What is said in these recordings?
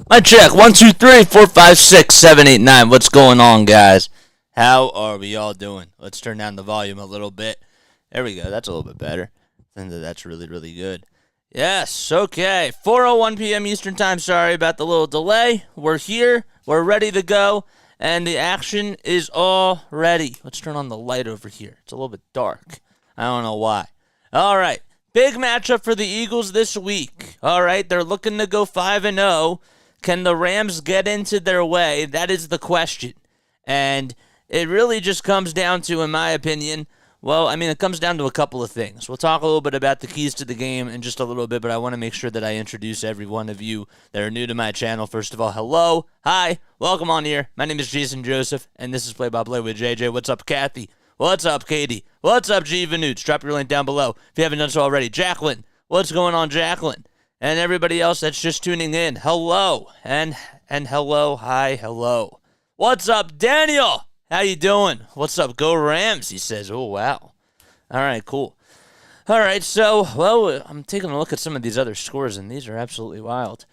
My check. 1, 2, 3, 4, 5, 6, 7, 8, 9. What's going on, guys? How are we all doing? Let's turn down the volume a little bit. There we go. That's a little bit better. I think that's really, really good. Yes, okay. 4:01 p.m. Eastern Time. Sorry about the little delay. We're here. We're ready to go. And the action is all ready. Let's turn on the light over here. It's a little bit dark. I don't know why. All right. Big matchup for the Eagles this week. All right. They're looking to go 5-0. Can the Rams get into their way? That is the question. And it really just comes down to, in my opinion, it comes down to a couple of things. We'll talk a little bit about the keys to the game in just a little bit, but I want to make sure that I introduce every one of you that are new to my channel. First of all, hello, hi, welcome on here. My name is Jason Joseph, and this is Play by Play with JJ. What's up, Kathy? What's up, Katie? What's up, G. Vanoots? Drop your link down below if you haven't done so already. Jacqueline, what's going on, Jacqueline? And everybody else that's just tuning in, hello, and hello, hi, hello. What's up, Daniel? How you doing? What's up? Go Rams, he says. Oh, wow. All right, cool. All right, so, I'm taking a look at some of these other scores, and these are absolutely wild.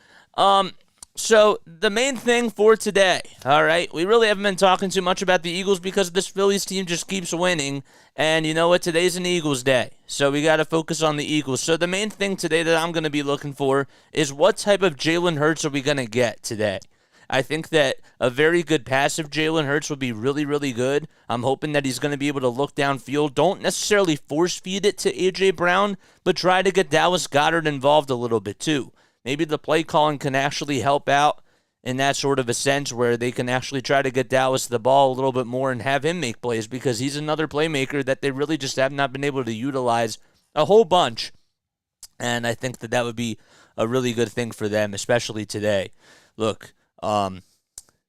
So the main thing for today, all right, we really haven't been talking too much about the Eagles because this Phillies team just keeps winning, and you know what? Today's an Eagles day, so we got to focus on the Eagles. So the main thing today that I'm going to be looking for is what type of Jalen Hurts are we going to get today? I think that a very good passive Jalen Hurts will be really, really good. I'm hoping that he's going to be able to look downfield. Don't necessarily force feed it to A.J. Brown, but try to get Dallas Goedert involved a little bit too. Maybe the play calling can actually help out in that sort of a sense where they can actually try to get Dallas the ball a little bit more and have him make plays because he's another playmaker that they really just have not been able to utilize a whole bunch. And I think that would be a really good thing for them, especially today. Look,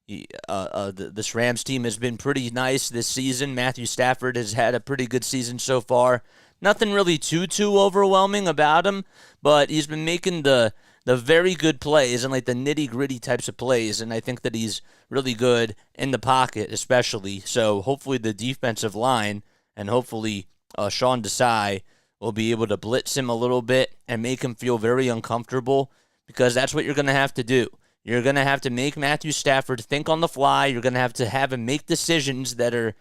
this Rams team has been pretty nice this season. Matthew Stafford has had a pretty good season so far. Nothing really too overwhelming about him, but he's been making the very good plays and like the nitty-gritty types of plays, and I think that he's really good in the pocket especially. So hopefully the defensive line and hopefully Sean Desai will be able to blitz him a little bit and make him feel very uncomfortable because that's what you're going to have to do. You're going to have to make Matthew Stafford think on the fly. You're going to have him make decisions that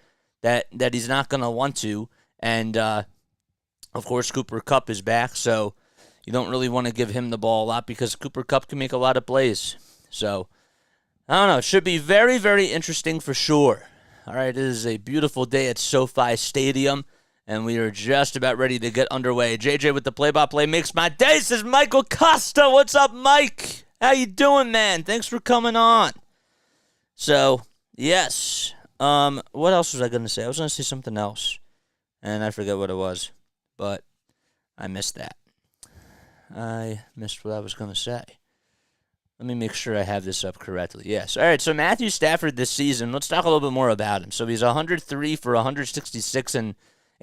he's not going to want to. And, of course, Cooper Kupp is back, so you don't really want to give him the ball a lot because Cooper Kupp can make a lot of plays. So, I don't know. It should be very, very interesting for sure. All right, it is a beautiful day at SoFi Stadium, and we are just about ready to get underway. JJ with the play-by-play makes my day, says Michael Costa. What's up, Mike? How you doing, man? Thanks for coming on. So, yes. What else was I going to say? I was going to say something else, and I forget what it was, but I missed that. I missed what I was going to say. Let me make sure I have this up correctly. Yes. All right, so Matthew Stafford this season, let's talk a little bit more about him. So he's 103 for 166 in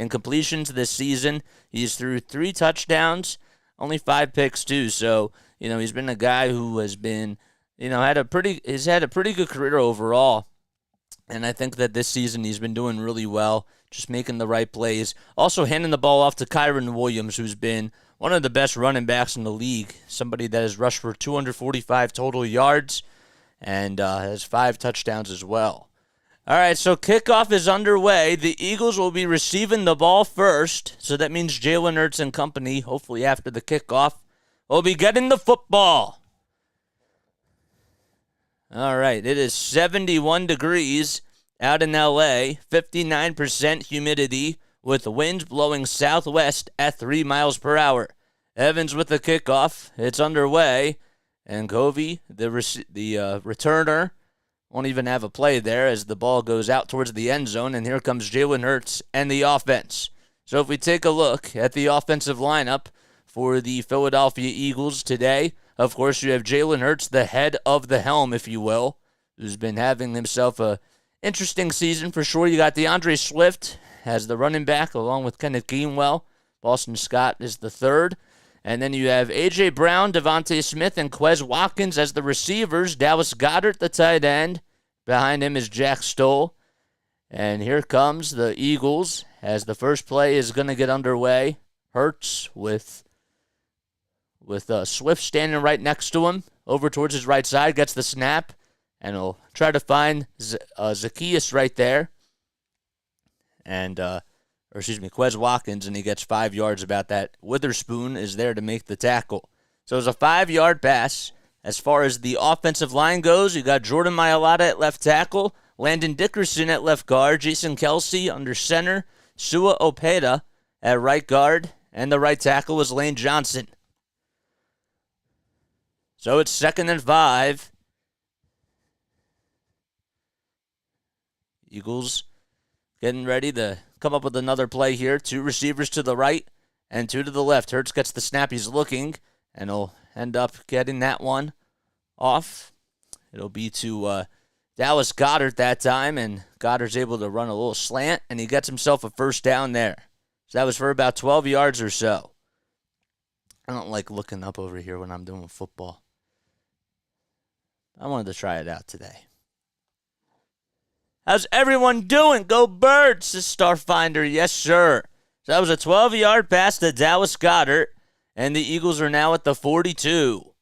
completions this season. He's threw 3 touchdowns, only 5 picks too, so he's been a guy who has been, had a pretty good career overall. And I think that this season he's been doing really well, just making the right plays. Also handing the ball off to Kyren Williams, who's been one of the best running backs in the league. Somebody that has rushed for 245 total yards and has 5 touchdowns as well. All right, so kickoff is underway. The Eagles will be receiving the ball first. So that means Jalen Hurts and company, hopefully after the kickoff, will be getting the football. All right, it is 71 degrees out in L.A., 59% humidity with winds blowing southwest at 3 miles per hour. Evans with the kickoff. It's underway. And Covey, the returner, won't even have a play there as the ball goes out towards the end zone. And here comes Jalen Hurts and the offense. So if we take a look at the offensive lineup for the Philadelphia Eagles today, of course, you have Jalen Hurts, the head of the helm, if you will, who's been having himself a interesting season for sure. You got DeAndre Swift as the running back, along with Kenneth Gainwell. Boston Scott is the third. And then you have A.J. Brown, Devontae Smith, and Quez Watkins as the receivers. Dallas Goedert, the tight end. Behind him is Jack Stoll. And here comes the Eagles as the first play is going to get underway. Hurts with with Swift standing right next to him, over towards his right side, gets the snap, and he'll try to find Zacchaeus right there. And, Quez Watkins, and he gets 5 yards about that. Witherspoon is there to make the tackle. So it's a 5-yard pass. As far as the offensive line goes, you got Jordan Mailata at left tackle, Landon Dickerson at left guard, Jason Kelsey under center, Sua Opeda at right guard, and the right tackle is Lane Johnson. So it's 2nd and 5. Eagles getting ready to come up with another play here. 2 receivers to the right and 2 to the left. Hurts gets the snap. He's looking, and he'll end up getting that one off. It'll be to Dallas Goedert that time, and Goddard's able to run a little slant, and he gets himself a first down there. So that was for about 12 yards or so. I don't like looking up over here when I'm doing football. I wanted to try it out today. How's everyone doing? Go Birds, says Starfinder. Yes, sir. So that was a 12-yard pass to Dallas Goedert, and the Eagles are now at the 42.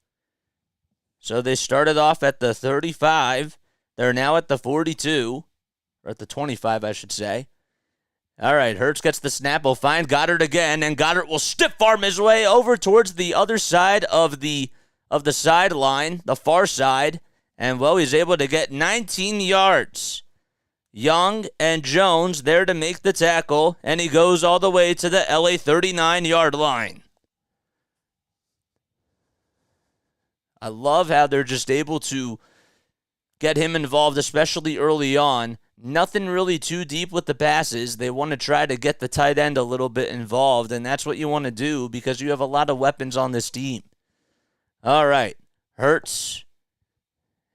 So they started off at the 35. They're now at the 42, or at the 25, I should say. All right, Hurts gets the snap. He'll find Goedert again, and Goedert will stiff arm his way over towards the other side of the sideline, the far side, and, well, he's able to get 19 yards. Young and Jones there to make the tackle, and he goes all the way to the LA 39-yard line. I love how they're just able to get him involved, especially early on. Nothing really too deep with the passes. They want to try to get the tight end a little bit involved, and that's what you want to do because you have a lot of weapons on this team. All right, Hurts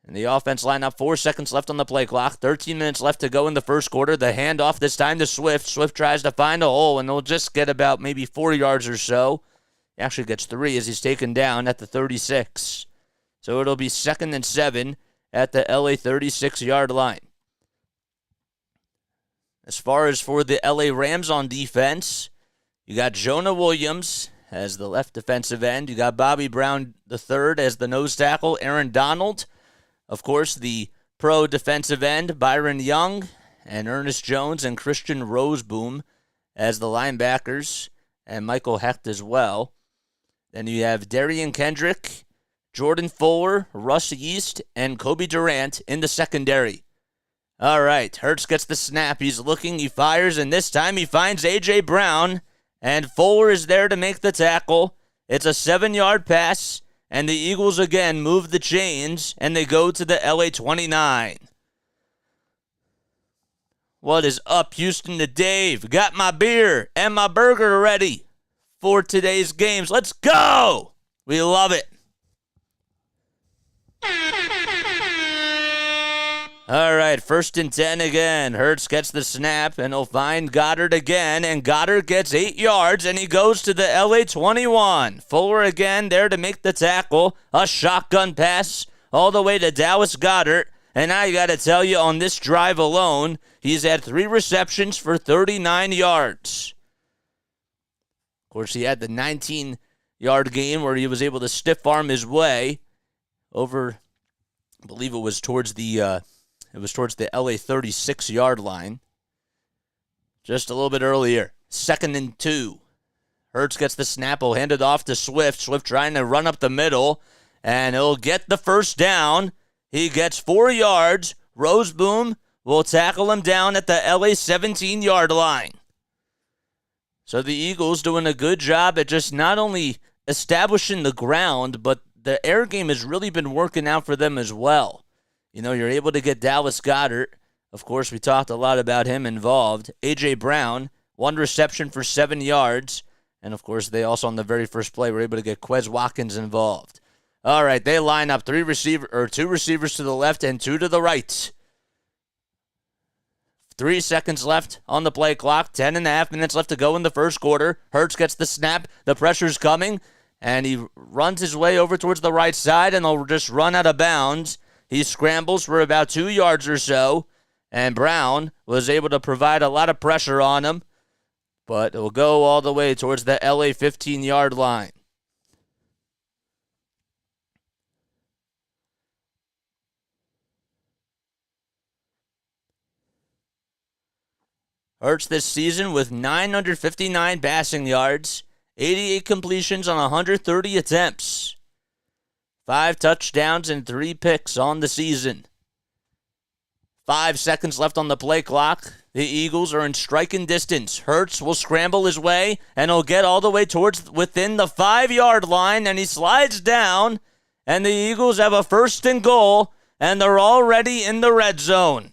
and the offense line up. 4 seconds left on the play clock. 13 minutes left to go in the first quarter. The handoff this time to Swift. Swift tries to find a hole, and they'll just get about maybe 4 yards or so. He actually gets 3 as he's taken down at the 36. So it'll be 2nd and 7 at the LA 36-yard line. As far as for the LA Rams on defense, you got Jonah Williams as the left defensive end. You got Bobby Brown III as the nose tackle. Aaron Donald, of course, the pro defensive end. Byron Young and Ernest Jones and Christian Roseboom as the linebackers, and Michael Hecht as well. Then you have Darian Kendrick, Jordan Fuller, Russ East, and Kobe Durant in the secondary. All right, Hurts gets the snap. He's looking, he fires, and this time he finds A.J. Brown, and Fuller is there to make the tackle. It's a 7-yard pass, and the Eagles again move the chains, and they go to the LA 29. What is up, Houston to Dave? Got my beer and my burger ready for today's games. Let's go! We love it. All right, 1st and 10 again. Hurts gets the snap, and he'll find Goedert again, and Goedert gets 8 yards, and he goes to the LA 21. Fuller again there to make the tackle. A shotgun pass all the way to Dallas Goedert, and I got to tell you, on this drive alone, he's had 3 receptions for 39 yards. Of course, he had the 19-yard game where he was able to stiff arm his way over, I believe it was towards the LA 36-yard line. Just a little bit earlier. 2nd and 2. Hurts gets the snap. He'll hand it off to Swift. Swift trying to run up the middle, and he'll get the first down. He gets 4 yards. Roseboom will tackle him down at the LA 17-yard line. So the Eagles doing a good job at just not only establishing the ground, but the air game has really been working out for them as well. You know, you're able to get Dallas Goedert. Of course, we talked a lot about him involved. A.J. Brown, 1 reception for 7 yards. And, of course, they also, on the very first play, were able to get Quez Watkins involved. All right, they line up 2 receivers to the left and 2 to the right. 3 seconds left on the play clock. 10.5 minutes left to go in the first quarter. Hurts gets the snap. The pressure's coming. And he runs his way over towards the right side, and they'll just run out of bounds. He scrambles for about 2 yards or so, and Brown was able to provide a lot of pressure on him, but it will go all the way towards the LA 15-yard line. Hurts this season with 959 passing yards, 88 completions on 130 attempts, 5 touchdowns and 3 picks on the season. 5 seconds left on the play clock. The Eagles are in striking distance. Hurts will scramble his way, and he'll get all the way towards within the 5-yard line, and he slides down, and the Eagles have a 1st and goal, and they're already in the red zone.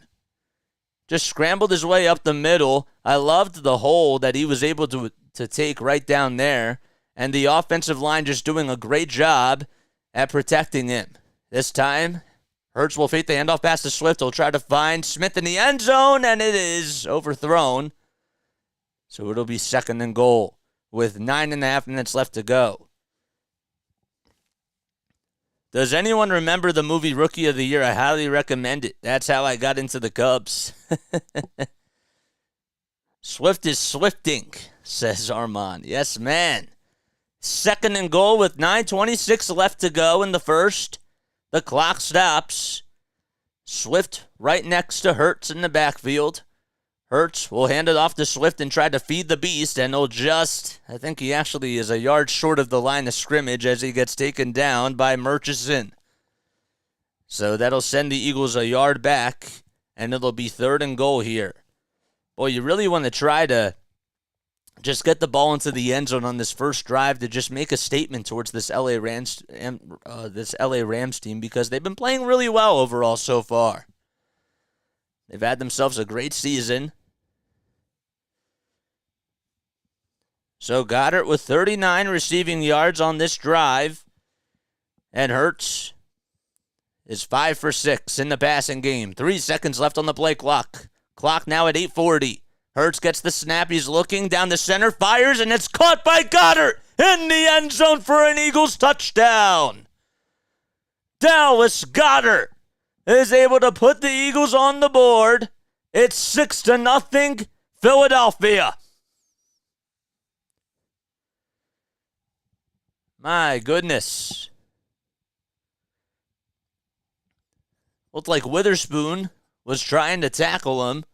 Just scrambled his way up the middle. I loved the hole that he was able to take right down there, and the offensive line just doing a great job at protecting him. This time, Hurts will fake the handoff pass to Swift. He'll try to find Smith in the end zone, and it is overthrown. So it'll be 2nd and goal with 9.5 minutes left to go. Does anyone remember the movie Rookie of the Year? I highly recommend it. That's how I got into the Cubs. Swift is swifting, says Armand. Yes, man. 2nd and goal with 9:26 left to go in the first. The clock stops. Swift right next to Hurts in the backfield. Hurts will hand it off to Swift and try to feed the beast, and I think he actually is a yard short of the line of scrimmage as he gets taken down by Murchison. So that'll send the Eagles a yard back, and it'll be 3rd and goal here. Boy, you really want to try to just get the ball into the end zone on this first drive to just make a statement towards this LA Rams team, because they've been playing really well overall so far. They've had themselves a great season. So Goddard with 39 receiving yards on this drive, and Hurts is 5 for 6 in the passing game. 3 seconds left on the play clock. Clock now at 8:40. Hurts gets the snap. He's looking down the center, fires, and it's caught by Goddard in the end zone for an Eagles touchdown. Dallas Goedert is able to put the Eagles on the board. It's 6-0 Philadelphia. My goodness. Looked like Witherspoon was trying to tackle him,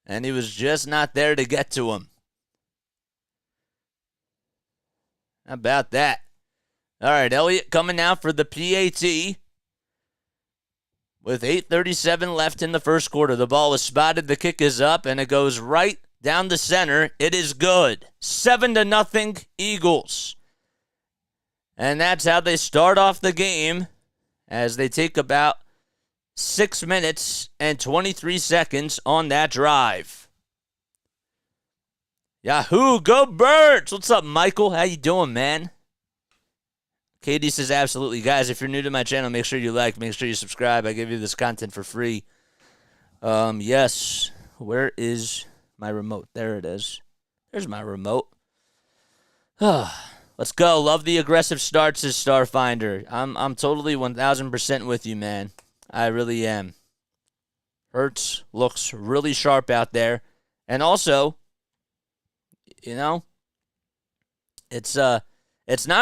and he was just not there to get to him. How about that? All right, Elliott coming now for the PAT. With 8:37 left in the first quarter, the ball is spotted, the kick is up, and it goes right down the center. It is good. 7-0 Eagles. And that's how they start off the game, as they take about 6 minutes and 23 seconds on that drive. Yahoo, go Birds! What's up, Michael? How you doing, man? Katie says, absolutely. Guys, if you're new to my channel, make sure you like, make sure you subscribe. I give you this content for free. Yes. Where is my remote? There it is. There's my remote. Let's go. Love the aggressive starts, says Starfinder. I'm totally 1,000% with you, man. I really am. Hurts looks really sharp out there. And also, you know, it's not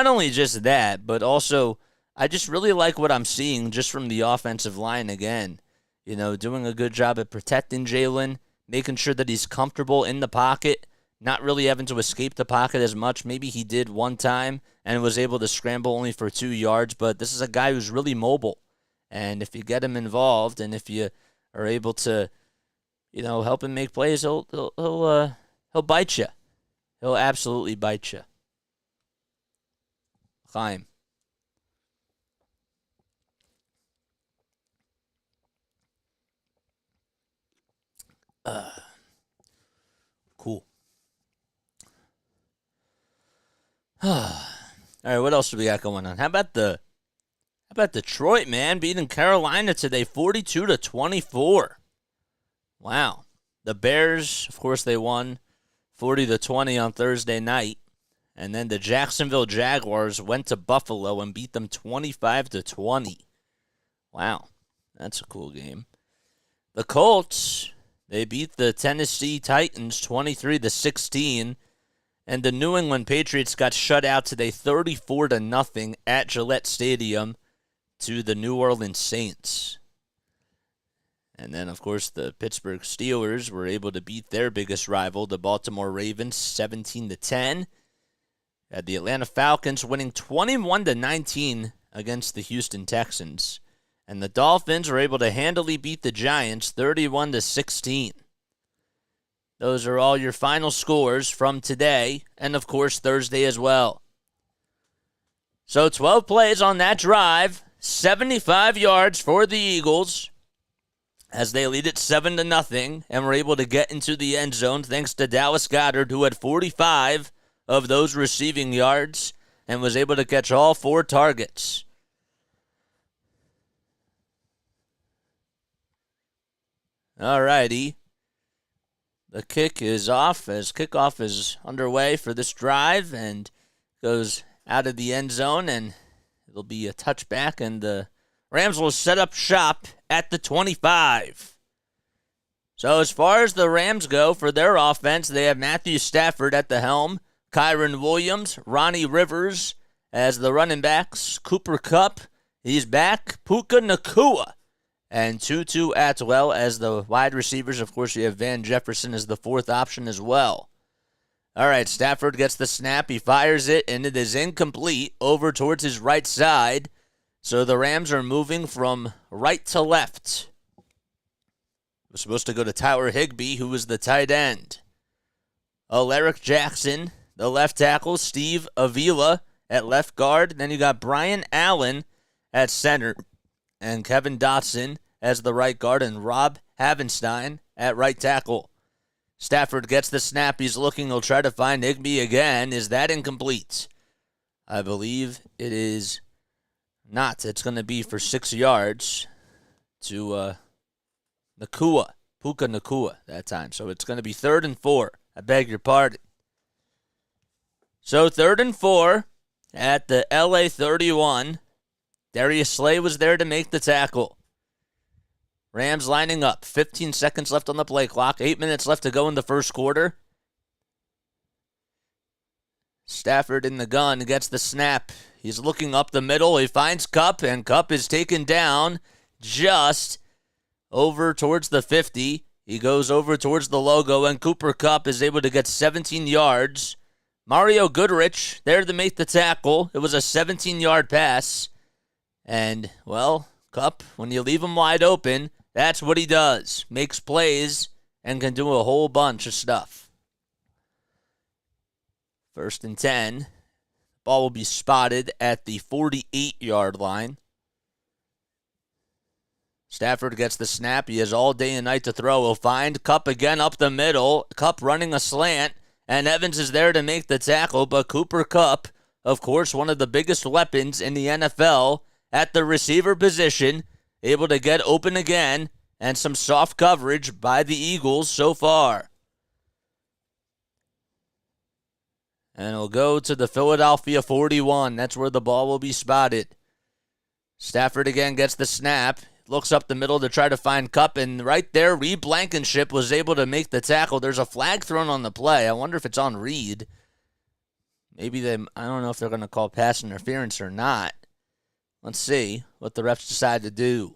only just that, but also I just really like what I'm seeing just from the offensive line again. You know, doing a good job at protecting Jalen, making sure that he's comfortable in the pocket, not really having to escape the pocket as much. Maybe he did one time and was able to scramble only for 2 yards, but this is a guy who's really mobile. And if you get him involved, and if you are able to, you know, help him make plays, he'll bite you. He'll absolutely bite you. Chaim. Cool. All right, what else do we got going on? How about Detroit, man, beating Carolina today, 42-24. Wow. The Bears, of course, they won 40-20 on Thursday night. And then the Jacksonville Jaguars went to Buffalo and beat them 25-20. Wow, that's a cool game. The Colts, they beat the Tennessee Titans 23-16. And the New England Patriots got shut out today 34-0 at Gillette Stadium to the New Orleans Saints. And then, of course, the Pittsburgh Steelers were able to beat their biggest rival, the Baltimore Ravens, 17-10. Had the Atlanta Falcons winning 21-19 against the Houston Texans. And the Dolphins were able to handily beat the Giants, 31-16. Those are all your final scores from today, and of course Thursday as well. So 12 plays on that drive, 75 yards for the Eagles, as they lead it 7-0 and were able to get into the end zone thanks to Dallas Goedert, who had 45 of those receiving yards and was able to catch all 4 targets. All righty. The kick is off as kickoff is underway for this drive and goes out of the end zone, and it'll be a touchback, and the Rams will set up shop at the 25. So as far as the Rams go for their offense, they have Matthew Stafford at the helm, Kyren Williams, Ronnie Rivers as the running backs, Cooper Kupp, he's back, Puka Nacua, and Tutu Atwell as the wide receivers. Of course, you have Van Jefferson as the 4th option as well. All right, Stafford gets the snap. He fires it, and it is incomplete over towards his right side. So the Rams are moving from right to left. It was supposed to go to Tyler Higbee, who was the tight end. Alaric Jackson, the left tackle. Steve Avila at left guard. Then you got Brian Allen at center. And Kevin Dotson as the right guard, and Rob Havenstein at right tackle. Stafford gets the snap. He's looking. He'll try to find Higbee again. Is that incomplete? I believe it is not. It's going to be for 6 yards to Nacua, Puka Nacua that time. So it's going to be 3rd and 4. I beg your pardon. So 3rd and 4 at the LA 31. Darius Slay was there to make the tackle. Rams lining up. 15 seconds left on the play clock. 8 minutes left to go in the first quarter. Stafford in the gun gets the snap. He's looking up the middle. He finds Kupp, and Kupp is taken down just over towards the 50. He goes over towards the logo, and Cooper Kupp is able to get 17 yards. Mario Goodrich there to make the tackle. It was a 17-yard pass. And, well, Kupp, when you leave him wide open, that's what he does. Makes plays and can do a whole bunch of stuff. 1st and 10. Ball will be spotted at the 48-yard line. Stafford gets the snap. He has all day and night to throw. He'll find Kupp again up the middle. Kupp running a slant, and Evans is there to make the tackle. But Cooper Kupp, of course, one of the biggest weapons in the NFL at the receiver position, able to get open again, and some soft coverage by the Eagles so far. And it'll go to the Philadelphia 41. That's where the ball will be spotted. Stafford again gets the snap. Looks up the middle to try to find Kupp, and right there, Reed Blankenship was able to make the tackle. There's a flag thrown on the play. I wonder if it's on Reed. Maybe I don't know if they're going to call pass interference or not. Let's see what the refs decide to do.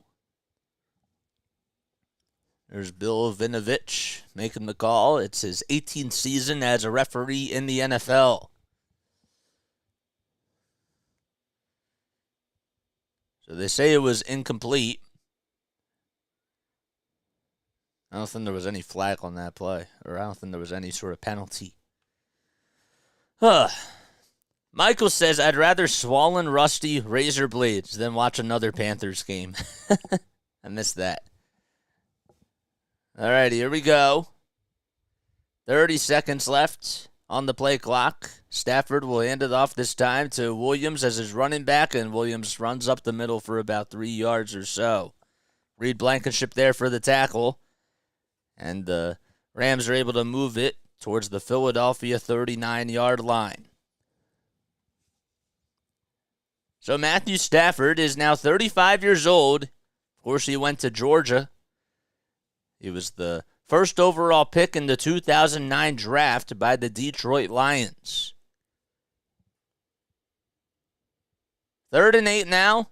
There's Bill Vinovich making the call. It's his 18th season as a referee in the NFL. So they say it was incomplete. I don't think there was any flag on that play, or I don't think there was any sort of penalty. Michael says, I'd rather swollen, rusty razor blades than watch another Panthers game. I missed that. All right, here we go. 30 seconds left on the play clock. Stafford will hand it off this time to Williams as his running back, and Williams runs up the middle for about 3 yards or so. Reed Blankenship there for the tackle, and the Rams are able to move it towards the Philadelphia 39-yard line. So Matthew Stafford is now 35 years old. Of course, he went to Georgia. He was the first overall pick in the 2009 draft by the Detroit Lions. 3rd and 8 now.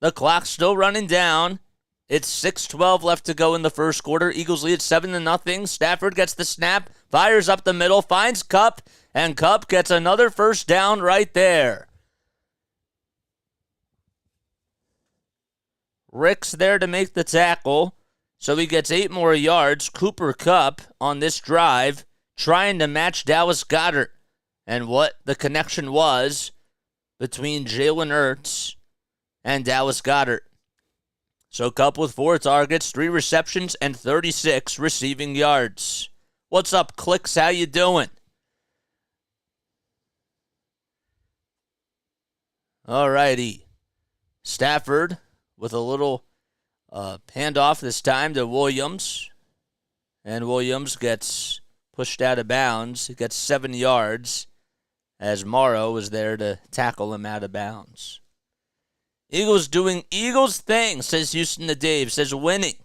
The clock's still running down. It's 6:12 left to go in the first quarter. Eagles lead 7-0. Stafford gets the snap, fires up the middle, finds Kupp, and Kupp gets another first down right there. Rick's there to make the tackle, so he gets 8 more yards. Cooper Kupp on this drive trying to match Dallas Goedert, and what the connection was between Jalen Hurts and Dallas Goedert. So Kupp with 4 targets, 3 receptions, and 36 receiving yards. What's up, Clicks? How you doing? Alrighty. Stafford with a little handoff this time to Williams. And Williams gets pushed out of bounds. He gets 7 yards as Morrow was there to tackle him out of bounds. Eagles doing Eagles thing, says Houston to Dave. Says winning.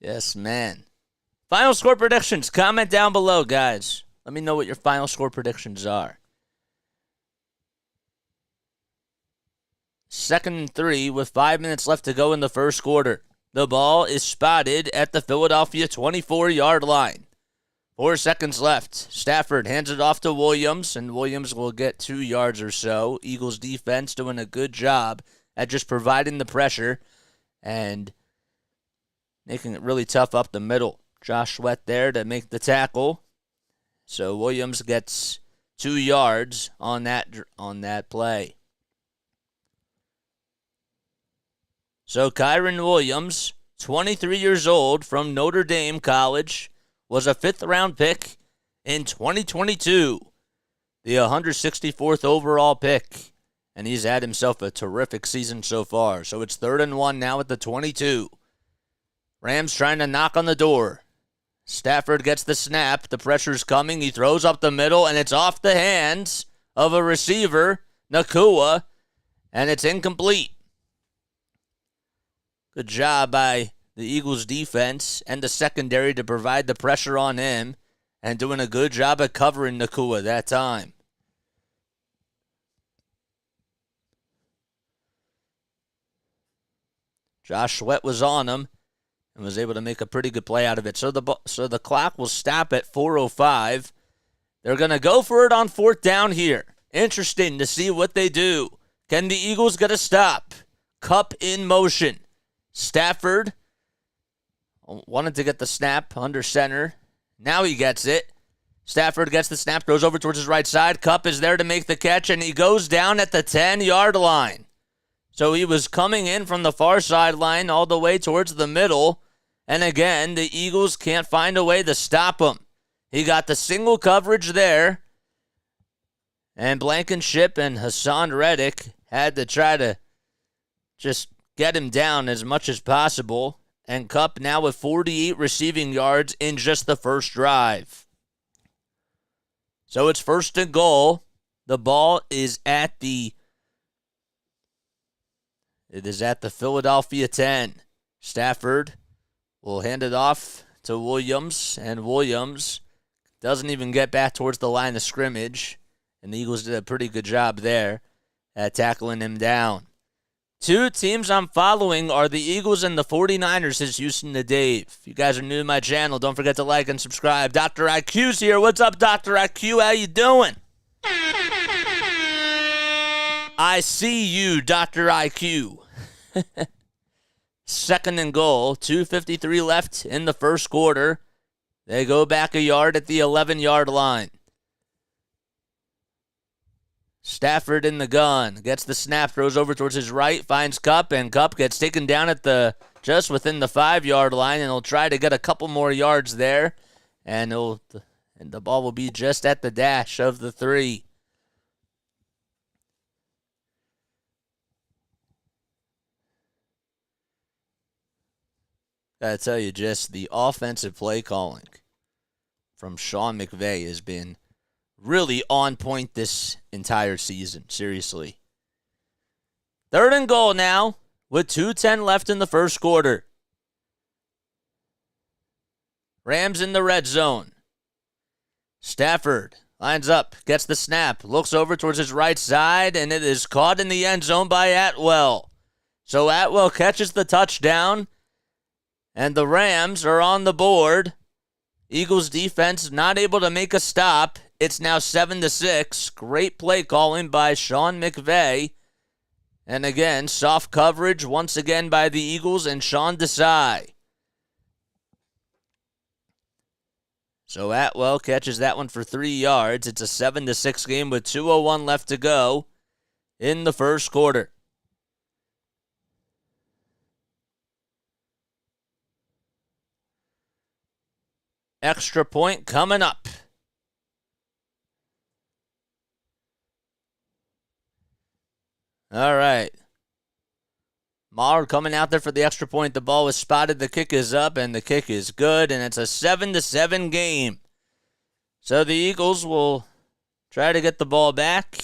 Yes, man. Final score predictions. Comment down below, guys. Let me know what your final score predictions are. 2nd and 3 with 5 minutes left to go in the first quarter. The ball is spotted at the Philadelphia 24-yard line. 4 seconds left. Stafford hands it off to Williams, and Williams will get 2 yards or so. Eagles defense doing a good job at just providing the pressure and making it really tough up the middle. Josh Sweat there to make the tackle. So Williams gets 2 yards on that play. So Kyren Williams, 23 years old, from Notre Dame College, was a 5th-round pick in 2022, the 164th overall pick, and he's had himself a terrific season so far. So it's 3rd and 1 now at the 22. Rams trying to knock on the door. Stafford gets the snap. The pressure's coming. He throws up the middle, and it's off the hands of a receiver, Nakua, and it's incomplete. Good job by the Eagles defense and the secondary to provide the pressure on him, and doing a good job of covering Nakua that time. Josh Sweat was on him and was able to make a pretty good play out of it. So the clock will stop at 4:05. They're going to go for it on 4th down here. Interesting to see what they do. Can the Eagles get a stop? Kupp in motion. Stafford wanted to get the snap under center. Now he gets it. Stafford gets the snap, goes over towards his right side. Kupp is there to make the catch, and he goes down at the 10-yard line. So he was coming in from the far sideline all the way towards the middle. And again, the Eagles can't find a way to stop him. He got the single coverage there. And Blankenship and Hassan Reddick had to try to just get him down as much as possible. And Kupp now with 48 receiving yards in just the first drive. So it's 1st and goal. The ball is at the Philadelphia 10. Stafford will hand it off to Williams, and Williams doesn't even get back towards the line of scrimmage. And the Eagles did a pretty good job there at tackling him down. 2 teams I'm following are the Eagles and the 49ers, says Houston to Dave. If you guys are new to my channel, don't forget to like and subscribe. Dr. IQ's here. What's up, Dr. IQ? How you doing? I see you, Dr. IQ. 2nd and goal. 2:53 left in the first quarter. They go back a yard at the 11-yard line. Stafford in the gun. Gets the snap, throws over towards his right, finds Kupp, and Kupp gets taken down at just within the 5-yard line, and he'll try to get a couple more yards there. And the ball will be just at the dash of the 3. Gotta tell you, just the offensive play calling from Sean McVay has been really on point this entire season. Seriously. 3rd and goal now with 2:10 left in the first quarter. Rams in the red zone. Stafford Lines up, gets the snap, looks over towards his right side, and it is caught in the end zone by Atwell. So Atwell catches the touchdown, and the Rams are on the board. Eagles defense not able to make a stop. It's now 7-6. Great play calling by Sean McVay. And again, soft coverage once again by the Eagles and Sean Desai. So Atwell catches that one for 3 yards. It's a 7-6 game with 2:01 left to go in the first quarter. Extra point coming up. All right. Maher coming out there for the extra point. The ball was spotted. The kick is up, and the kick is good, and it's a 7-7 game. So the Eagles will try to get the ball back.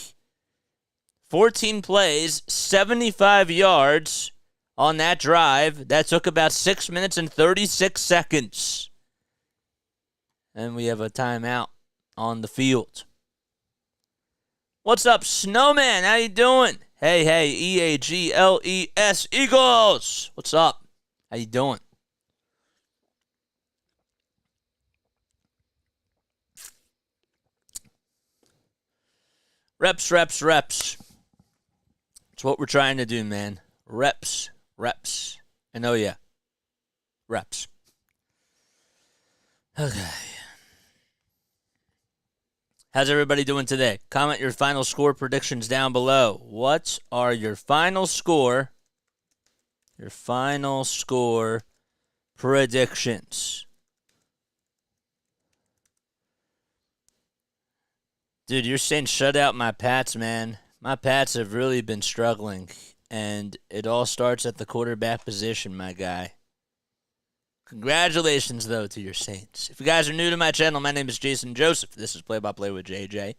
14 plays, 75 yards on that drive. That took about 6 minutes and 36 seconds. And we have a timeout on the field. What's up, Snowman? How you doing? Hey, EAGLES Eagles. What's up? How you doing? Reps. That's what we're trying to do, man. Reps. And oh yeah, reps. Okay. How's everybody doing today? Comment your final score predictions down below. What are your final score predictions? Dude, you're saying shut out my Pats, man. My Pats have really been struggling, and it all starts at the quarterback position, my guy. Congratulations, though, to your Saints. If you guys are new to my channel, my name is Jason Joseph. This is Play by Play with JJ.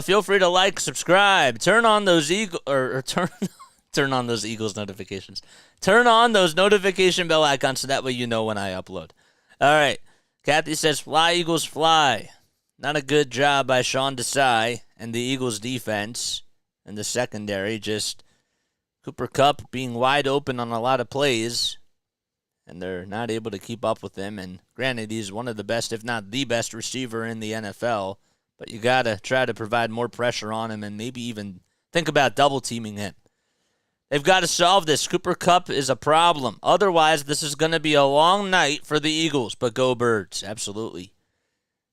Feel free to like, subscribe, turn on those turn on those Eagles notifications. Turn on those notification bell icons so that way you know when I upload. All right. Kathy says, "Fly, Eagles, fly." Not a good job by Sean Desai and the Eagles defense and the secondary. Just Cooper Kupp being wide open on a lot of plays. And they're not able to keep up with him. And granted, he's one of the best, if not the best receiver in the NFL. But you got to try to provide more pressure on him and maybe even think about double-teaming him. They've got to solve this. Cooper Kupp is a problem. Otherwise, this is going to be a long night for the Eagles. But go Birds, absolutely.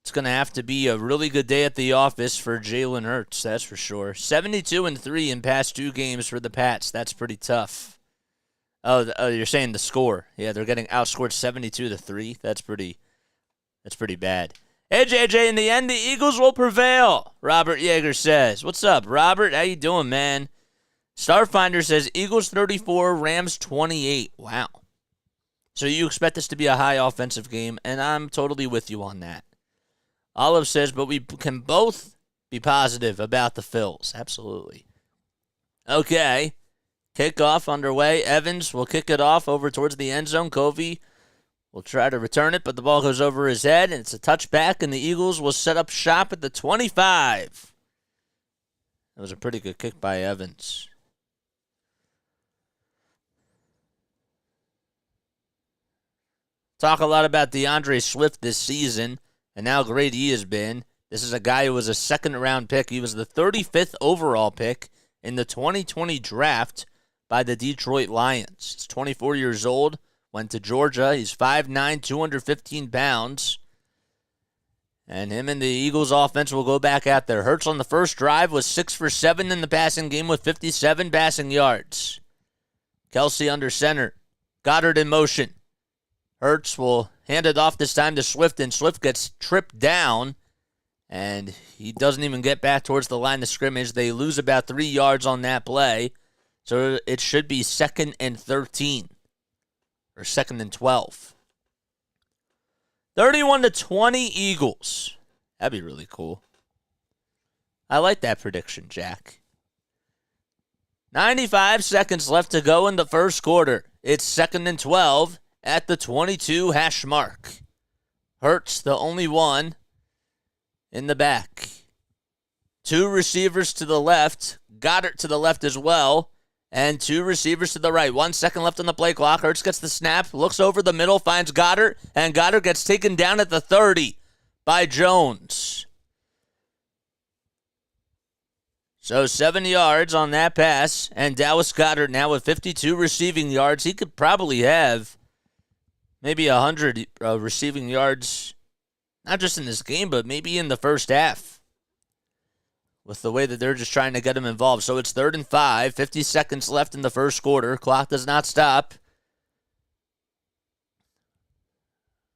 It's going to have to be a really good day at the office for Jalen Hurts, that's for sure. 72-3 in past 2 games for the Pats. That's pretty tough. Oh, you're saying the score. Yeah, they're getting outscored 72-3. That's pretty bad. Hey, JJ, in the end, the Eagles will prevail, Robert Yeager says. What's up, Robert? How you doing, man? Starfinder says Eagles 34, Rams 28. Wow. So you expect this to be a high offensive game, and I'm totally with you on that. Olive says, but we can both be positive about the Phils. Absolutely. Okay. Kickoff underway. Evans will kick it off over towards the end zone. Covey will try to return it, but the ball goes over his head, and it's a touchback, and the Eagles will set up shop at the 25. That was a pretty good kick by Evans. Talk a lot about DeAndre Swift this season and how great he has been. This is a guy who was a second-round pick. He was the 35th overall pick in the 2020 draft by the Detroit Lions. He's 24 years old, went to Georgia. He's 5'9", 215 pounds. And him and the Eagles offense will go back out there. Hurts on the first drive was 6 for 7 in the passing game with 57 passing yards. Kelsey under center. Goddard in motion. Hurts will hand it off this time to Swift, and Swift gets tripped down. And he doesn't even get back towards the line of scrimmage. They lose about 3 yards on that play. So it should be 2nd and 13. Or 2nd and 12. 31-20 Eagles. That'd be really cool. I like that prediction, Jack. 95 seconds left to go in the first quarter. It's 2nd and 12 at the 22 hash mark. Hurts, the only one in the back. 2 receivers to the left. Goddard to the left as well. And 2 receivers to the right. 1 second left on the play clock. Hurts gets the snap, looks over the middle, finds Goddard, and Goddard gets taken down at the 30 by Jones. So 7 yards on that pass, and Dallas Goedert now with 52 receiving yards. He could probably have maybe 100 receiving yards, not just in this game, but maybe in the first half, with the way that they're just trying to get him involved. So it's 3rd and 5, 50 seconds left in the first quarter. Clock does not stop.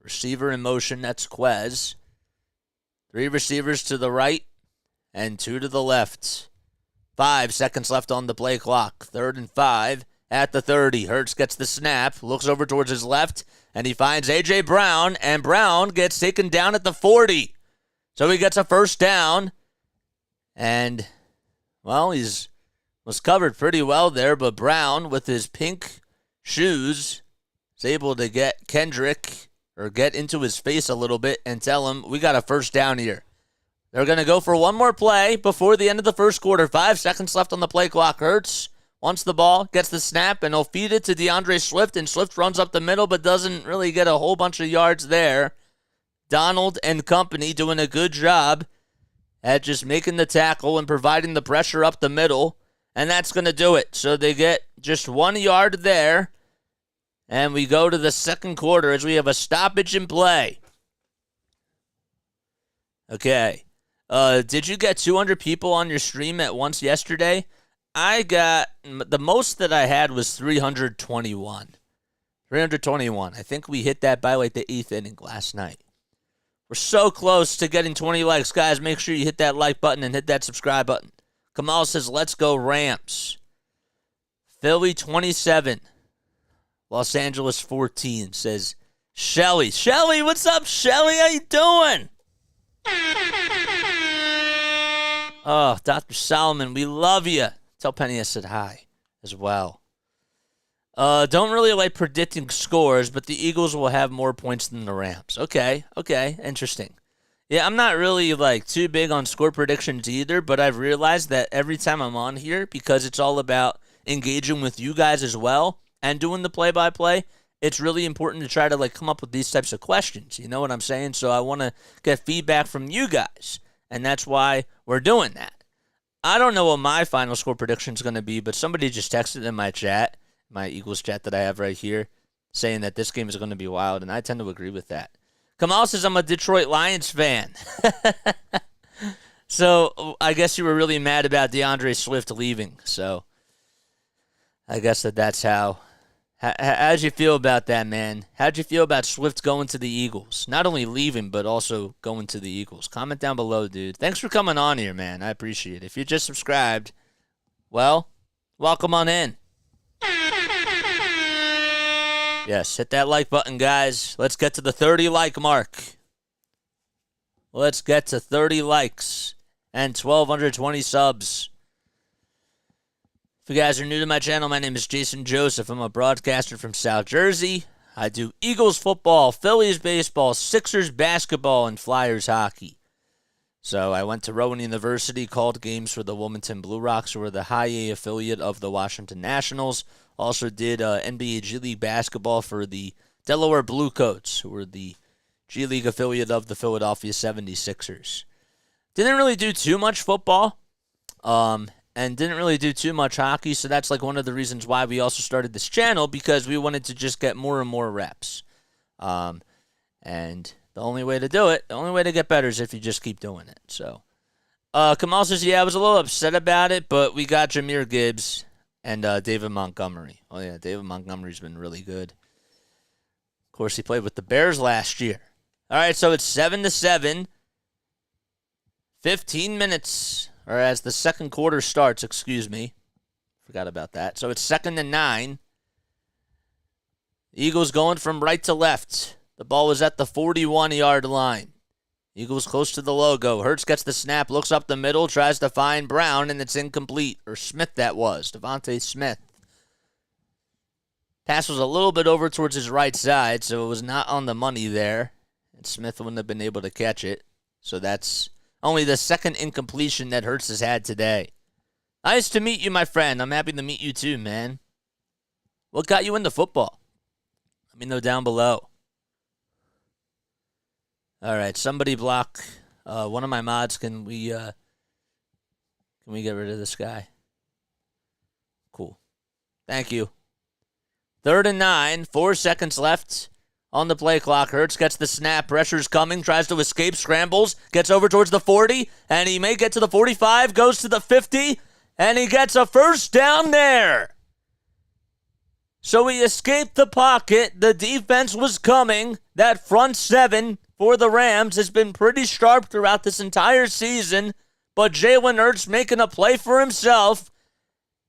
Receiver in motion, that's Quez. 3 receivers to the right and 2 to the left. 5 seconds left on the play clock. 3rd and 5 at the 30. Hurts gets the snap, looks over towards his left, and he finds A.J. Brown, and Brown gets taken down at the 40. So he gets a first down, and, well, was covered pretty well there, but Brown, with his pink shoes, is able to get Kendrick, or get into his face a little bit and tell him, we got a first down here. They're going to go for one more play before the end of the first quarter. 5 seconds left on the play clock. Hurts wants the ball, gets the snap, and he'll feed it to DeAndre Swift, and Swift runs up the middle but doesn't really get a whole bunch of yards there. Donald and company doing a good job at just making the tackle and providing the pressure up the middle, and that's going to do it. So they get just 1 yard there, and we go to the second quarter as we have a stoppage in play. Okay. Did you get 200 people on your stream at once yesterday? I got, the most that I had was 321. 321. I think we hit that by like the 8th inning last night. We're so close to getting 20 likes. Guys, make sure you hit that like button and hit that subscribe button. Kamal says, let's go Rams. Philly 27. Los Angeles 14, says Shelly. Shelly, what's up, Shelly? How you doing? Oh, Dr. Solomon, we love you. Tell Penny I said hi as well. Don't really like predicting scores, but the Eagles will have more points than the Rams. Okay, interesting. Yeah, I'm not really too big on score predictions either, but I've realized that every time I'm on here, because it's all about engaging with you guys as well and doing the play-by-play, it's really important to try to come up with these types of questions. You know what I'm saying? So I want to get feedback from you guys, and that's why we're doing that. I don't know what my final score prediction is going to be, but somebody just texted in my chat, my Eagles chat that I have right here, saying that this game is going to be wild, and I tend to agree with that. Kamal says I'm a Detroit Lions fan. So I guess you were really mad about DeAndre Swift leaving. So I guess that's how. How'd you feel about that, man? How'd you feel about Swift going to the Eagles? Not only leaving, but also going to the Eagles. Comment down below, dude. Thanks for coming on here, man. I appreciate it. If you just subscribed, well, welcome on in. Yes, hit that like button, guys. Let's get to the 30 like mark. Let's get to 30 likes and 1,220 subs. If you guys are new to my channel, my name is Jason Joseph. I'm a broadcaster from South Jersey. I do Eagles football, Phillies baseball, Sixers basketball, and Flyers hockey. So I went to Rowan University, called games for the Wilmington Blue Rocks, who are the high A affiliate of the Washington Nationals. Also did NBA G League basketball for the Delaware Blue Coats, who were the G League affiliate of the Philadelphia 76ers. Didn't really do too much football. And didn't really do too much hockey, so that's one of the reasons why we also started this channel, because we wanted to just get more and more reps. And the only way to do it, the only way to get better is if you just keep doing it. So, Kamal says, yeah, I was a little upset about it, but we got Jahmyr Gibbs and David Montgomery. Oh, yeah, David Montgomery's been really good. Of course, he played with the Bears last year. All right, so it's 7-7. 15 minutes. Or as the second quarter starts, Forgot about that. So it's 2nd and 9. Eagles going from right to left. The ball was at the 41-yard line. Eagles close to the logo. Hurts gets the snap, looks up the middle, tries to find Brown, and it's incomplete. Or Smith, that was. Devontae Smith. Pass was a little bit over towards his right side, so it was not on the money there. And Smith wouldn't have been able to catch it. So that's Only the second incompletion that Hurts has had today. Nice to meet you, my friend. I'm happy to meet you too, man. What got you into football? Let me know down below. All right, somebody block one of my mods. Can we get rid of this guy? Cool. Thank you. 3rd and 9, 4 seconds left on the play clock. Hurts gets the snap. Pressure's coming. Tries to escape. Scrambles. Gets over towards the 40. And he may get to the 45. Goes to the 50. And he gets a first down there. So he escaped the pocket. The defense was coming. That front seven for the Rams has been pretty sharp throughout this entire season. But Jalen Hurts making a play for himself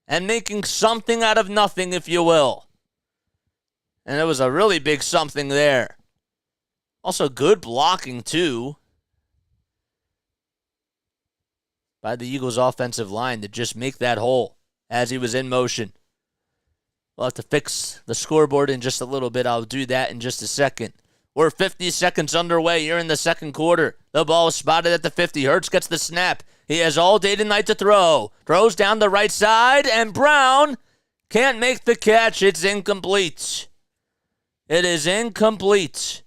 and making something out of nothing, if you will. And it was a really big something there. Also good blocking, too, by the Eagles' offensive line to just make that hole as he was in motion. We'll have to fix the scoreboard in just a little bit. I'll do that in just a second. We're 50 seconds underway here in the second quarter. The ball is spotted at the 50. Hurts gets the snap. He has all day tonight to throw. Throws down the right side, and Brown can't make the catch. It's incomplete. It is incomplete.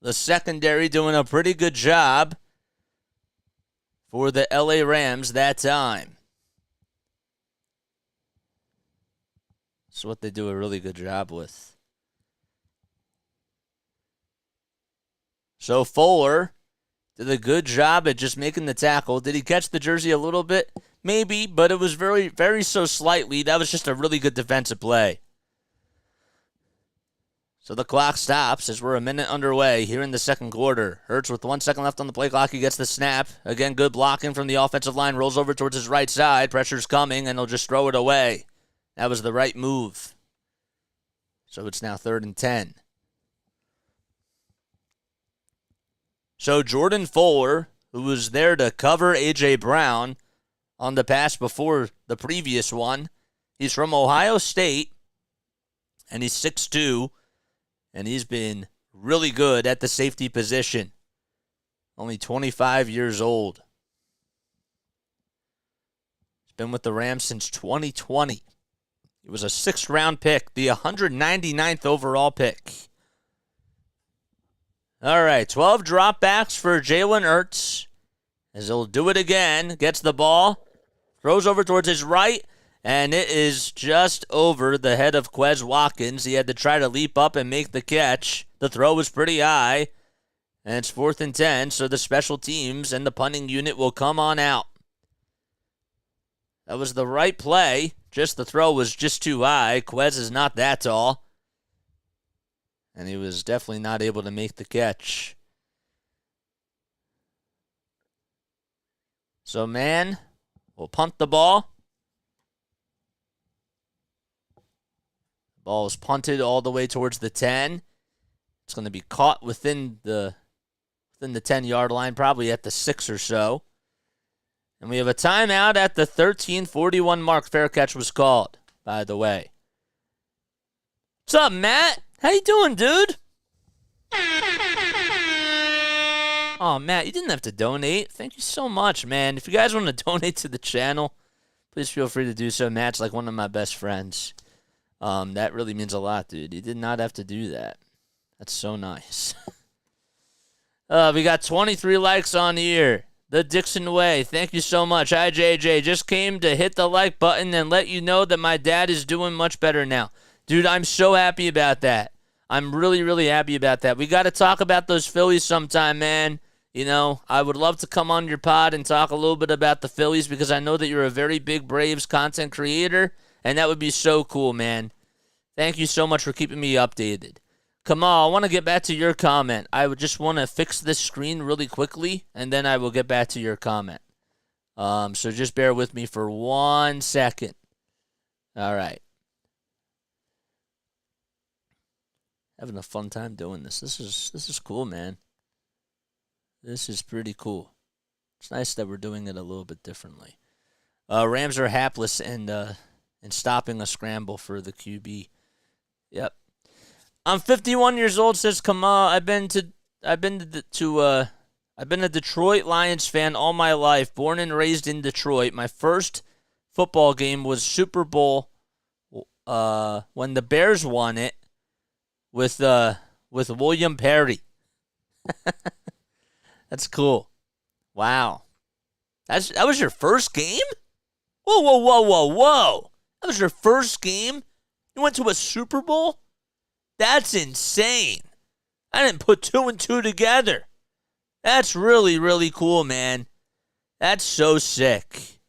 The secondary doing a pretty good job for the LA Rams that time. That's what they do a really good job with. So Fuller did a good job at just making the tackle. Did he catch the jersey a little bit? Maybe, but it was very, very so slightly. That was just a really good defensive play. So the clock stops as we're a minute underway here in the second quarter. Hurts with 1 second left on the play clock. He gets the snap. Again, good blocking from the offensive line. Rolls over towards his right side. Pressure's coming, and he'll just throw it away. That was the right move. So it's now 3rd and 10. So Jordan Fuller, who was there to cover A.J. Brown on the pass before the previous one, he's from Ohio State, and he's 6'2", and he's been really good at the safety position. Only 25 years old. He's been with the Rams since 2020. It was a 6th-round pick, the 199th overall pick. All right, 12 dropbacks for Jalen Hurts, as he'll do it again. Gets the ball, throws over towards his right, and it is just over the head of Quez Watkins. He had to try to leap up and make the catch. The throw was pretty high, and it's 4th and 10, so the special teams and the punting unit will come on out. That was the right play. Just the throw was just too high. Quez is not that tall. And he was definitely not able to make the catch. So, man, we'll punt the ball. The ball is punted all the way towards the 10. It's going to be caught within the 10-yard line, probably at the 6 or so. And we have a timeout at the 13:41 mark. Fair catch was called, by the way. What's up, Matt? How you doing, dude? Oh, Matt, you didn't have to donate. Thank you so much, man. If you guys want to donate to the channel, please feel free to do so. Matt's like one of my best friends. That really means a lot, dude. You did not have to do that. That's so nice. We got 23 likes on here. The Dixon Way, thank you so much. Hi, JJ. Just came to hit the like button and let you know that my dad is doing much better now. Dude, I'm so happy about that. I'm really, really happy about that. We got to talk about those Phillies sometime, man. You know, I would love to come on your pod and talk a little bit about the Phillies because I know that you're a very big Braves content creator, and that would be so cool, man. Thank you so much for keeping me updated. Kamal, I want to get back to your comment. I would just want to fix this screen really quickly, and then I will get back to your comment. So just bear with me for 1 second. All right. Having a fun time doing this. This is cool, man. This is pretty cool. It's nice that we're doing it a little bit differently. Rams are hapless in stopping a scramble for the QB. Yep. I'm 51 years old, says Kamal. I've been a Detroit Lions fan all my life, born and raised in Detroit. My first football game was Super Bowl when the Bears won it with William Perry. That's cool. Wow. That was your first game? Whoa, whoa, whoa, whoa, whoa. That was your first game? You went to a Super Bowl? That's insane. I didn't put 2 and 2 together. That's really, really cool, man. That's so sick.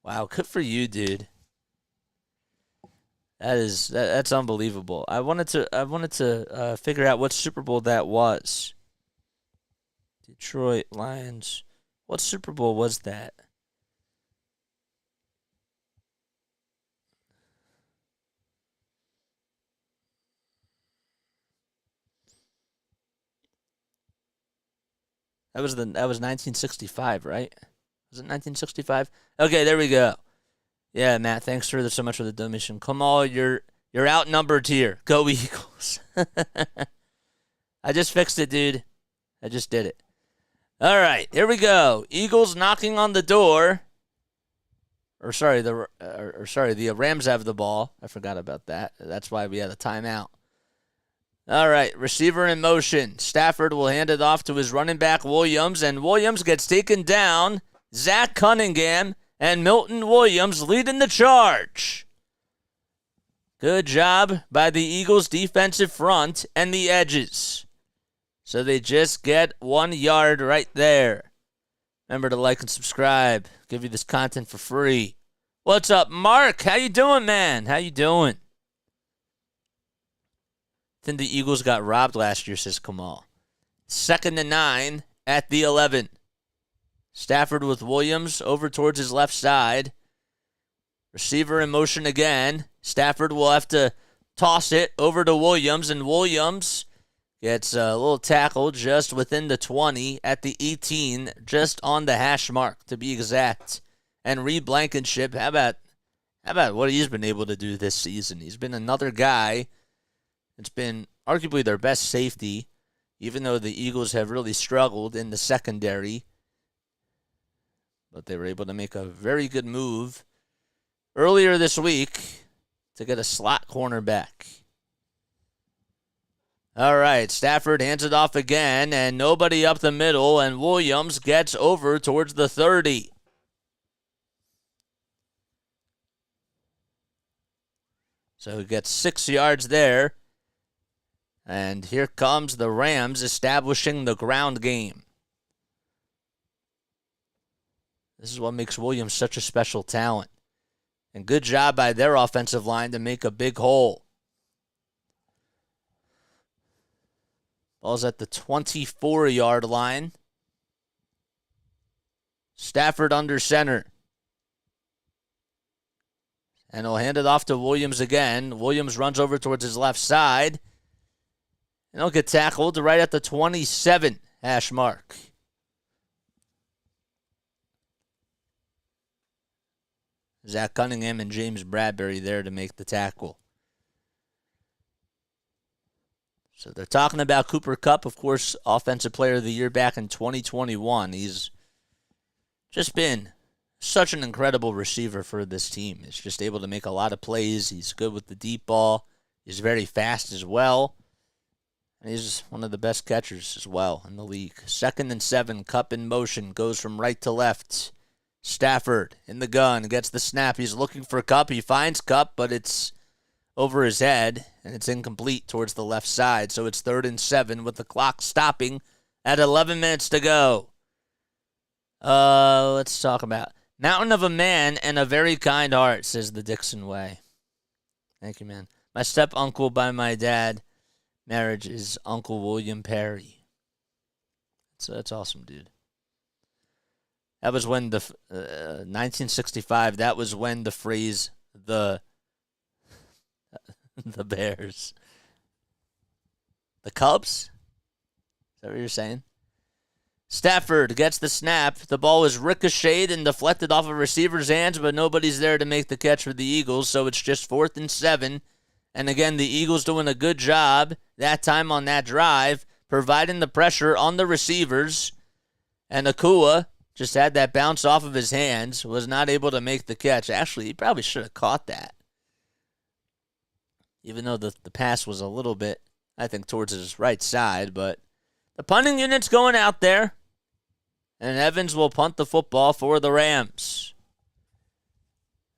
Wow, good for you, dude. That's unbelievable. I wanted to figure out what Super Bowl that was. Detroit Lions. What Super Bowl was that? That was 1965, right? Was it 1965? Okay, there we go. Yeah, Matt, thanks so much for the donation. Kamal, you're outnumbered here. Go Eagles. I just fixed it, dude. I just did it. All right, here we go. Eagles knocking on the door. The Rams have the ball. I forgot about that. That's why we had a timeout. All right, receiver in motion. Stafford will hand it off to his running back, Williams, and Williams gets taken down. Zach Cunningham and Milton Williams leading the charge. Good job by the Eagles' defensive front and the edges. So they just get 1 yard right there. Remember to like and subscribe. Give you this content for free. What's up, Mark? How you doing, man? How you doing? I think the Eagles got robbed last year, says Kamal. 2nd and 9 at the 11. Stafford with Williams over towards his left side. Receiver in motion again. Stafford will have to toss it over to Williams, and Williams gets a little tackle just within the 20 at the 18, just on the hash mark to be exact. And Reed Blankenship, how about what he's been able to do this season? He's been another guy. It's been arguably their best safety, even though the Eagles have really struggled in the secondary. But they were able to make a very good move earlier this week to get a slot cornerback. All right, Stafford hands it off again, and nobody up the middle, and Williams gets over towards the 30. So he gets 6 yards there. And here comes the Rams establishing the ground game. This is what makes Williams such a special talent. And good job by their offensive line to make a big hole. Ball's at the 24-yard line. Stafford under center. And he'll hand it off to Williams again. Williams runs over towards his left side. And he'll get tackled right at the 27 hash mark. Zach Cunningham and James Bradbury there to make the tackle. So they're talking about Cooper Kupp, of course, Offensive Player of the Year back in 2021. He's just been such an incredible receiver for this team. He's just able to make a lot of plays. He's good with the deep ball. He's very fast as well. And he's one of the best catchers as well in the league. 2nd and 7, Kupp in motion, goes from right to left. Stafford in the gun, gets the snap. He's looking for Kupp. He finds Kupp, but it's over his head, and it's incomplete towards the left side. So it's 3rd and 7 with the clock stopping at 11 minutes to go. Let's talk about Mountain of a Man and a Very Kind Heart, says the Dixon Way. Thank you, man. My step-uncle by my dad. Marriage is Uncle William Perry. So that's awesome, dude. That was when the 1965. That was when the phrase the Bears, the Cubs. Is that what you're saying? Stafford gets the snap. The ball is ricocheted and deflected off a receiver's hands, but nobody's there to make the catch for the Eagles. So it's just 4th and 7. And again, the Eagles doing a good job that time on that drive, providing the pressure on the receivers. And Akua just had that bounce off of his hands, was not able to make the catch. Actually, he probably should have caught that. Even though the pass was a little bit, I think, towards his right side. But the punting unit's going out there. And Evans will punt the football for the Rams.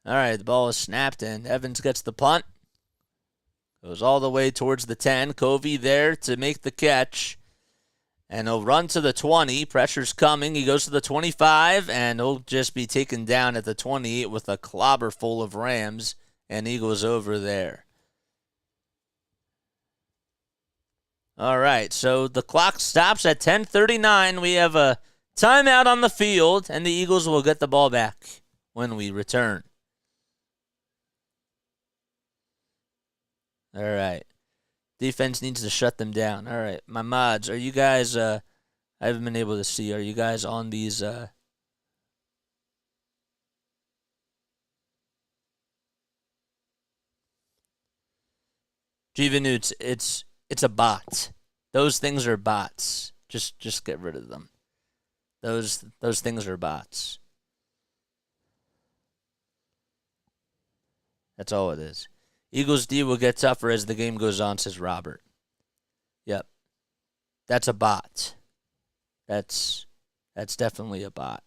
All right, the ball is snapped, and Evans gets the punt. Goes all the way towards the 10. Covey there to make the catch. And he'll run to the 20. Pressure's coming. He goes to the 25, and he'll just be taken down at the 28 with a clobber full of Rams, and Eagles over there. All right, so the clock stops at 10:39. We have a timeout on the field, and the Eagles will get the ball back when we return. All right. Defense needs to shut them down. All right, my mods, are you guys, I haven't been able to see, are you guys on these, G-Venutes, it's a bot. Those things are bots. Just get rid of them. Those things are bots. That's all it is. Eagles D will get tougher as the game goes on, says Robert. Yep. That's a bot. That's definitely a bot.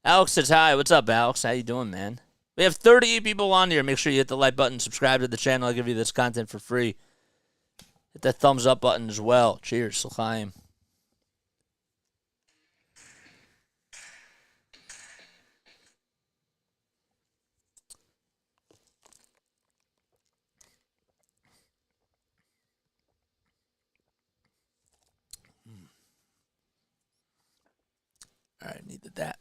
Alex says hi. What's up, Alex? How you doing, man? We have 38 people on here. Make sure you hit the like button, subscribe to the channel. I'll give you this content for free. Hit that thumbs up button as well. Cheers. L'chaim. All right, needed that.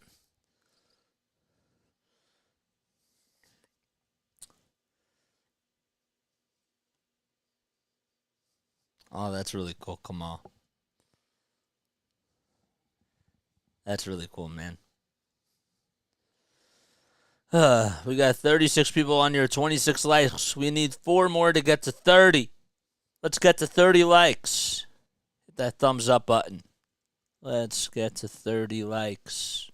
Oh, that's really cool. Come on. That's really cool, man. We got 36 people on here, 26 likes. We need 4 more to get to 30. Let's get to 30 likes. Hit that thumbs up button. Let's get to 30 likes.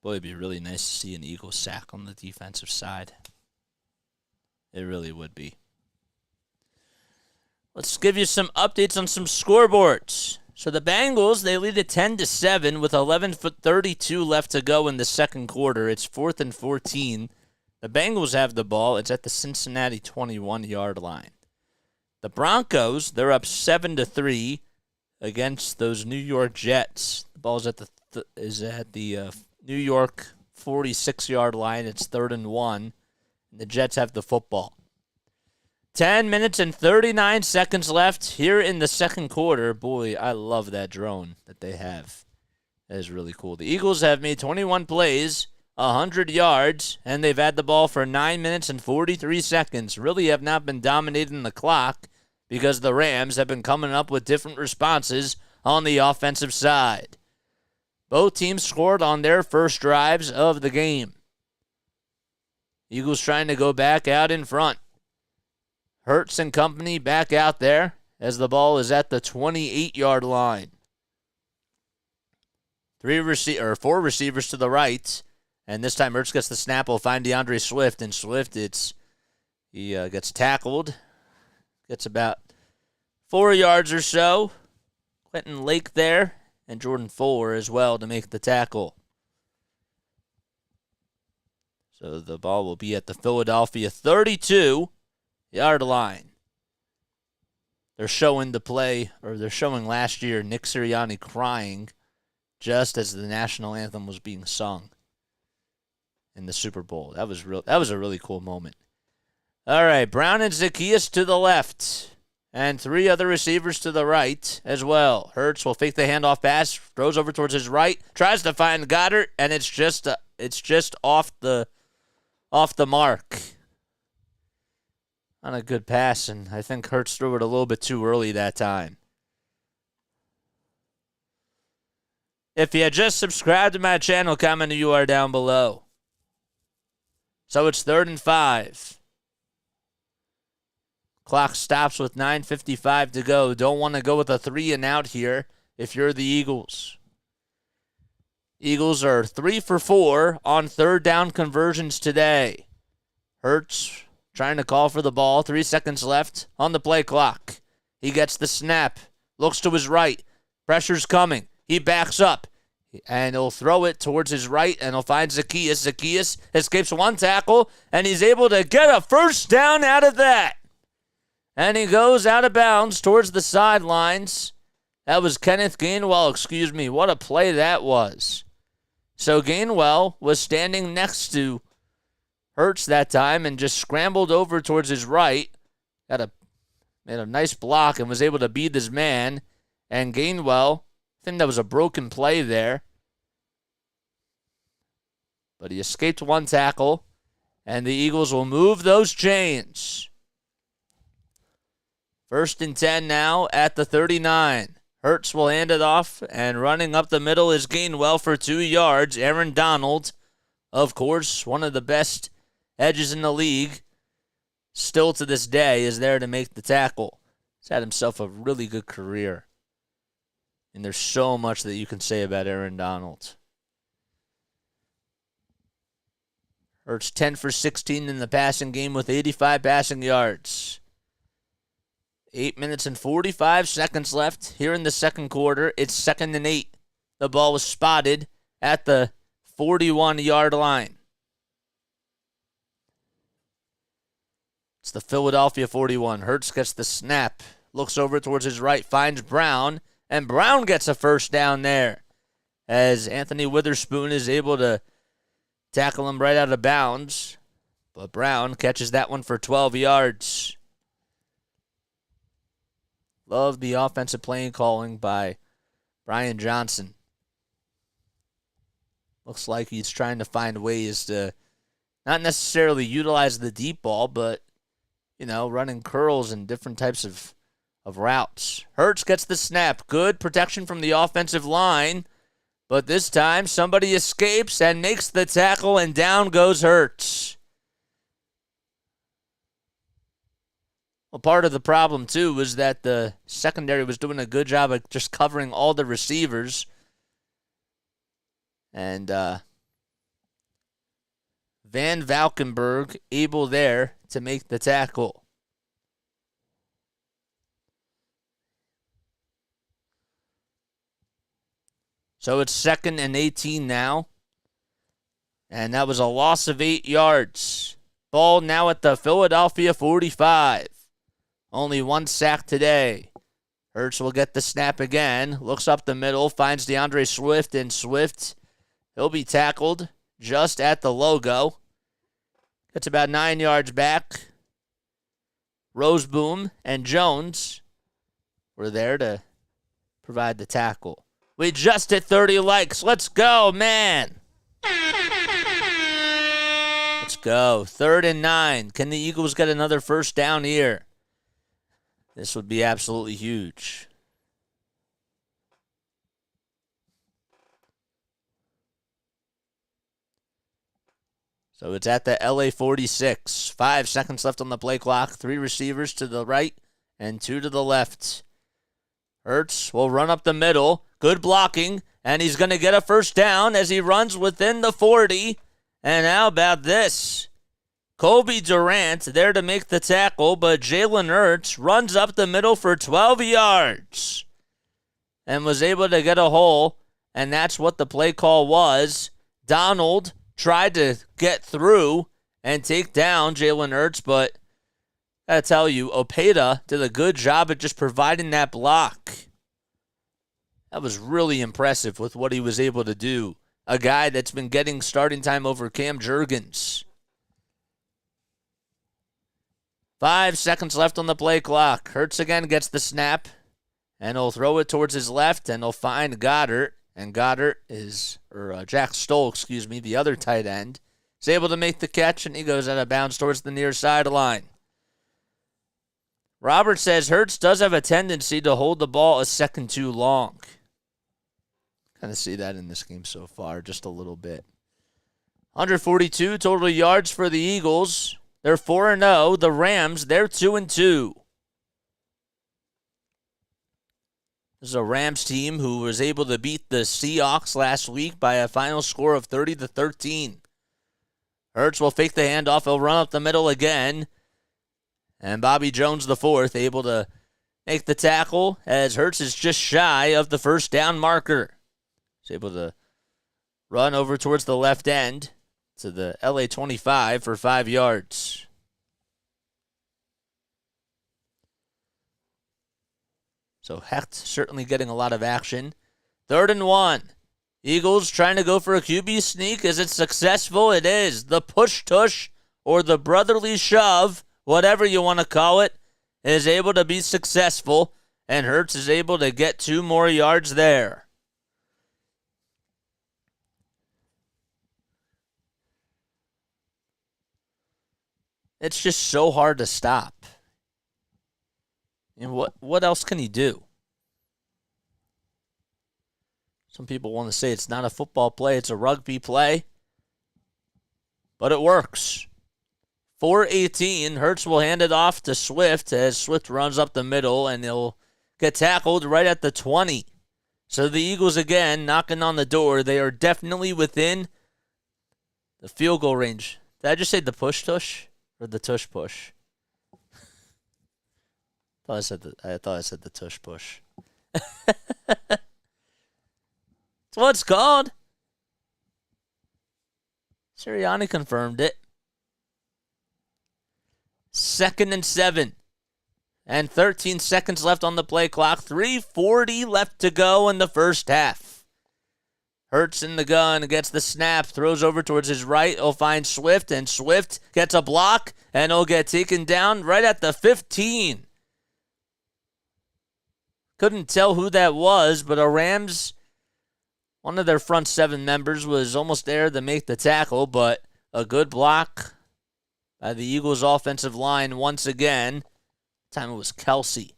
Boy, it'd be really nice to see an Eagle sack on the defensive side. It really would be. Let's give you some updates on some scoreboards. So the Bengals, they lead at 10-7 with 11:32 left to go in the second quarter. It's 4th and 14. The Bengals have the ball. It's at the Cincinnati 21-yard line. The Broncos, they're up 7-3 against those New York Jets. The ball's at the New York 46-yard line. It's 3rd and 1. And the Jets have the football. 10 minutes and 39 seconds left here in the second quarter. Boy, I love that drone that they have. That is really cool. The Eagles have made 21 plays, 100 yards, and they've had the ball for 9 minutes and 43 seconds. Really have not been dominating the clock because the Rams have been coming up with different responses on the offensive side. Both teams scored on their first drives of the game. Eagles trying to go back out in front. Hurts and company back out there as the ball is at the 28-yard line. 4 receivers to the right, and this time Hurts gets the snap. Will find DeAndre Swift, and Swift he gets tackled, gets about 4 yards or so. Quentin Lake there, and Jordan Fuller as well to make the tackle. So the ball will be at the Philadelphia 32-yard line. They're showing they're showing last year Nick Sirianni crying just as the national anthem was being sung in the Super Bowl. That was a really cool moment. All right, Brown and Zacchaeus to the left, and 3 other receivers to the right as well. Hurts will fake the handoff pass, throws over towards his right, tries to find Goddard, and it's just off the mark. On a good pass, and I think Hurts threw it a little bit too early that time. If you just subscribed to my channel, comment who you are down below. So it's 3rd and 5. Clock stops with 9:55 to go. Don't want to go with a 3 and out here if you're the Eagles. Eagles are 3 for 4 on 3rd down conversions today. Hurts trying to call for the ball. 3 seconds left on the play clock. He gets the snap. Looks to his right. Pressure's coming. He backs up. And he'll throw it towards his right, and he'll find Zacchaeus. Zacchaeus escapes one tackle, and he's able to get a first down out of that. And he goes out of bounds towards the sidelines. That was Kenneth Gainwell, What a play that was. So Gainwell was standing next to Hurts that time and just scrambled over towards his right. Made a nice block and was able to beat his man. And Gainwell, I think that was a broken play there. But he escaped one tackle. And the Eagles will move those chains. 1st and 10 now at the 39. Hurts will hand it off, and running up the middle is Gainwell for 2 yards. Aaron Donald, of course, one of the best edges in the league, still to this day, is there to make the tackle. He's had himself a really good career. And there's so much that you can say about Aaron Donald. Hurts 10 for 16 in the passing game with 85 passing yards. 8 minutes and 45 seconds left here in the second quarter. It's 2nd and 8. The ball was spotted at the 41-yard line. It's the Philadelphia 41. Hurts gets the snap. Looks over towards his right. Finds Brown. And Brown gets a first down there. As Anthony Witherspoon is able to tackle him right out of bounds. But Brown catches that one for 12 yards. Love the offensive playing calling by Brian Johnson. Looks like he's trying to find ways to not necessarily utilize the deep ball, but, running curls and different types of routes. Hurts gets the snap. Good protection from the offensive line. But this time, somebody escapes and makes the tackle, and down goes Hurts. Well, part of the problem, too, was that the secondary was doing a good job of just covering all the receivers. And Van Valkenburg able there to make the tackle. So it's 2nd and 18 now. And that was a loss of 8 yards. Ball now at the Philadelphia 45. Only 1 sack today. Hurts will get the snap again. Looks up the middle. Finds DeAndre Swift. And Swift, he'll be tackled just at the logo. Gets about 9 yards back. Roseboom and Jones were there to provide the tackle. We just hit 30 likes. Let's go, man. Let's go. 3rd and 9. Can the Eagles get another first down here? This would be absolutely huge. So it's at the LA 46. 5 seconds left on the play clock. 3 receivers to the right and 2 to the left. Hurts will run up the middle. Good blocking. And he's going to get a first down as he runs within the 40. And how about this? Kobe Durant there to make the tackle, but Jalen Hurts runs up the middle for 12 yards and was able to get a hole, and that's what the play call was. Donald tried to get through and take down Jalen Hurts, but I gotta tell you, Opeta did a good job at just providing that block. That was really impressive with what he was able to do. A guy that's been getting starting time over Cam Jurgens. 5 seconds left on the play clock. Hurts again gets the snap, and he'll throw it towards his left, and he'll find Goddard. And Goddard Jack Stoll, the other tight end, is able to make the catch, and he goes out of bounds towards the near sideline. Robert says Hurts does have a tendency to hold the ball a second too long. Kind of see that in this game so far, just a little bit. 142 total yards for the Eagles. They're 4-0. The Rams, they're 2-2. This is a Rams team who was able to beat the Seahawks last week by a final score of 30-13. Hurts will fake the handoff. He'll run up the middle again. And Bobby Jones IV able to make the tackle as Hurts is just shy of the first down marker. He's able to run over towards the left end to the LA 25 for 5 yards. So Hecht certainly getting a lot of action. 3rd and 1. Eagles trying to go for a QB sneak. Is it successful? It is. The push-tush or the brotherly shove, whatever you want to call it, is able to be successful. And Hurts is able to get 2 more yards there. It's just so hard to stop. And what else can he do? Some people want to say it's not a football play, it's a rugby play. But it works. 4:18, Hurts will hand it off to Swift as Swift runs up the middle, and he'll get tackled right at the 20. So the Eagles again knocking on the door. They are definitely within the field goal range. Did I just say the push-tush or the tush-push? I thought I said the tush push. That's what it's called. Sirianni confirmed it. 2nd and 7. And 13 seconds left on the play clock. 3:40 left to go in the first half. Hurts in the gun, gets the snap, throws over towards his right. He'll find Swift, and Swift gets a block, and he'll get taken down right at the 15. Couldn't tell who that was, but a Rams, one of their front 7 members was almost there to make the tackle, but a good block by the Eagles offensive line once again. Time it was Kelsey.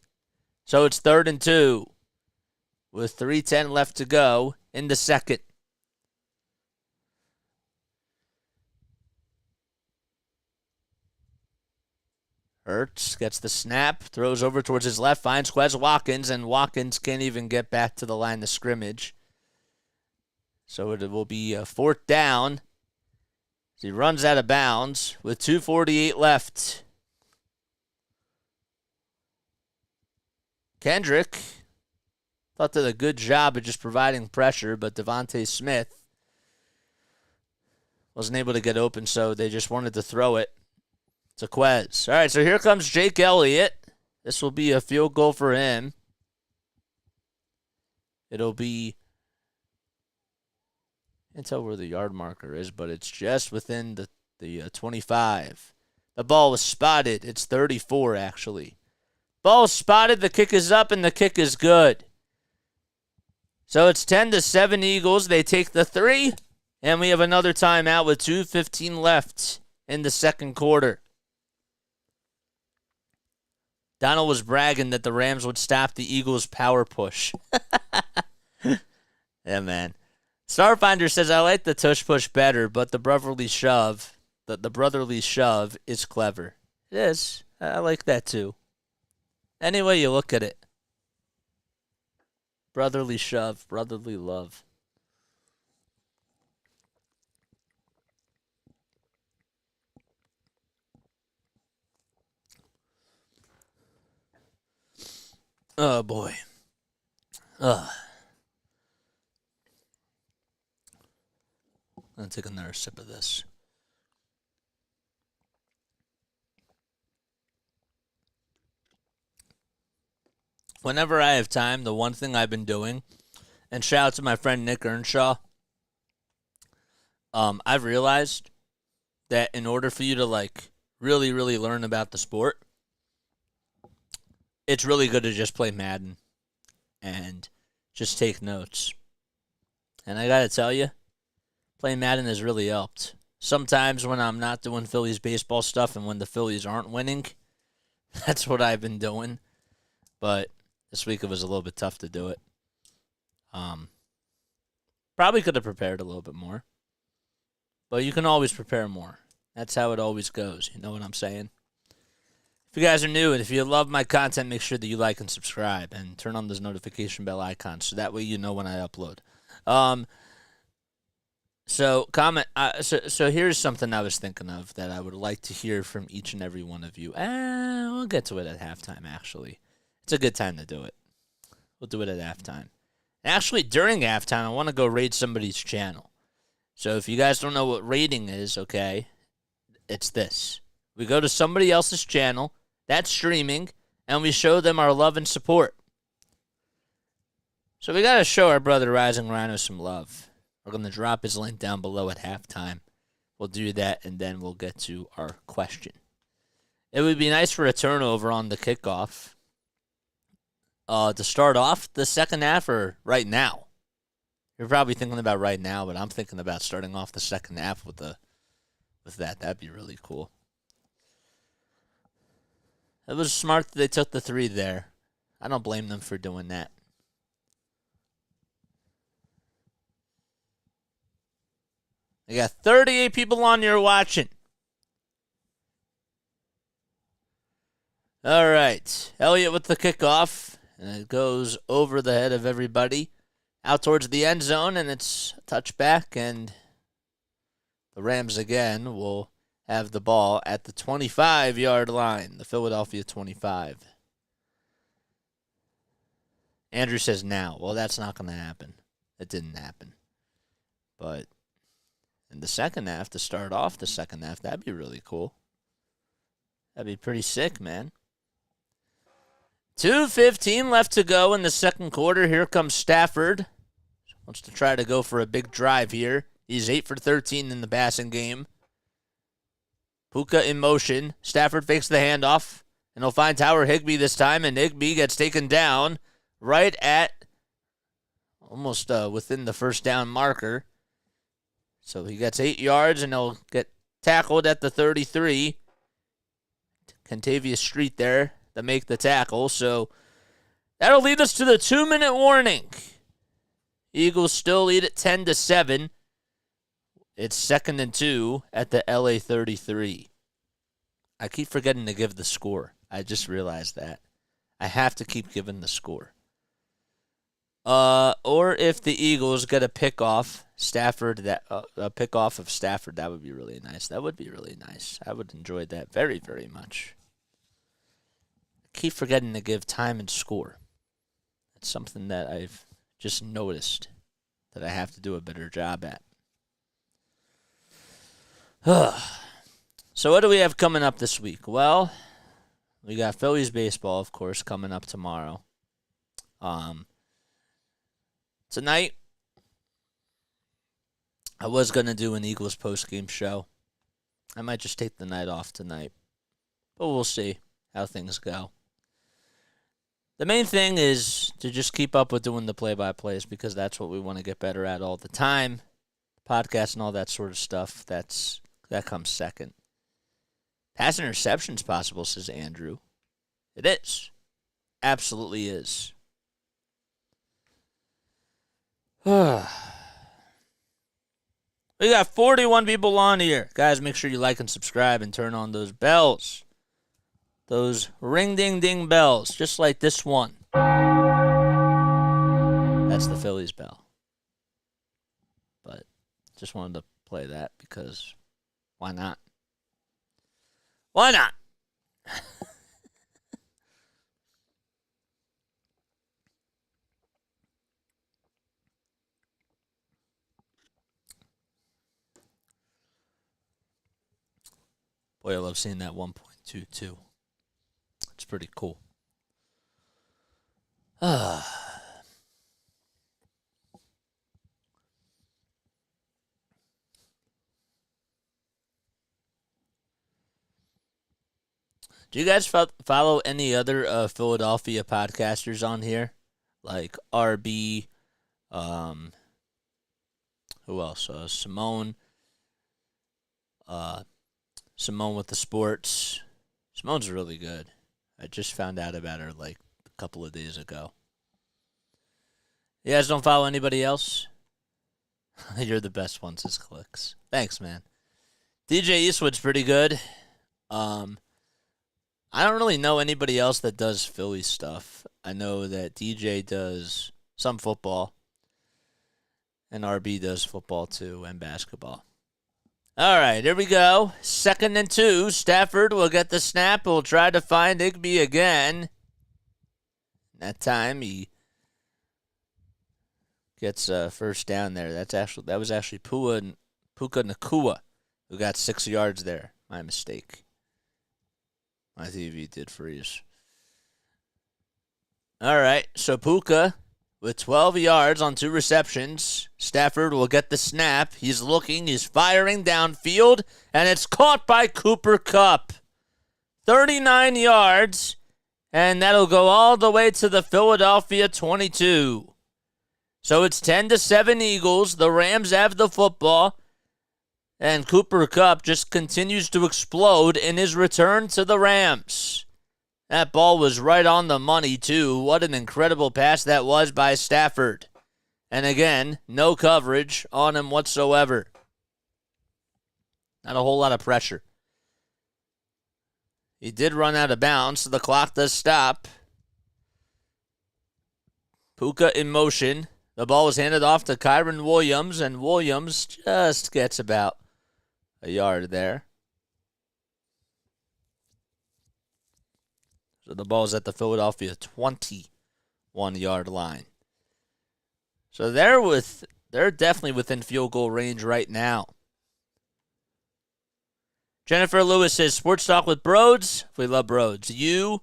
So it's 3rd and 2 with 3:10 left to go in the second. Hurts gets the snap, throws over towards his left, finds Quez Watkins, and Watkins can't even get back to the line of scrimmage. So it will be a 4th down. He runs out of bounds with 2:48 left. Kendrick thought did a good job of just providing pressure, but Devontae Smith wasn't able to get open, so they just wanted to throw it to Quez. All right, so here comes Jake Elliott. This will be a field goal for him. It'll be, I can't tell where the yard marker is, but it's just within the 25. The ball was spotted. It's 34, actually. Ball spotted, the kick is up, and the kick is good. So it's 10-7 Eagles. They take the 3, and we have another timeout with 2:15 left in the second quarter. Donald was bragging that the Rams would stop the Eagles' power push. Yeah, man. Starfinder says, I like the tush push better, but the brotherly shove, the brotherly shove is clever. It is. I like that too. Any way you look at it. Brotherly shove, brotherly love. Oh, boy. I'm going to take another sip of this. Whenever I have time, the one thing I've been doing, and shout out to my friend Nick Earnshaw, I've realized that in order for you to, really, really learn about the sport, it's really good to just play Madden and just take notes. And I got to tell you, playing Madden has really helped. Sometimes when I'm not doing Phillies baseball stuff and when the Phillies aren't winning, that's what I've been doing. But this week it was a little bit tough to do it. Probably could have prepared a little bit more. But you can always prepare more. That's how it always goes. You know what I'm saying? If you guys are new and if you love my content, make sure that you like and subscribe and turn on those notification bell icons so that way you know when I upload. So comment. So here's something I was thinking of that I would like to hear from each and every one of you. We'll get to it at halftime, actually. It's a good time to do it. We'll do it at halftime. Actually, during halftime, I want to go raid somebody's channel. So if you guys don't know what raiding is, okay, it's this. We go to somebody else's channel that's streaming, and we show them our love and support. So we got to show our brother Rising Rhino some love. We're going to drop his link down below at halftime. We'll do that, and then we'll get to our question. It would be nice for a turnover on the kickoff to start off the second half or right now. You're probably thinking about right now, but I'm thinking about starting off the second half with that. That'd be really cool. It was smart that they took the 3 there. I don't blame them for doing that. I got 38 people on here watching. All right. Elliott with the kickoff. And it goes over the head of everybody. Out towards the end zone, and it's a touchback, and the Rams again will have the ball at the 25-yard line, the Philadelphia 25. Andrew says now. Well, that's not going to happen. It didn't happen. But in the second half, to start off the second half, that'd be really cool. That'd be pretty sick, man. 2:15 left to go in the second quarter. Here comes Stafford. Wants to try to go for a big drive here. He's 8 for 13 in the passing game. Puka in motion. Stafford fakes the handoff. And he'll find Tower Higbee this time. And Higbee gets taken down right at almost within the first down marker. So he gets 8 yards and he'll get tackled at the 33. Contavious Street there to make the tackle. So that'll lead us to the 2-minute warning. Eagles still lead at 10-7. It's 2nd and 2 at the LA 33. I keep forgetting to give the score. I just realized that. I have to keep giving the score. Or if the Eagles get a pick off a pick off of Stafford, that would be really nice. That would be really nice. I would enjoy that very, very much. I keep forgetting to give time and score. It's something that I've just noticed that I have to do a better job at. So what do we have coming up this week? Well, we got Phillies baseball, of course, coming up tomorrow. Tonight, I was going to do an Eagles post-game show. I might just take the night off tonight. But we'll see how things go. The main thing is to just keep up with doing the play-by-plays because that's what we want to get better at all the time. Podcast and all that sort of stuff, that comes second. Pass interception's possible, says Andrew. It is. Absolutely is. We got 41 people on here. Guys, make sure you like and subscribe and turn on those bells. Those ring-ding-ding bells, just like this one. That's the Phillies bell. But just wanted to play that because why not? Why not? Boy, I love seeing that 1.22. It's pretty cool. Do you guys follow any other Philadelphia podcasters on here? Like RB, who else? Simone. Simone with the sports. Simone's really good. I just found out about her like a couple of days ago. You guys don't follow anybody else? You're the best one, says Clicks. Thanks, man. DJ Eastwood's pretty good. I don't really know anybody else that does Philly stuff. I know that DJ does some football, and RB does football too, and basketball. All right, here we go. 2nd and 2. Stafford will get the snap. We'll try to find Igby again. That time he gets first down there. That was actually Puka Nacua who got 6 yards there. My mistake. My TV did freeze. All right, so Puka with 12 yards on 2 receptions. Stafford will get the snap. He's looking. He's firing downfield, and it's caught by Cooper Kupp. 39 yards, and that'll go all the way to the Philadelphia 22. So it's 10-7 Eagles. The Rams have the football, and Cooper Kupp just continues to explode in his return to the Rams. That ball was right on the money, too. What an incredible pass that was by Stafford. And again, no coverage on him whatsoever. Not a whole lot of pressure. He did run out of bounds, so the clock does stop. Puka in motion. The ball was handed off to Kyron Williams, and Williams just gets about a yard there. So the ball is at the Philadelphia 21-yard line. So they're definitely within field goal range right now. Jennifer Lewis says, Sports Talk with Broads. We love Broads. You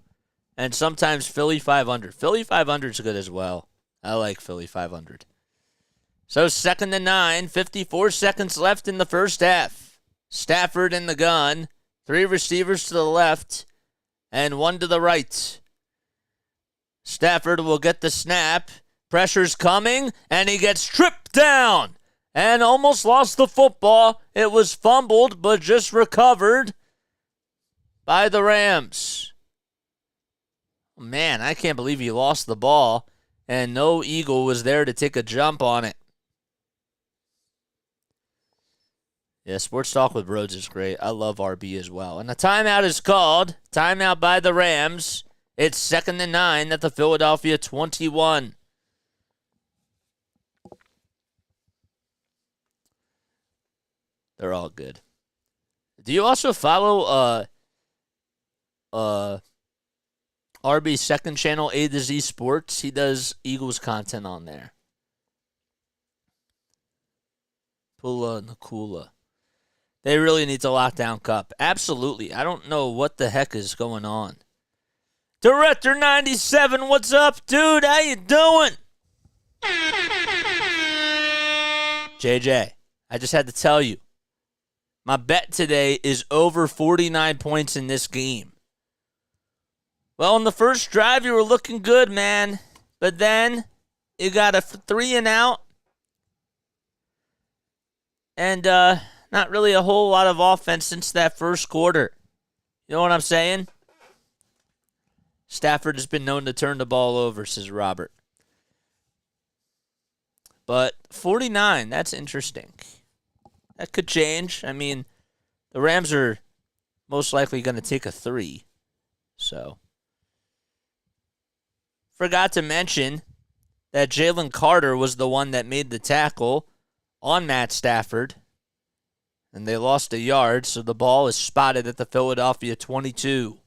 and sometimes Philly 500. Philly 500 is good as well. I like Philly 500. So 2nd and 9, 54 seconds left in the first half. Stafford in the gun. 3 receivers to the left and 1 to the right. Stafford will get the snap. Pressure's coming, and he gets tripped down and almost lost the football. It was fumbled, but just recovered by the Rams. Man, I can't believe he lost the ball, and no Eagle was there to take a jump on it. Yeah, Sports Talk with Rhodes is great. I love RB as well. And the timeout is called. Timeout by the Rams. It's 2nd and 9 at the Philadelphia 21. They're all good. Do you also follow RB's second channel, A to Z Sports? He does Eagles content on there. Pula Nakula. They really need to lock down Kupp. Absolutely. I don't know what the heck is going on. Director 97, what's up, dude? How you doing? JJ, I just had to tell you. My bet today is over 49 points in this game. Well, in the first drive, you were looking good, man. But then you got a 3 and out. And not really a whole lot of offense since that first quarter. You know what I'm saying? Stafford has been known to turn the ball over, says Robert. But 49, that's interesting. That could change. I mean, the Rams are most likely going to take a 3. So, forgot to mention that Jalen Carter was the one that made the tackle on Matt Stafford. And they lost a yard, so the ball is spotted at the Philadelphia 22.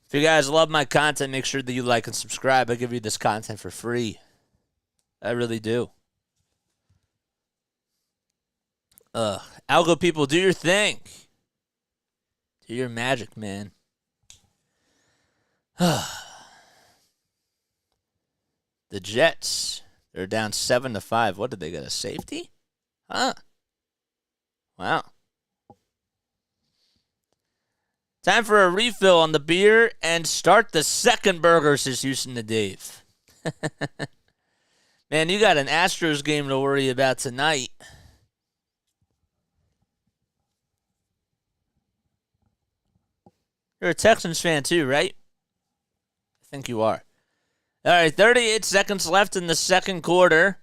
If you guys love my content, make sure that you like and subscribe. I give you this content for free. I really do. Algo people, do your thing. Do your magic, man. The Jets, they're down 7-5. What did they get, a safety? Huh. Wow. Time for a refill on the beer and start the second burger, says Houston to Dave. Man, you got an Astros game to worry about tonight. You're a Texans fan too, right? I think you are. All right, 38 seconds left in the second quarter.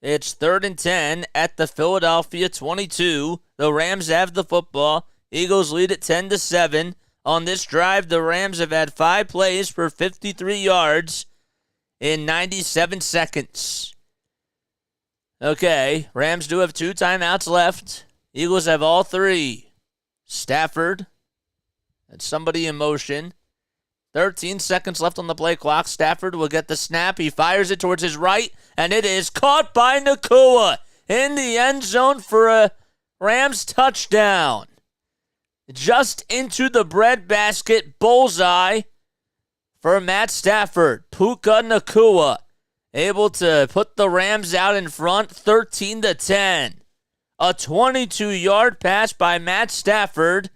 It's 3rd and 10 at the Philadelphia 22. The Rams have the football. Eagles lead it 10-7. On this drive, the Rams have had 5 plays for 53 yards in 97 seconds. Okay, Rams do have 2 timeouts left. Eagles have all 3. Stafford. That's somebody in motion. 13 seconds left on the play clock. Stafford will get the snap. He fires it towards his right, and it is caught by Nacua in the end zone for a Rams touchdown. Just into the breadbasket, bullseye for Matt Stafford. Puka Nacua able to put the Rams out in front, 13-10. A 22-yard pass by Matt Stafford.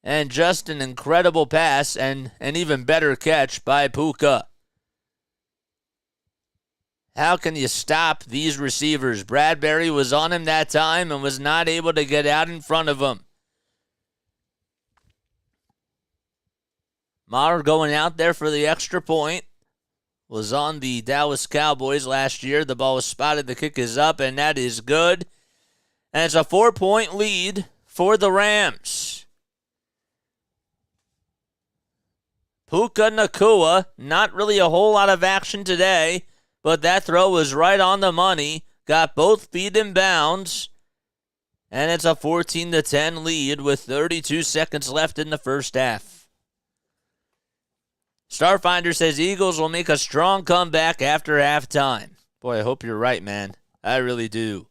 And just an incredible pass and an even better catch by Puka. How can you stop these receivers? Bradbury was on him that time and was not able to get out in front of him. Maher going out there for the extra point. Was on the Dallas Cowboys last year. The ball was spotted. The kick is up, and that is good. And it's a 4-point lead for the Rams. Puka Nacua, not really a whole lot of action today, but that throw was right on the money. Got both feet in bounds. And it's a 14-10 lead with 32 seconds left in the first half. Starfinder says Eagles will make a strong comeback after halftime. Boy, I hope you're right, man. I really do.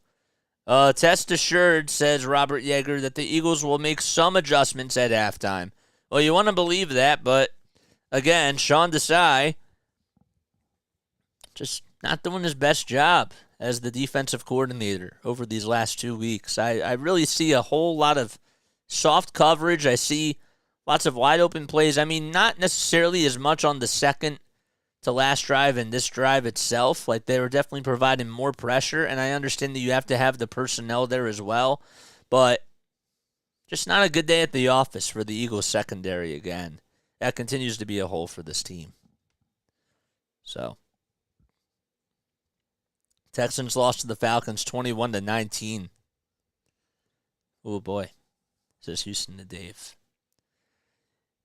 Test assured, says Robert Yeager, that the Eagles will make some adjustments at halftime. Well, you want to believe that, but again, Sean Desai just not doing his best job as the defensive coordinator over these last 2 weeks. I really see a whole lot of soft coverage. I see lots of wide open plays. I mean, not necessarily as much on the second to last drive and this drive itself. Like, they were definitely providing more pressure, and I understand that you have to have the personnel there as well. But just not a good day at the office for the Eagles secondary again. That continues to be a hole for this team. So, Texans lost to the Falcons 21-19. Oh boy, says Houston to Dave.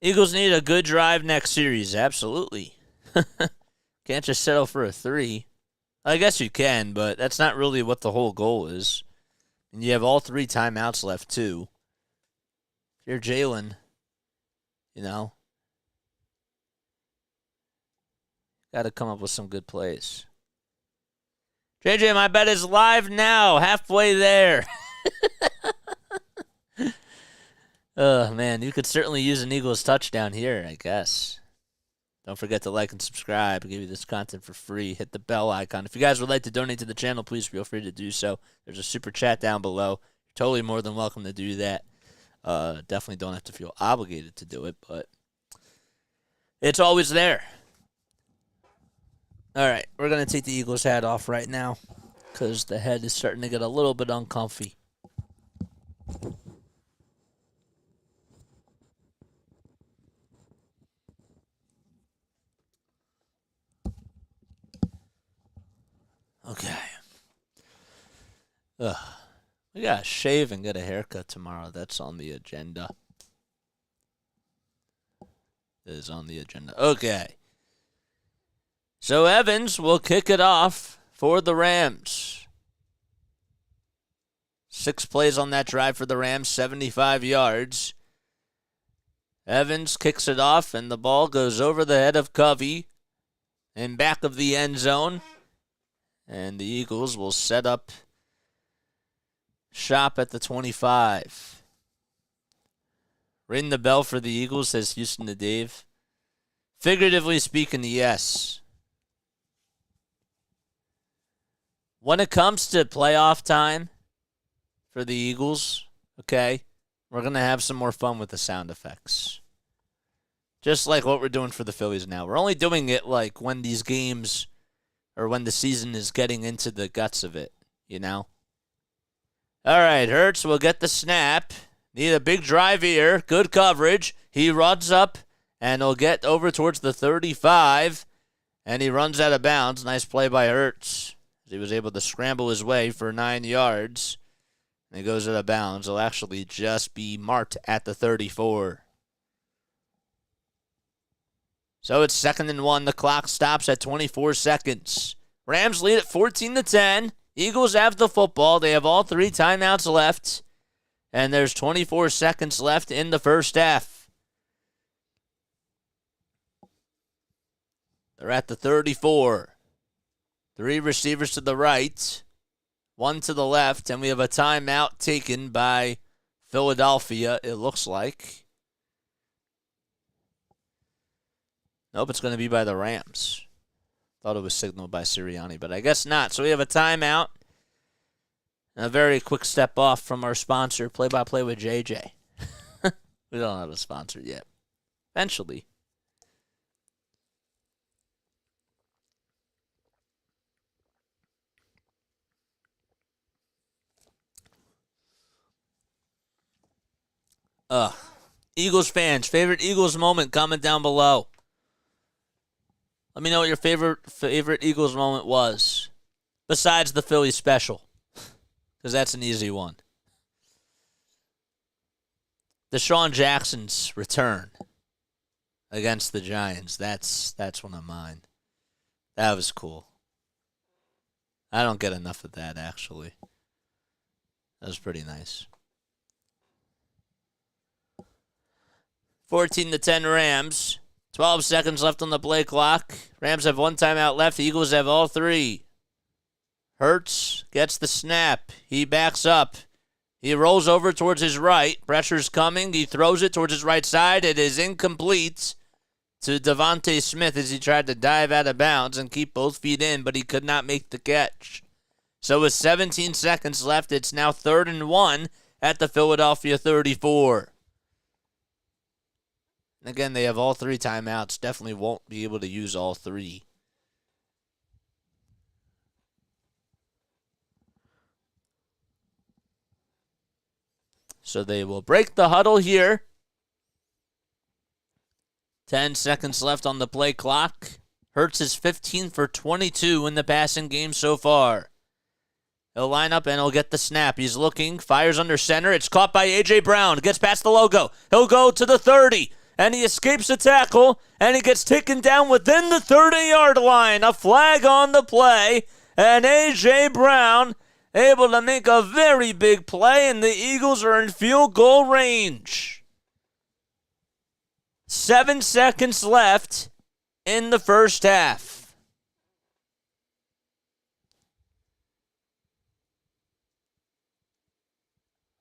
Eagles need a good drive next series. Absolutely. Can't just settle for a 3. I guess you can, but that's not really what the whole goal is. And you have all 3 timeouts left too. If you're Jalen, got to come up with some good plays. JJ, my bet is live now. Halfway there. Oh, man, you could certainly use an Eagles touchdown here, I guess. Don't forget to like and subscribe. I'll give you this content for free. Hit the bell icon. If you guys would like to donate to the channel, please feel free to do so. There's a super chat down below. You're totally more than welcome to do that. Definitely don't have to feel obligated to do it, but it's always there. All right, we're going to take the Eagles hat off right now because the head is starting to get a little bit uncomfy. Okay. We got to shave and get a haircut tomorrow. That's on the agenda. It is on the agenda. Okay. So Evans will kick it off for the Rams. 6 plays on that drive for the Rams, 75 yards. Evans kicks it off, and the ball goes over the head of Covey and back of the end zone. And the Eagles will set up shop at the 25. Ring the bell for the Eagles, says Houston to Dave. Figuratively speaking, yes. When it comes to playoff time for the Eagles, okay, we're going to have some more fun with the sound effects. Just like what we're doing for the Phillies now. We're only doing it like when these games or when the season is getting into the guts of it, All right, Hurts will get the snap. Need a big drive here. Good coverage. He runs up and he'll get over towards the 35. And he runs out of bounds. Nice play by Hurts. He was able to scramble his way for 9 yards. And it goes out of bounds. It'll actually just be marked at the 34. So it's 2nd and 1. The clock stops at 24 seconds. Rams lead at 14-10. Eagles have the football. They have all 3 timeouts left. And there's 24 seconds left in the first half. They're at the 34. 3 receivers to the right, 1 to the left, and we have a timeout taken by Philadelphia, it looks like. Nope, it's going to be by the Rams. Thought it was signaled by Sirianni, but I guess not. So we have a timeout. And a very quick step off from our sponsor, Play-by-Play with JJ. We don't have a sponsor yet. Eventually. Eagles fans, favorite Eagles moment, comment down below. Let me know what your favorite Eagles moment was, besides the Philly special, because that's an easy one. Deshaun Jackson's return against the Giants, that's one of mine. That was cool. I don't get enough of that, actually. That was pretty nice. 14-10 Rams. 12 seconds left on the play clock. Rams have 1 timeout left. The Eagles have all 3. Hurts gets the snap. He backs up. He rolls over towards his right. Pressure's coming. He throws it towards his right side. It is incomplete to Devontae Smith as he tried to dive out of bounds and keep both feet in, but he could not make the catch. So with 17 seconds left, it's now 3rd and 1 at the Philadelphia 34. Again, they have all 3 timeouts. Definitely won't be able to use all 3. So they will break the huddle here. 10 seconds left on the play clock. Hurts is 15 for 22 in the passing game so far. He'll line up and he'll get the snap. He's looking, fires under center. It's caught by A.J. Brown. Gets past the logo. He'll go to the 30. And he escapes a tackle, and he gets taken down within the 30-yard line. A flag on the play, and A.J. Brown able to make a very big play, and the Eagles are in field goal range. 7 seconds left in the first half.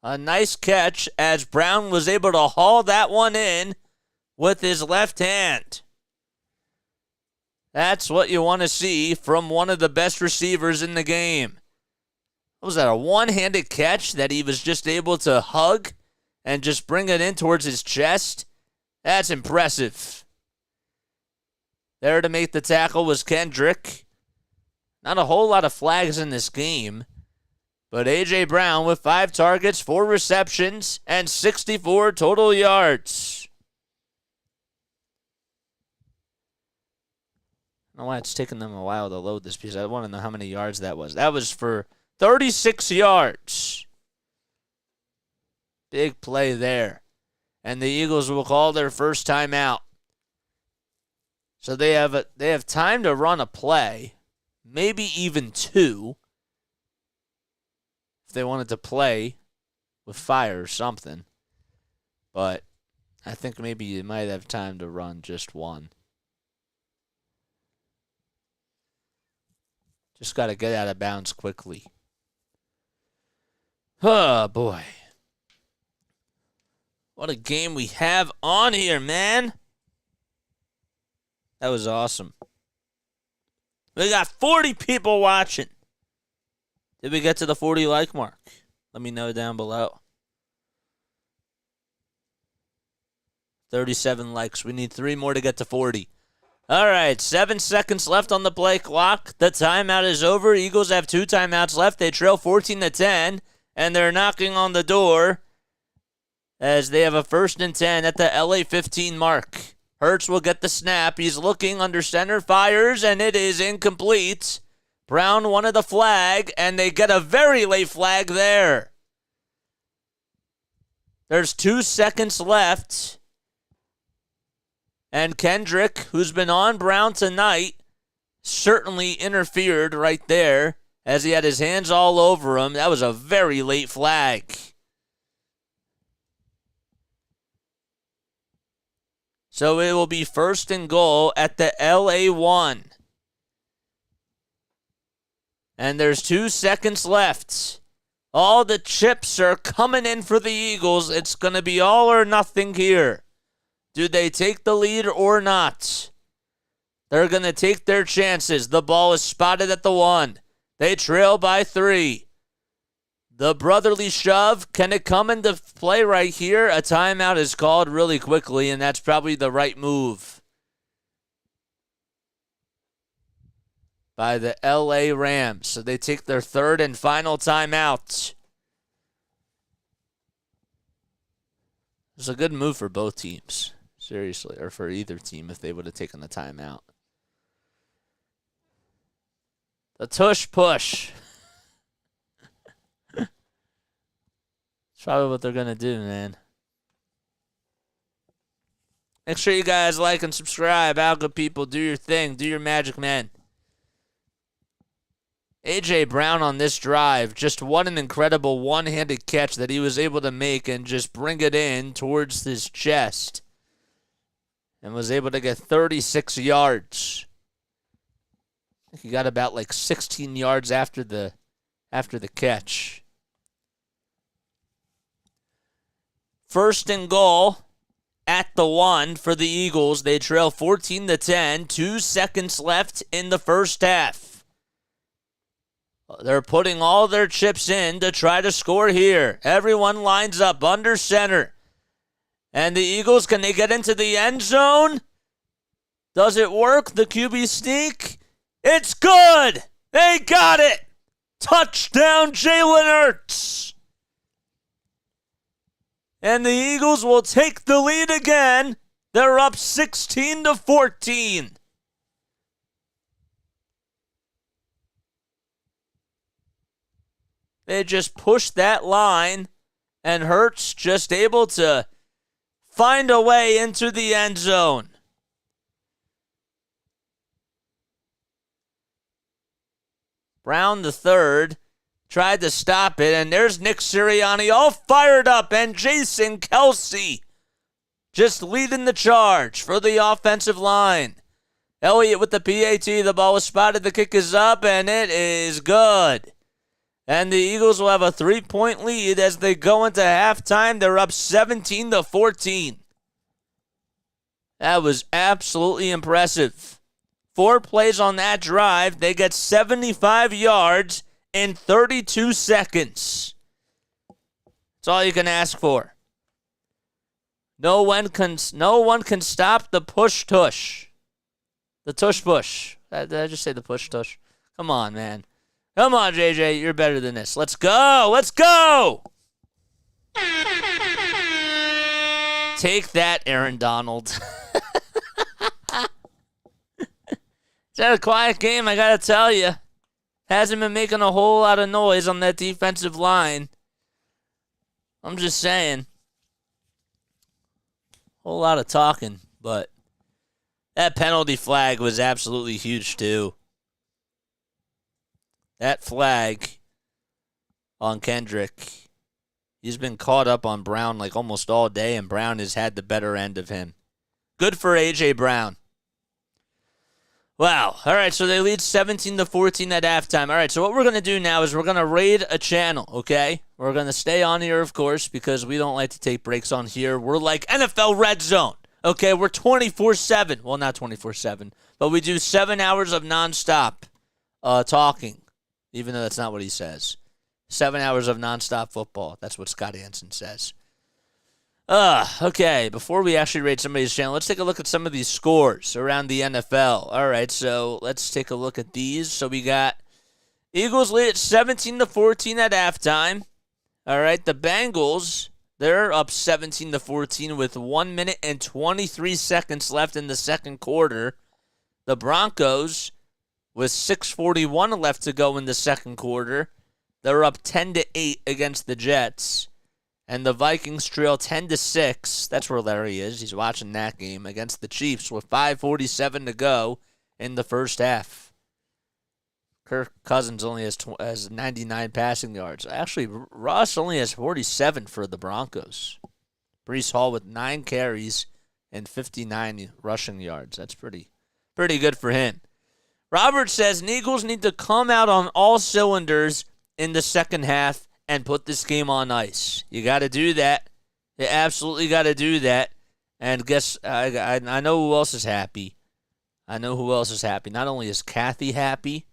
A nice catch as Brown was able to haul that one in with his left hand. That's what you want to see from one of the best receivers in the game. Was that a one-handed catch that he was just able to hug and just bring it in towards his chest? That's impressive. There to make the tackle was Kendrick. Not a whole lot of flags in this game, but A.J. Brown with 5 targets, 4 receptions, and 64 total yards. I don't know why it's taking them a while to load this piece. I want to know how many yards that was. That was for 36 yards. Big play there. And the Eagles will call their first timeout. So they have time to run a play, maybe even 2, if they wanted to play with fire or something. But I think maybe you might have time to run just 1. Just got to get out of bounds quickly. Oh, boy. What a game we have on here, man. That was awesome. We got 40 people watching. Did we get to the 40 like mark? Let me know down below. 37 likes. We need 3 more to get to 40. All right, 7 seconds left on the play clock. The timeout is over. Eagles have 2 timeouts left. They trail 14-10, and they're knocking on the door as they have a 1st and 10 at the LA 15 mark. Hurts will get the snap. He's looking under center, fires, and it is incomplete. Brown wanted the flag, and they get a very late flag there. There's 2 seconds left. And Kendrick, who's been on Brown tonight, certainly interfered right there as he had his hands all over him. That was a very late flag. So it will be 1st and goal at the LA1. And there's 2 seconds left. All the chips are coming in for the Eagles. It's going to be all or nothing here. Do they take the lead or not? They're going to take their chances. The ball is spotted at the 1. They trail by 3. The brotherly shove, can it come into play right here? A timeout is called really quickly, and that's probably the right move by the LA Rams. So they take their 3rd and final timeout. It's a good move for both teams, seriously, or for either team if they would have taken the timeout. The tush push. It's probably what they're going to do, man. Make sure you guys like and subscribe. How good people, do your thing. Do your magic, man. A.J. Brown on this drive, just what an incredible one-handed catch that he was able to make and just bring it in towards his chest. And was able to get 36 yards. I think he got about like 16 yards after the catch. 1st and goal at the 1 for the Eagles. They trail 14-10. 2 seconds left in the first half. They're putting all their chips in to try to score here. Everyone lines up under center. And the Eagles, can they get into the end zone? Does it work? The QB sneak? It's good! They got it! Touchdown, Jalen Hurts! And the Eagles will take the lead again. They're up 16-14. They just pushed that line, and Hurts just able to find a way into the end zone. Brown the 3rd tried to stop it, and there's Nick Sirianni all fired up, and Jason Kelsey just leading the charge for the offensive line. Elliott with the PAT, the ball was spotted, the kick is up, and it is good. And the Eagles will have a 3-point lead as they go into halftime. They're up 17-14. That was absolutely impressive. 4 plays on that drive. They get 75 yards in 32 seconds. That's all you can ask for. No one can stop the push-tush. The tush-push. Did I just say the push-tush? Come on, man. Come on, JJ. You're better than this. Let's go. Let's go. Take that, Aaron Donald. It's a quiet game, I got to tell you. Hasn't been making a whole lot of noise on that defensive line. I'm just saying. Whole lot of talking, but that penalty flag was absolutely huge, too. That flag on Kendrick, he's been caught up on Brown like almost all day, and Brown has had the better end of him. Good for A.J. Brown. Wow. All right, so they lead 17-14 at halftime. All right, so what we're going to do now is we're going to raid a channel, okay? We're going to stay on here, of course, because we don't like to take breaks on here. We're like NFL Red Zone, okay? We're 24/7. Well, not 24/7, but we do 7 hours of nonstop talking, even though that's not what he says. 7 hours of nonstop football. That's what Scott Hansen says. Okay, before we actually rate somebody's channel, let's take a look at some of these scores around the NFL. All right, so let's take a look at these. So we got Eagles lead at 17-14 at halftime. All right, the Bengals, they're up 17-14 with 1 minute and 23 seconds left in the second quarter. The Broncos with 6:41 left to go in the second quarter. They're up 10-8 against the Jets. And the Vikings trail 10-6. That's where Larry is. He's watching that game against the Chiefs with 5:47 to go in the first half. Kirk Cousins only has 99 passing yards. Actually, Russ only has 47 for the Broncos. Breece Hall with 9 carries and 59 rushing yards. That's pretty good for him. Robert says Eagles need to come out on all cylinders in the second half and put this game on ice. You got to do that. You absolutely got to do that. And guess I know who else is happy. Not only is Kathy happy,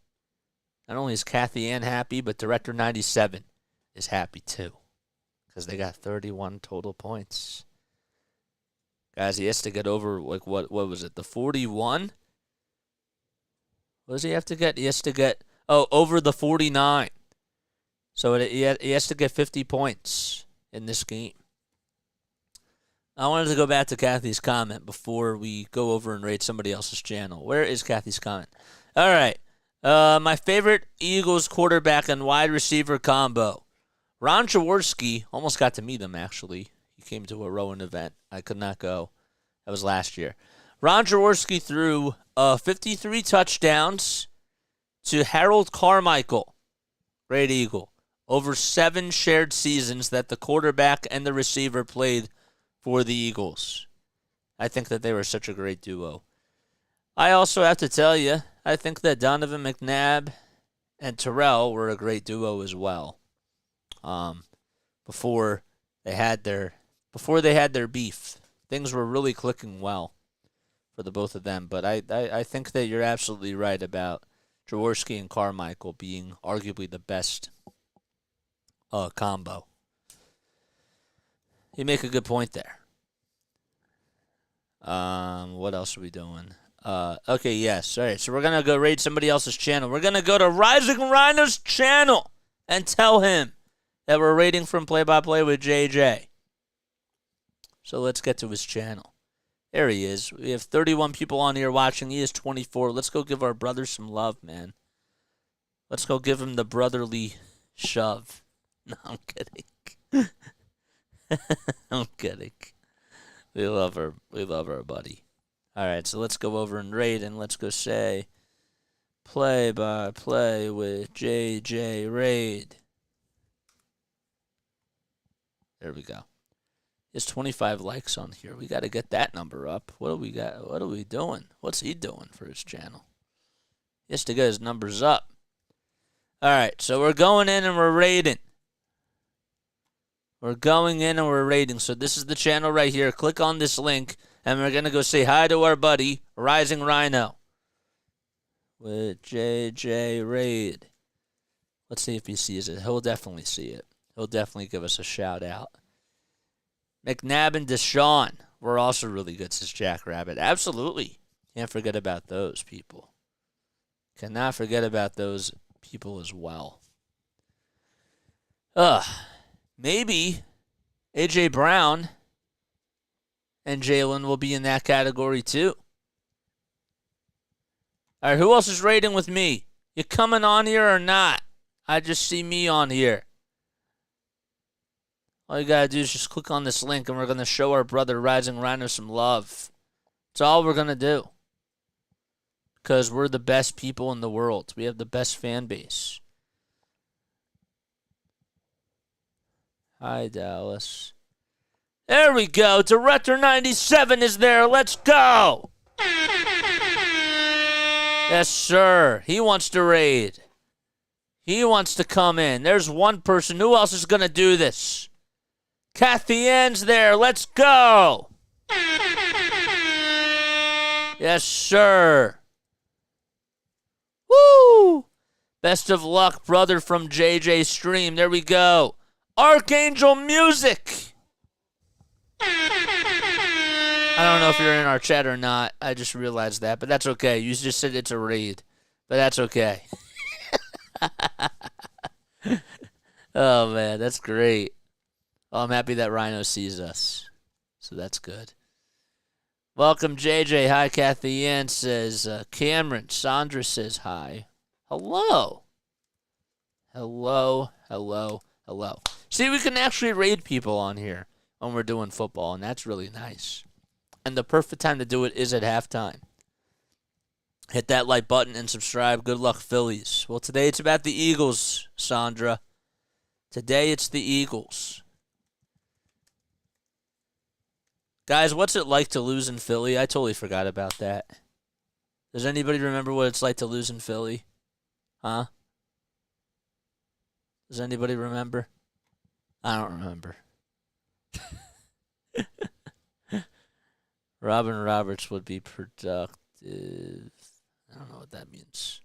not only is Kathy Ann happy, but Director 97 is happy too, because they got 31 total points. Guys, he has to get over, like, what was it, the 41? What does he have to get? He has to get, over the 49. So he has to get 50 points in this game. I wanted to go back to Kathy's comment before we go over and rate somebody else's channel. Where is Kathy's comment? All right. My favorite Eagles quarterback and wide receiver combo. Ron Jaworski, almost got to meet him, actually. He came to a rowing event. I could not go. That was last year. Ron Jaworski threw 53 touchdowns to Harold Carmichael, great Eagle, over 7 shared seasons that the quarterback and the receiver played for the Eagles. I think that they were such a great duo. I also have to tell you, I think that Donovan McNabb and Terrell were a great duo as well. Before they had their beef, things were really clicking well for the both of them. But I think that you're absolutely right about Jaworski and Carmichael being arguably the best combo. You make a good point there. What else are we doing? Okay, yes. All right, so we're going to go raid somebody else's channel. We're going to go to Rising Rhino's channel and tell him that we're rating from Play-by-Play with JJ. So let's get to his channel. There he is. We have 31 people on here watching. He is 24. Let's go give our brother some love, man. Let's go give him the brotherly shove. No, I'm kidding. I'm kidding. We love her. We love our buddy. All right, so let's go over and rate, and let's go say Play-by-Play with JJ Raid. There we go. There's 25 likes on here. We got to get that number up. What do we got? What are we doing? What's he doing for his channel? He has to get his numbers up. All right, so we're going in and we're rating. We're going in and we're rating. So this is the channel right here. Click on this link, and we're going to go say hi to our buddy, Rising Rhino, with JJ Raid. Let's see if he sees it. He'll definitely see it. He'll definitely give us a shout out. McNabb and Deshaun were also really good, says Jack Rabbit. Absolutely. Can't forget about those people. Cannot forget about those people as well. Maybe A.J. Brown and Jalen will be in that category too. All right, who else is rating with me? You coming on here or not? I just see me on here. All you got to do is just click on this link, and we're going to show our brother Rising Rhino some love. That's all we're going to do. Because we're the best people in the world. We have the best fan base. Hi, Dallas. There we go. Director 97 is there. Let's go. Yes, sir. He wants to raid. He wants to come in. There's one person. Who else is going to do this? Kathy Ann's there. Let's go. Yes, sir. Woo! Best of luck, brother, from JJ Stream. There we go. Archangel Music. I don't know if you're in our chat or not. I just realized that, but that's okay. You just said it's a raid, but that's okay. Oh, man, that's great. Oh, I'm happy that Rhino sees us, so that's good. Welcome, JJ. Hi, Kathy Ann says. Cameron. Sandra says hi. Hello. Hello. See, we can actually raid people on here when we're doing football, and that's really nice. And the perfect time to do it is at halftime. Hit that like button and subscribe. Good luck, Phillies. Well, today it's about the Eagles, Sandra. Today it's the Eagles. Guys, what's it like to lose in Philly? I totally forgot about that. Does anybody remember what it's like to lose in Philly? Huh? Does anybody remember? I don't remember. Robin Roberts would be productive. I don't know what that means.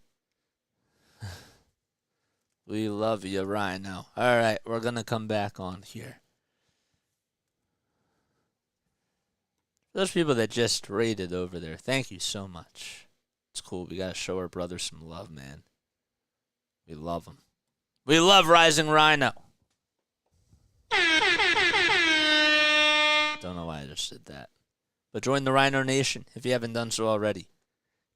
We love you, Rhino. All right, we're going to come back on here. Those people that just raided over there, thank you so much. It's cool. We got to show our brothers some love, man. We love them. We love Rising Rhino. Don't know why I just did that. But join the Rhino Nation if you haven't done so already.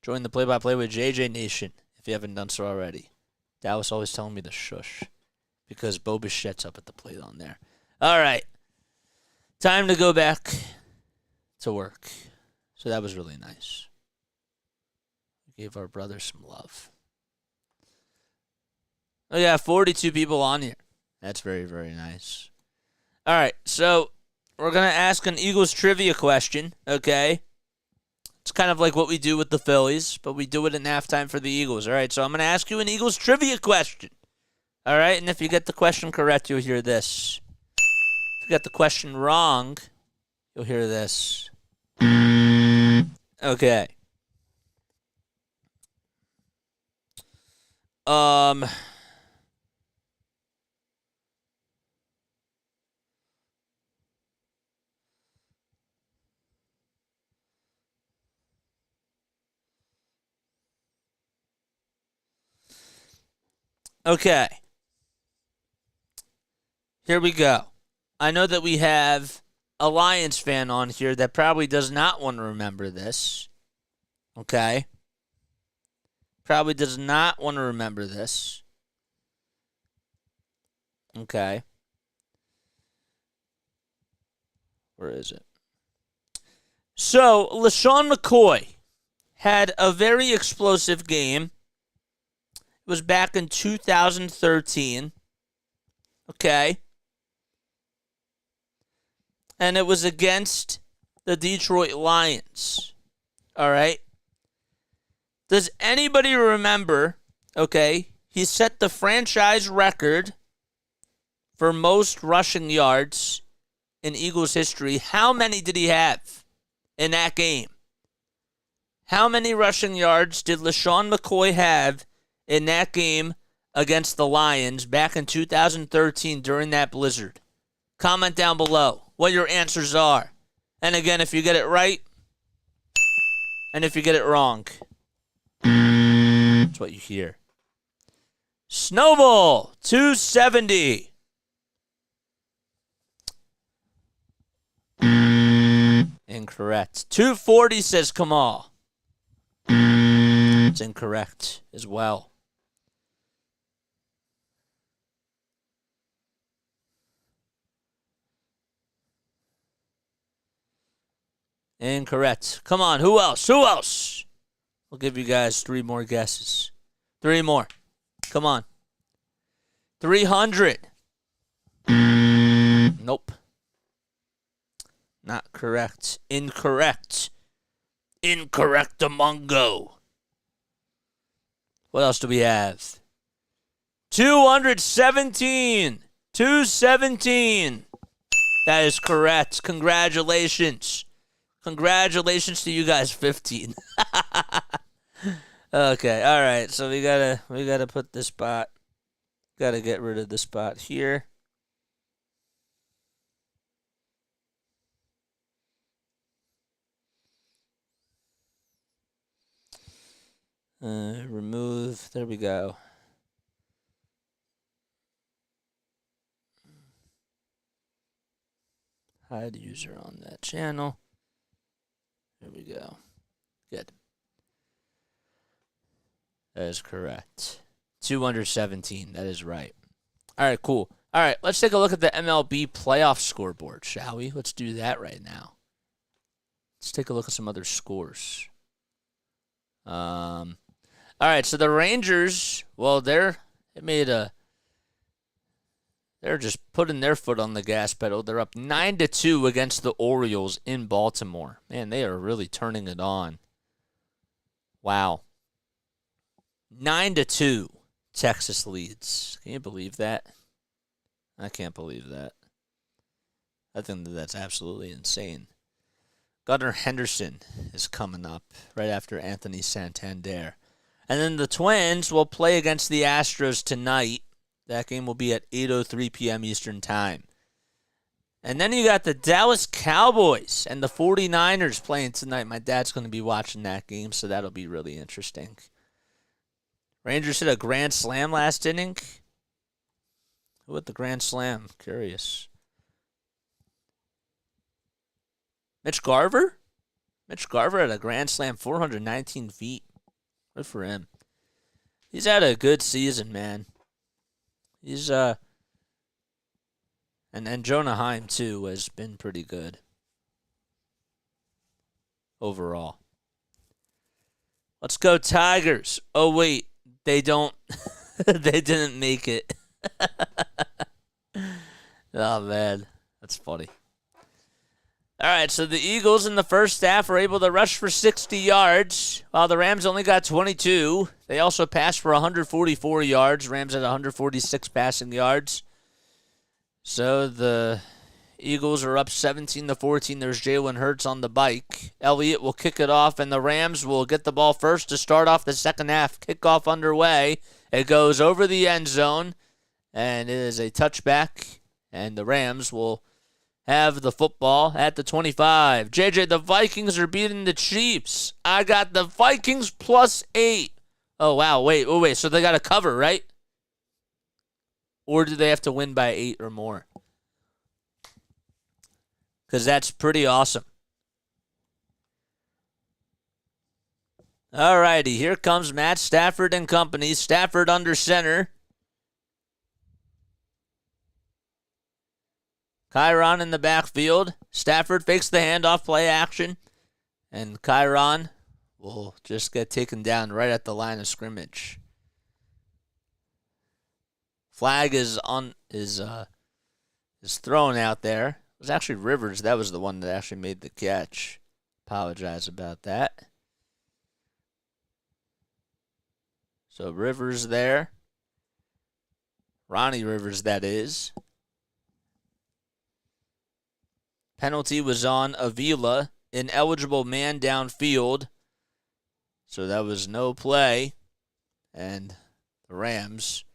Join the Play-by-Play with JJ Nation if you haven't done so already. Dallas always telling me to shush because Bo Bichette's up at the plate on there. All right. Time to go back to work. So that was really nice. We gave our brother some love. Oh, yeah, 42 people on here. That's very, very nice. All right, so we're going to ask an Eagles trivia question, okay? It's kind of like what we do with the Phillies, but we do it in halftime for the Eagles, all right? So I'm going to ask you an Eagles trivia question, all right? And if you get the question correct, you'll hear this. If you get the question wrong, you'll hear this. Okay. Okay. Here we go. I know that we have a Lions fan on here that probably does not want to remember this. Okay? Probably does not want to remember this. Okay. Where is it? So, LaShawn McCoy had a very explosive game. It was back in 2013. Okay. And it was against the Detroit Lions. All right. Does anybody remember, okay, he set the franchise record for most rushing yards in Eagles history. How many did he have in that game? How many rushing yards did LaShawn McCoy have in that game against the Lions back in 2013 during that blizzard? Comment down below what your answers are. And again, if you get it right, and if you get it wrong, that's what you hear. Snowball, 270. Incorrect. 240 says Kamal. It's incorrect as well. Incorrect. Come on, who else? Who else? We'll give you guys 3 more guesses. 3 more. Come on. 300. Nope. Not correct. Incorrect. Incorrectamongo. What else do we have? 217. 217. That is correct. Congratulations. Congratulations to you guys, 15. Okay, all right. So we gotta put this spot. Gotta get rid of the spot here. Remove. There we go. Hide user on that channel. Here we go. Good. That is correct. 2 under 17. That is right. All right, cool. All right, let's take a look at the MLB playoff scoreboard, shall we? Let's do that right now. Let's take a look at some other scores. All right, so the Rangers, well, they're just putting their foot on the gas pedal. They're up 9-2 against the Orioles in Baltimore. Man, they are really turning it on. Wow. 9-2, Texas leads. Can you believe that? I can't believe that. I think that's absolutely insane. Gunnar Henderson is coming up right after Anthony Santander. And then the Twins will play against the Astros tonight. That game will be at 8:03 p.m. Eastern Time. And then you got the Dallas Cowboys and the 49ers playing tonight. My dad's going to be watching that game, so that'll be really interesting. Rangers hit a grand slam last inning. Who hit the grand slam? Curious. Mitch Garver? Mitch Garver had a grand slam, 419 feet. Good for him. He's had a good season, man. He's and Jonah Heim too has been pretty good overall. Let's go Tigers. Oh wait, they don't. They didn't make it. Oh man, that's funny. All right, so the Eagles in the first half were able to rush for 60 yards, while the Rams only got 22. They also passed for 144 yards. Rams had 146 passing yards. So the Eagles are up 17-14. There's Jalen Hurts on the bike. Elliott will kick it off, and the Rams will get the ball first to start off the second half. Kickoff underway. It goes over the end zone, and it is a touchback, and the Rams will have the football at the 25. JJ, the Vikings are beating the Chiefs. I got the Vikings +8. Oh, wow. Wait. So they got to cover, right? Or do they have to win by 8 or more? Because that's pretty awesome. All righty. Here comes Matt Stafford and company. Stafford under center. Kyron in the backfield. Stafford fakes the handoff, play action. And Kyron will just get taken down right at the line of scrimmage. Flag is thrown out there. It was actually Rivers. That was the one that actually made the catch. Apologize about that. So Rivers there. Ronnie Rivers, that is. Penalty was on Avila, ineligible man downfield. So that was no play. And the Rams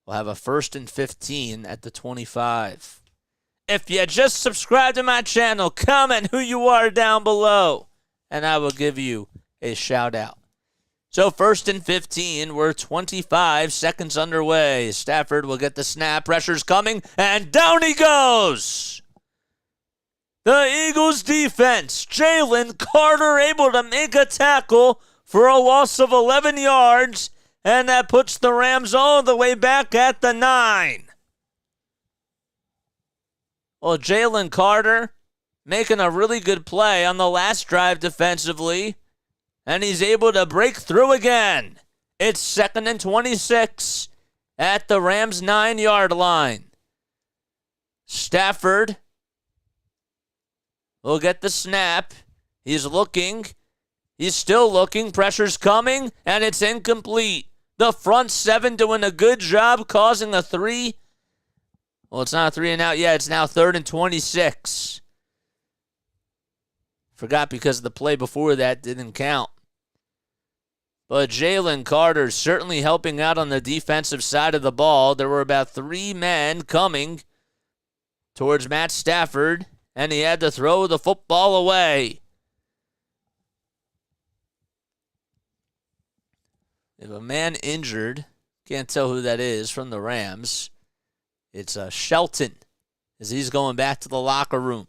will have a 1st and 15 at the 25. If you just subscribe to my channel, comment who you are down below, and I will give you a shout out. So 1st and 15, we're 25 seconds underway. Stafford will get the snap, pressure's coming, and down he goes. The Eagles defense, Jalen Carter able to make a tackle for a loss of 11 yards, and that puts the Rams all the way back at the 9. Well, Jalen Carter making a really good play on the last drive defensively, and he's able to break through again. It's 2nd and 26 at the Rams' 9-yard line. Stafford will get the snap. He's looking. He's still looking. Pressure's coming, and it's incomplete. The front 7 doing a good job causing a 3. Well, it's not a 3 and out yet. It's now 3rd and 26. Forgot because the play before that didn't count. But Jalen Carter certainly helping out on the defensive side of the ball. There were about 3 men coming towards Matt Stafford, and he had to throw the football away. We have a man injured. Can't tell who that is from the Rams. It's Shelton, as he's going back to the locker room.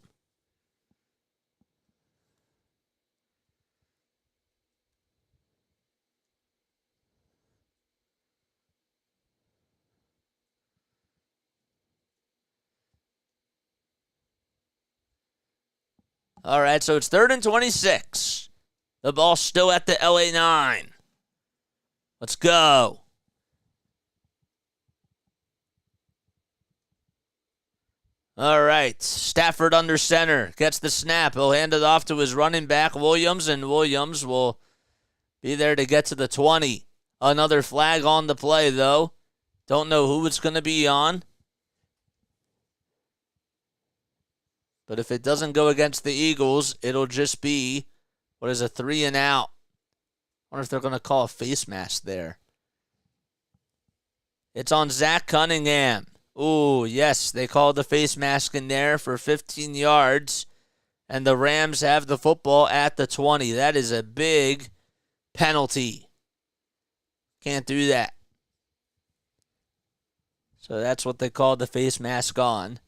All right, so it's 3rd and 26. The ball's still at the LA 9. Let's go. All right, Stafford under center. Gets the snap. He'll hand it off to his running back, Williams, and Williams will be there to get to the 20. Another flag on the play, though. Don't know who it's going to be on. But if it doesn't go against the Eagles, it'll just be, 3 and out. I wonder if they're going to call a face mask there. It's on Zach Cunningham. Ooh, yes, they called the face mask in there for 15 yards. And the Rams have the football at the 20. That is a big penalty. Can't do that. So that's what they called the face mask on.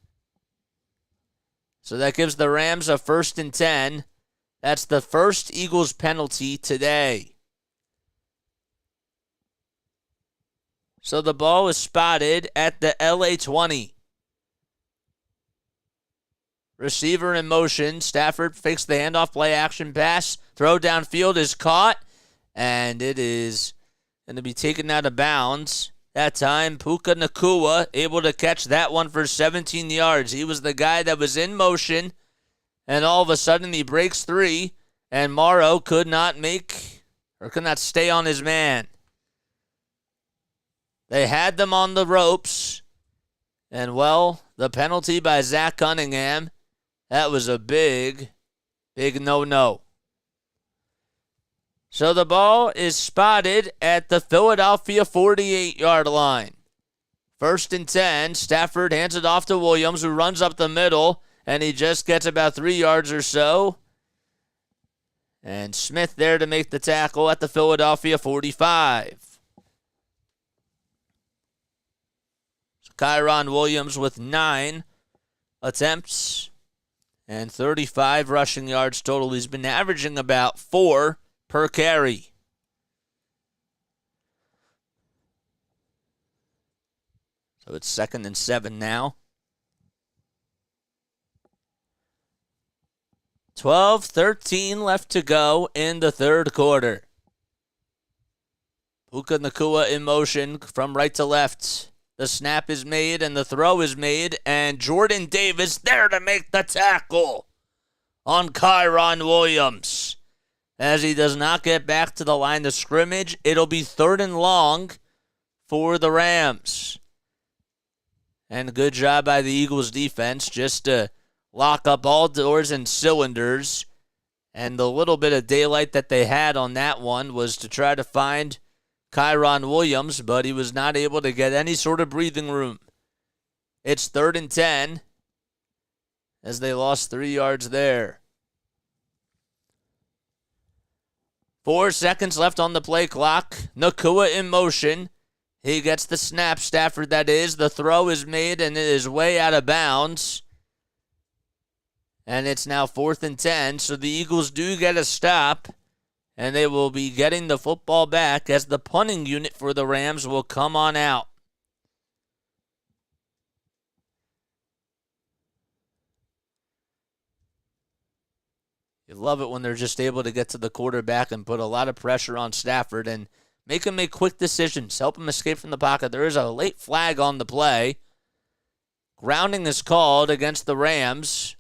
So that gives the Rams a 1st and 10. That's the first Eagles penalty today. So the ball is spotted at the LA 20. Receiver in motion. Stafford fakes the handoff, play action pass. Throw downfield is caught. And it is going to be taken out of bounds. That time, Puka Nacua able to catch that one for 17 yards. He was the guy that was in motion. And all of a sudden he breaks 3. And Morrow could not stay on his man. They had them on the ropes. And, the penalty by Zach Cunningham, that was a big, big no-no. So the ball is spotted at the Philadelphia 48-yard line. 1st and 10, Stafford hands it off to Williams, who runs up the middle, and he just gets about 3 yards or so. And Smith there to make the tackle at the Philadelphia 45. Kyron Williams with 9 attempts and 35 rushing yards total. He's been averaging about 4 per carry. So it's 2nd and 7 now. 12:13 left to go in the 3rd quarter. Puka Nacua in motion from right to left. The snap is made and the throw is made, and Jordan Davis there to make the tackle on Kyron Williams. As he does not get back to the line of scrimmage, it'll be 3rd and long for the Rams. And good job by the Eagles defense just to lock up all doors and cylinders. And the little bit of daylight that they had on that one was to try to find Kyron Williams, but he was not able to get any sort of breathing room. It's 3rd and 10 as they lost 3 yards there. 4 seconds left on the play clock. Nacua in motion. He gets the snap, Stafford that is. The throw is made and it is way out of bounds. And it's now 4th and 10, so the Eagles do get a stop. And they will be getting the football back as the punting unit for the Rams will come on out. You love it when they're just able to get to the quarterback and put a lot of pressure on Stafford and make him make quick decisions, help him escape from the pocket. There is a late flag on the play. Grounding is called against the Rams.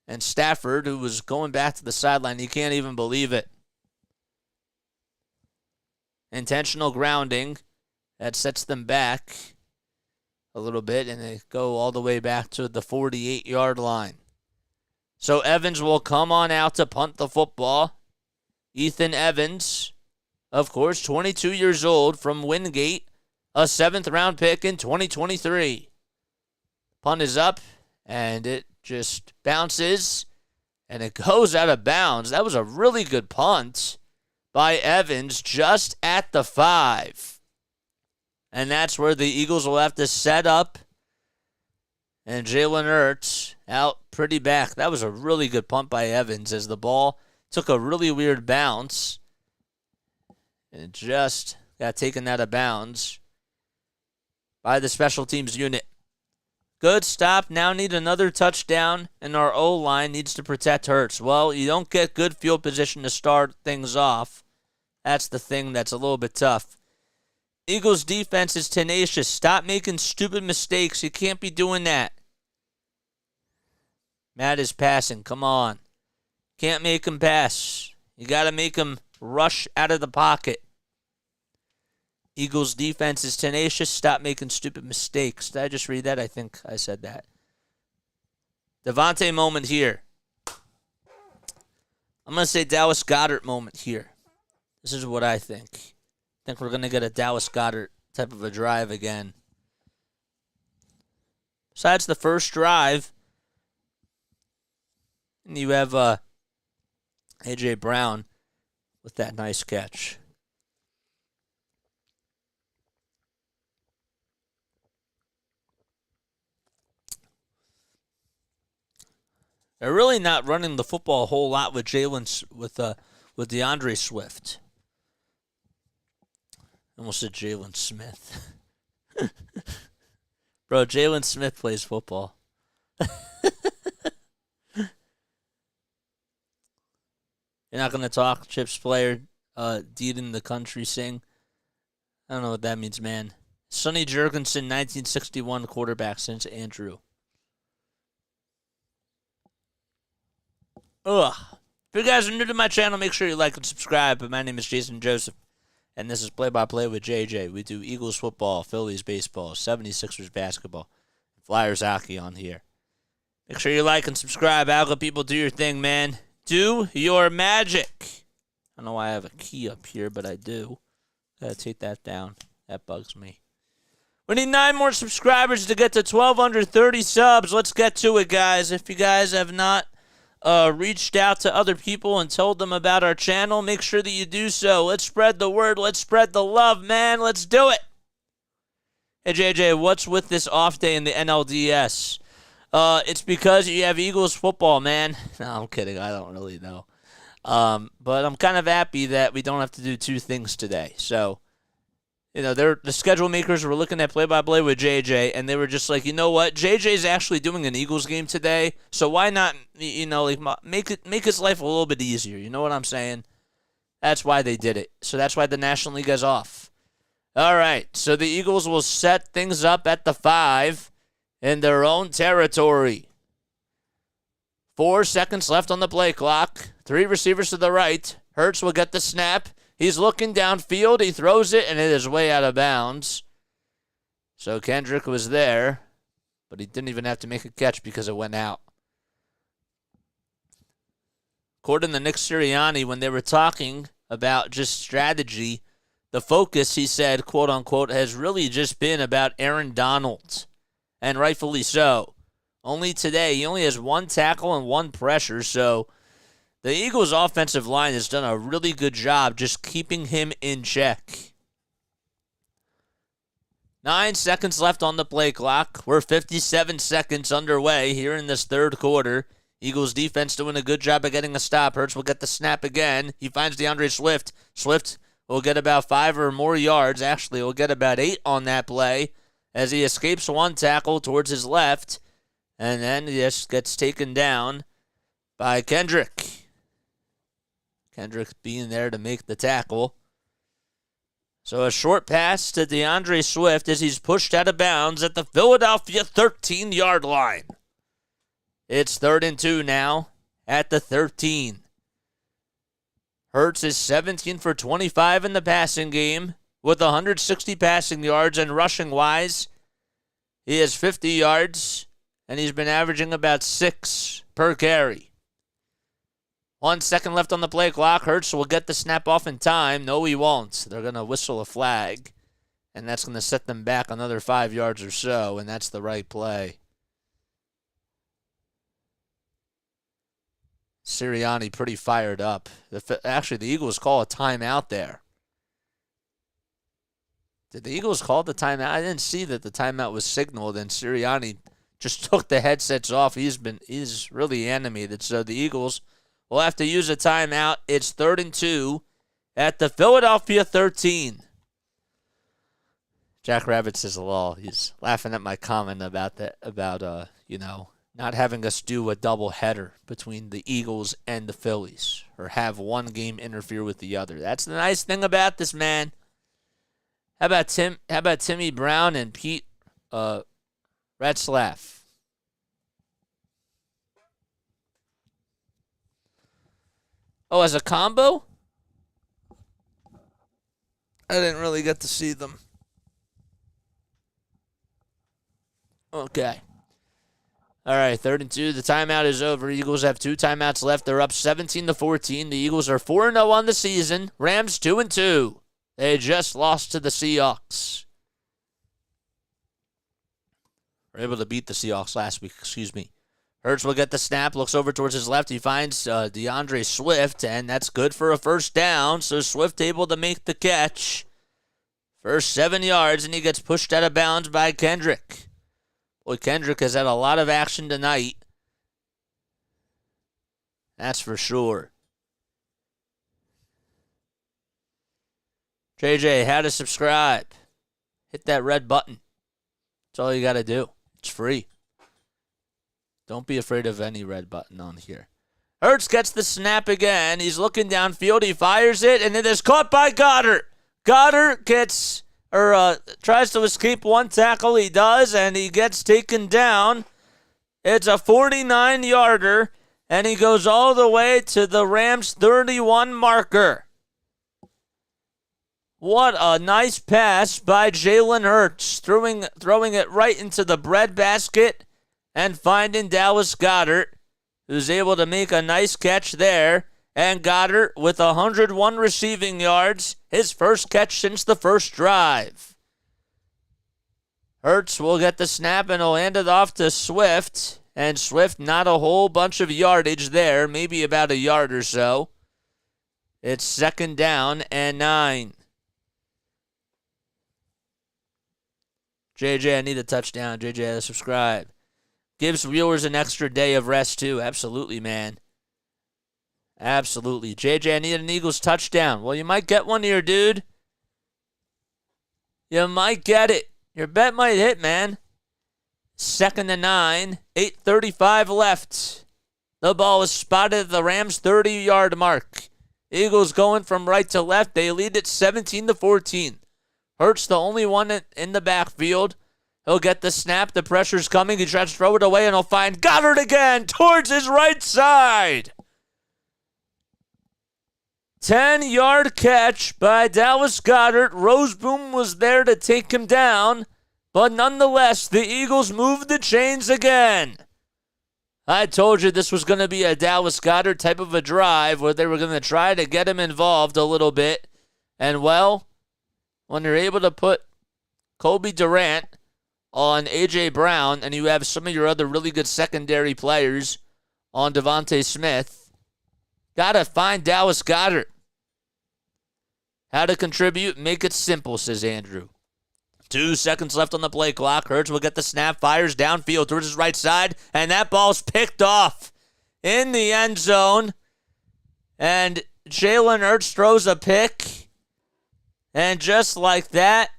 And Stafford, who was going back to the sideline, he can't even believe it. Intentional grounding. That sets them back a little bit, and they go all the way back to the 48-yard line. So Evans will come on out to punt the football. Ethan Evans, of course, 22 years old from Wingate, a 7th-round pick in 2023. Punt is up, and it just bounces, and it goes out of bounds. That was a really good punt by Evans just at the 5. And that's where the Eagles will have to set up. And Jalen Hurts out pretty back. That was a really good punt by Evans as the ball took a really weird bounce. And it just got taken out of bounds by the special teams unit. Good stop. Now need another touchdown, and our O-line needs to protect Hurts. Well, you don't get good field position to start things off. That's the thing that's a little bit tough. Eagles defense is tenacious. Stop making stupid mistakes. You can't be doing that. Matt is passing. Come on. Can't make him pass. You got to make him rush out of the pocket. Eagles defense is tenacious. Stop making stupid mistakes. Did I just read that? I think I said that. Devontae moment here. I'm going to say Dallas Goedert moment here. This is what I think. I think we're going to get a Dallas Goedert type of a drive again. Besides the first drive, and you have A.J. Brown with that nice catch. They're really not running the football a whole lot with with DeAndre Swift. Almost said Jalen Smith. Bro, Jalen Smith plays football. You're not going to talk Chips player, Deed in the Country sing? I don't know what that means, man. Sonny Jurgensen, 1961 quarterback since Andrew. Ugh. If you guys are new to my channel, make sure you like and subscribe. But my name is Jason Joseph, and this is Play-by-Play with JJ. We do Eagles football, Phillies baseball, 76ers basketball, Flyers hockey on here. Make sure you like and subscribe. Alga people, do your thing, man. Do your magic. I don't know why I have a key up here, but I do. Gotta take that down. That bugs me. We need 9 more subscribers to get to 1,230 subs. Let's get to it, guys. If you guys have not reached out to other people and told them about our channel, make sure that you do so. Let's spread the word. Let's spread the love, man. Let's do it. Hey, JJ, what's with this off day in the NLDS? It's because you have Eagles football, man. No, I'm kidding. I don't really know. But I'm kind of happy that we don't have to do 2 things today. So, you know, the schedule makers were looking at play-by-play with JJ, and they were just like, you know what? JJ's actually doing an Eagles game today, so why not, you know, like make his life a little bit easier. You know what I'm saying? That's why they did it. So that's why the National League is off. All right, so the Eagles will set things up at the 5 in their own territory. 4 seconds left on the play clock. 3 receivers to the right. Hurts will get the snap. He's looking downfield. He throws it, and it is way out of bounds. So Kendrick was there, but he didn't even have to make a catch because it went out. According to Nick Sirianni, when they were talking about just strategy, the focus, he said, quote unquote, has really just been about Aaron Donald, and rightfully so. Only today, he only has 1 tackle and 1 pressure, so the Eagles' offensive line has done a really good job just keeping him in check. 9 seconds left on the play clock. We're 57 seconds underway here in this third quarter. Eagles defense doing a good job of getting a stop. Hurts will get the snap again. He finds DeAndre Swift. Swift will get about 5 or more yards. Actually, he'll get about 8 on that play as he escapes 1 tackle towards his left. And then he just gets taken down by Kendrick. Kendrick being there to make the tackle. So a short pass to DeAndre Swift as he's pushed out of bounds at the Philadelphia 13-yard line. It's 3rd and 2 now at the 13. Hurts is 17 for 25 in the passing game with 160 passing yards, and rushing-wise, he has 50 yards, and he's been averaging about 6 per carry. 1 second left on the play clock. Hurts will get the snap off in time. No, he won't. They're going to whistle a flag, and that's going to set them back another 5 yards or so, and that's the right play. Sirianni pretty fired up. Actually, the Eagles call a timeout there. Did the Eagles call the timeout? I didn't see that the timeout was signaled, and Sirianni just took the headsets off. He's really animated. So the Eagles will have to use a timeout. It's 3rd and 2 at the Philadelphia 13. Jack Rabbit says lol. He's laughing at my comment about not having us do a double header between the Eagles and the Phillies, or have one game interfere with the other. That's the nice thing about this, man. How about Timmy Brown and Pete Retzlaff? Oh, as a combo? I didn't really get to see them. Okay. All right, 3rd and 2. The timeout is over. Eagles have 2 timeouts left. They're up 17-14. The Eagles are 4-0 on the season. Rams 2-2. They just lost to the Seahawks. Were able to beat the Seahawks last week, Hurts will get the snap, looks over towards his left. He finds DeAndre Swift, and that's good for a first down. So Swift able to make the catch. First 7 yards, and he gets pushed out of bounds by Kendrick. Boy, Kendrick has had a lot of action tonight. That's for sure. JJ, how to subscribe. Hit that red button. That's all you got to do. It's free. Don't be afraid of any red button on here. Hurts gets the snap again. He's looking downfield. He fires it, and it is caught by Goddard. Goddard tries to escape one tackle. He does, and he gets taken down. It's a 49-yarder, and he goes all the way to the Rams' 31 marker. What a nice pass by Jalen Hurts, throwing it right into the breadbasket and finding Dallas Goedert, who's able to make a nice catch there. And Goddard with 101 receiving yards, his first catch since the first drive. Hurts will get the snap and he'll hand it off to Swift. And Swift, not a whole bunch of yardage there, maybe about a yard or so. It's 2nd down and 9. JJ, I need a touchdown. JJ, subscribe. Gives viewers an extra day of rest, too. Absolutely, man. Absolutely. JJ, I need an Eagles touchdown. Well, you might get one here, dude. You might get it. Your bet might hit, man. 2nd and 9. 8:35 left. The ball is spotted at the Rams' 30-yard mark. Eagles going from right to left. They lead it 17-14. Hurts the only one in the backfield. He'll get the snap. The pressure's coming. He tries to throw it away, and he'll find Goddard again towards his right side. 10-yard catch by Dallas Goedert. Roseboom was there to take him down, but nonetheless, the Eagles moved the chains again. I told you this was going to be a Dallas Goedert type of a drive where they were going to try to get him involved a little bit. And, well, when you're able to put Kobe Durant on A.J. Brown, and you have some of your other really good secondary players on Devontae Smith, got to find Dallas Goedert. How to contribute? Make it simple, says Andrew. 2 seconds left on the play clock. Hurts will get the snap, fires downfield towards his right side, and that ball's picked off in the end zone. And Jalen Hurts throws a pick, and just like that,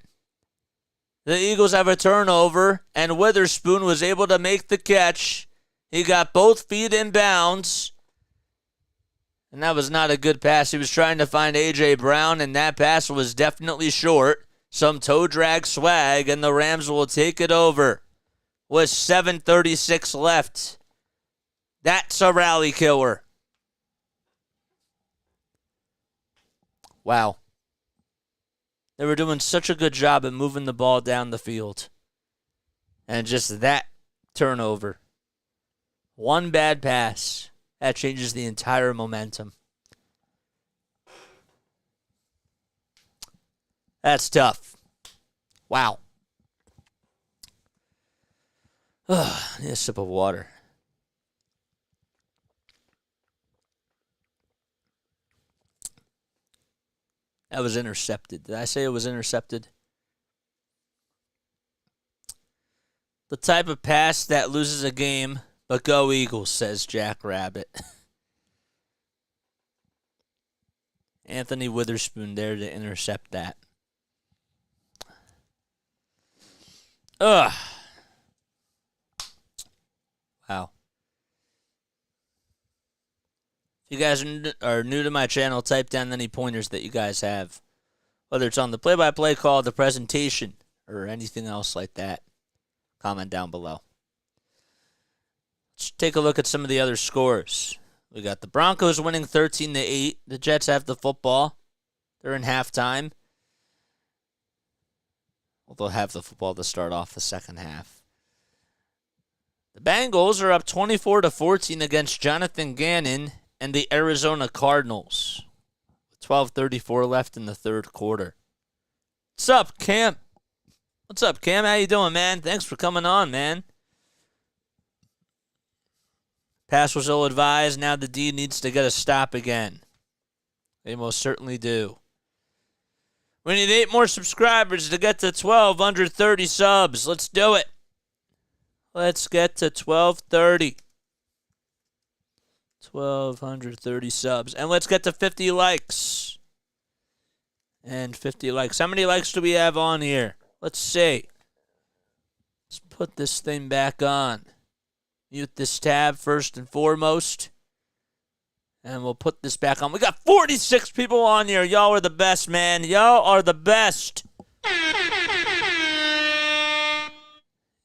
the Eagles have a turnover, and Witherspoon was able to make the catch. He got both feet in bounds, and that was not a good pass. He was trying to find A.J. Brown, and that pass was definitely short. Some toe drag swag, and the Rams will take it over with 7:36 left. That's a rally killer. Wow. They were doing such a good job at moving the ball down the field. And just that turnover. One bad pass. That changes the entire momentum. That's tough. Wow. Need a sip of water. That was intercepted. Did I say it was intercepted? The type of pass that loses a game, but go Eagles, says Jack Rabbit. Anthony Witherspoon there to intercept that. Ugh. Wow. If you guys are new to my channel, type down any pointers that you guys have. Whether it's on the play-by-play call, the presentation, or anything else like that. Comment down below. Let's take a look at some of the other scores. We got the Broncos winning 13-8. The Jets have the football. They're in halftime. Well, they'll have the football to start off the second half. The Bengals are up 24-14 against Jonathan Gannon and the Arizona Cardinals. 12:34 left in the third quarter. What's up, Cam? What's up, Cam? How you doing, man? Thanks for coming on, man. Pass was ill-advised. Now the D needs to get a stop again. They most certainly do. We need 8 more subscribers to get to 12 under 30 subs. Let's do it. Let's get to 1230. 1,230 subs. And let's get to 50 likes. And 50 likes. How many likes do we have on here? Let's see. Let's put this thing back on. Mute this tab first and foremost. And we'll put this back on. We got 46 people on here. Y'all are the best, man. Y'all are the best.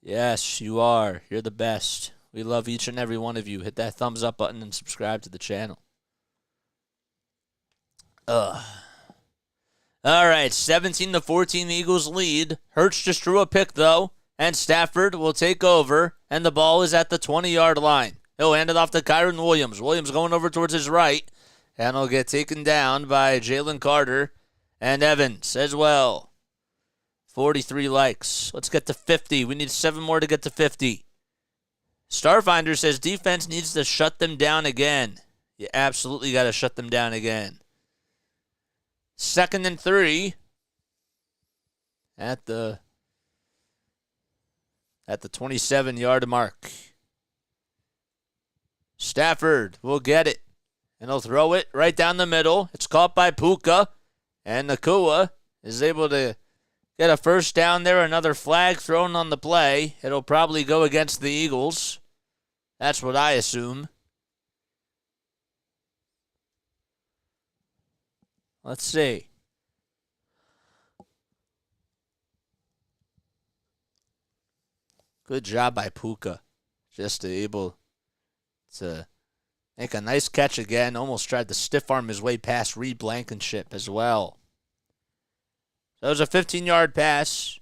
Yes, you are. You're the best. We love each and every one of you. Hit that thumbs up button and subscribe to the channel. All right, 17-14 Eagles lead. Hurts just drew a pick, though, and Stafford will take over, and the ball is at the 20-yard line. He'll hand it off to Kyron Williams. Williams going over towards his right, and he'll get taken down by Jalen Carter and Evans as well. 43 likes. Let's get to 50. We need 7 more to get to 50. Starfinder says defense needs to shut them down again. You absolutely got to shut them down again. 2nd and 3 at the 27-yard mark. Stafford will get it, and he'll throw it right down the middle. It's caught by Puka, and Nakua is able to get a first down there. Another flag thrown on the play. It'll probably go against the Eagles. That's what I assume. Let's see. Good job by Puka. Just able to make a nice catch again. Almost tried to stiff arm his way past Reed Blankenship as well. So it was a 15-yard pass.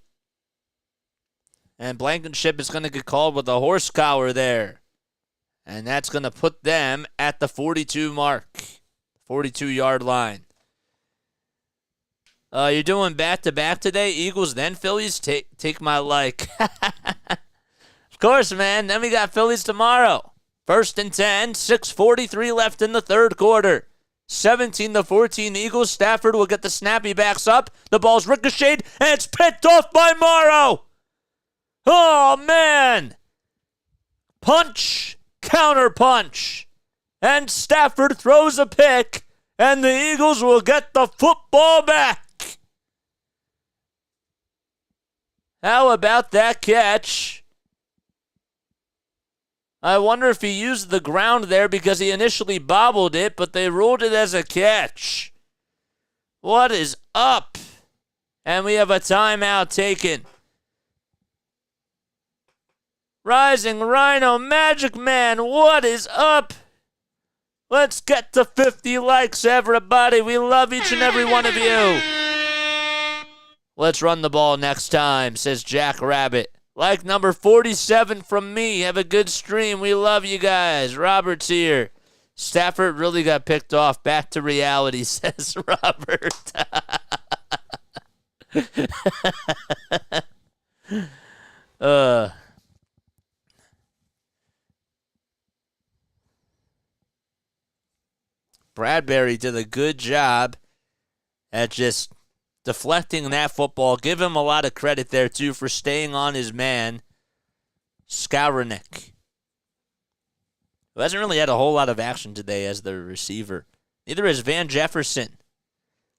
And Blankenship is going to get called with a horse collar there. And that's going to put them at the 42 mark. 42-yard line. You're doing back-to-back today? Eagles, then Phillies? Take my like. Of course, man. Then we got Phillies tomorrow. 1st and 10. 6:43 left in the third quarter. 17-14 Eagles. Stafford will get the snappy backs up. The ball's ricocheted, and it's picked off by Morrow. Oh, man. Punch. Counter punch. And Stafford throws a pick, and the Eagles will get the football back. How about that catch? I wonder if he used the ground there because he initially bobbled it, but they ruled it as a catch. What is up? And we have a timeout taken. Rising Rhino Magic Man, what is up? Let's get to 50 likes, everybody. We love each and every one of you. Let's run the ball next time, says Jack Rabbit. Like number 47 from me. Have a good stream. We love you guys. Robert's here. Stafford really got picked off. Back to reality, says Robert. Bradbury did a good job at just deflecting that football. Give him a lot of credit there, too, for staying on his man, Skowronek, who hasn't really had a whole lot of action today as the receiver. Neither is Van Jefferson.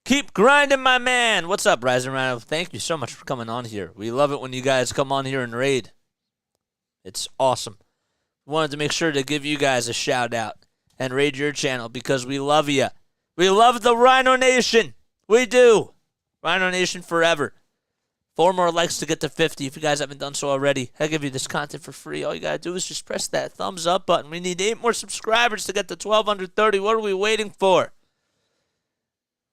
Keep grinding, my man. What's up, Rising Rhino? Thank you so much for coming on here. We love it when you guys come on here and raid. It's awesome. Wanted to make sure to give you guys a shout out and raid your channel because we love you. We love the Rhino Nation. We do. Rhino Nation forever. 4 more likes to get to 50 if you guys haven't done so already. I give you this content for free. All you got to do is just press that thumbs up button. We need 8 more subscribers to get to 1,230. What are we waiting for?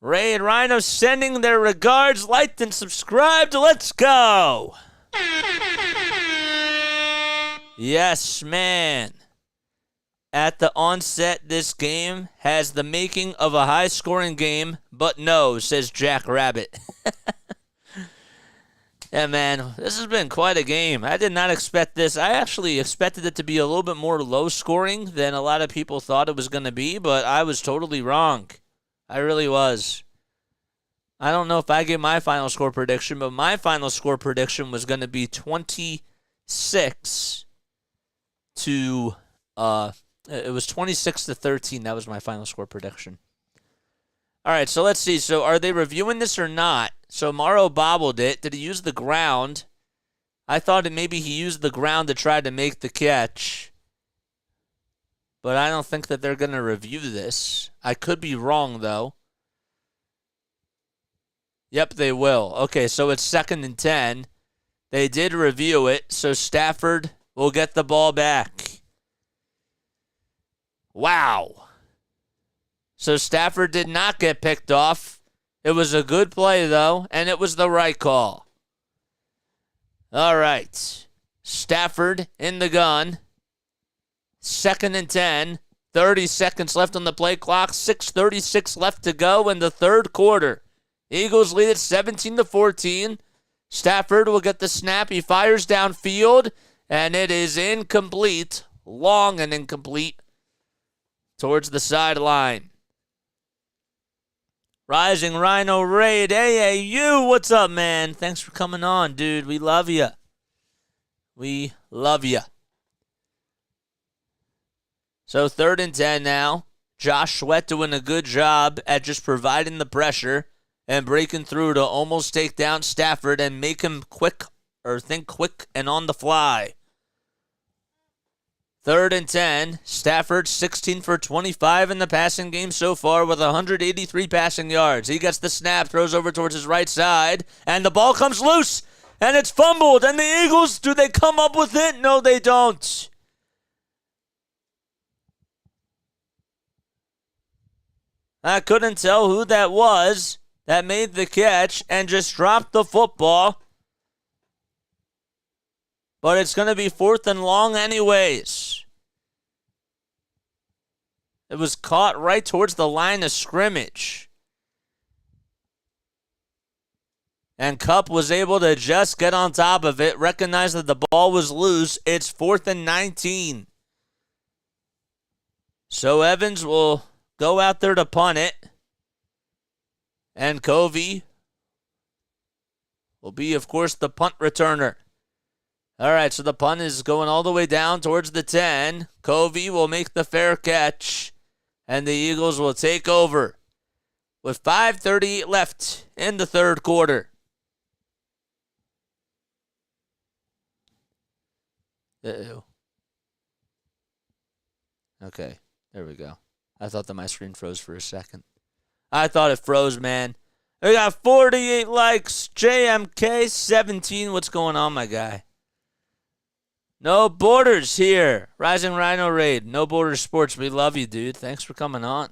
Ray and Rhino sending their regards, liked and subscribed. Let's go. Yes, man. At the onset, this game has the making of a high-scoring game, but no, says Jack Rabbit. Yeah, man, this has been quite a game. I did not expect this. I actually expected it to be a little bit more low-scoring than a lot of people thought it was going to be, but I was totally wrong. I really was. I don't know if I gave my final score prediction, but my final score prediction was going to be 26 to, it was 26-13. That was my final score prediction. All right, so let's see. So are they reviewing this or not? So Morrow bobbled it. Did he use the ground? I thought that maybe he used the ground to try to make the catch. But I don't think that they're going to review this. I could be wrong, though. Yep, they will. Okay, so it's 2nd and 10. They did review it, so Stafford will get the ball back. Wow. So Stafford did not get picked off. It was a good play, though, and it was the right call. All right. Stafford in the gun. 2nd and 10. 30 seconds left on the play clock. 6:36 left to go in the third quarter. Eagles lead it 17-14. Stafford will get the snap. He fires downfield, and it is incomplete. Long and incomplete towards the sideline. Rising Rhino Raid, AAU, what's up, man? Thanks for coming on, dude. We love you. We love you. So 3rd and 10 now. Josh Sweat doing a good job at just providing the pressure and breaking through to almost take down Stafford and make him think quick and on the fly. 3rd and 10. Stafford 16 for 25 in the passing game so far with 183 passing yards. He gets the snap, throws over towards his right side, and the ball comes loose, and it's fumbled. And the Eagles, do they come up with it? No, they don't. I couldn't tell who that was that made the catch and just dropped the football. But it's going to be 4th and long anyways. It was caught right towards the line of scrimmage. And Kupp was able to just get on top of it, recognize that the ball was loose. It's 4th and 19. So Evans will go out there to punt it. And Covey will be, of course, the punt returner. All right, so the punt is going all the way down towards the 10. Covey will make the fair catch, and the Eagles will take over with 5:38 left in the third quarter. Uh-oh. Okay, there we go. I thought that my screen froze for a second. I thought it froze, man. We got 48 likes. JMK17. What's going on, my guy? No Borders here. Rising Rhino Raid. No Borders Sports. We love you, dude. Thanks for coming on.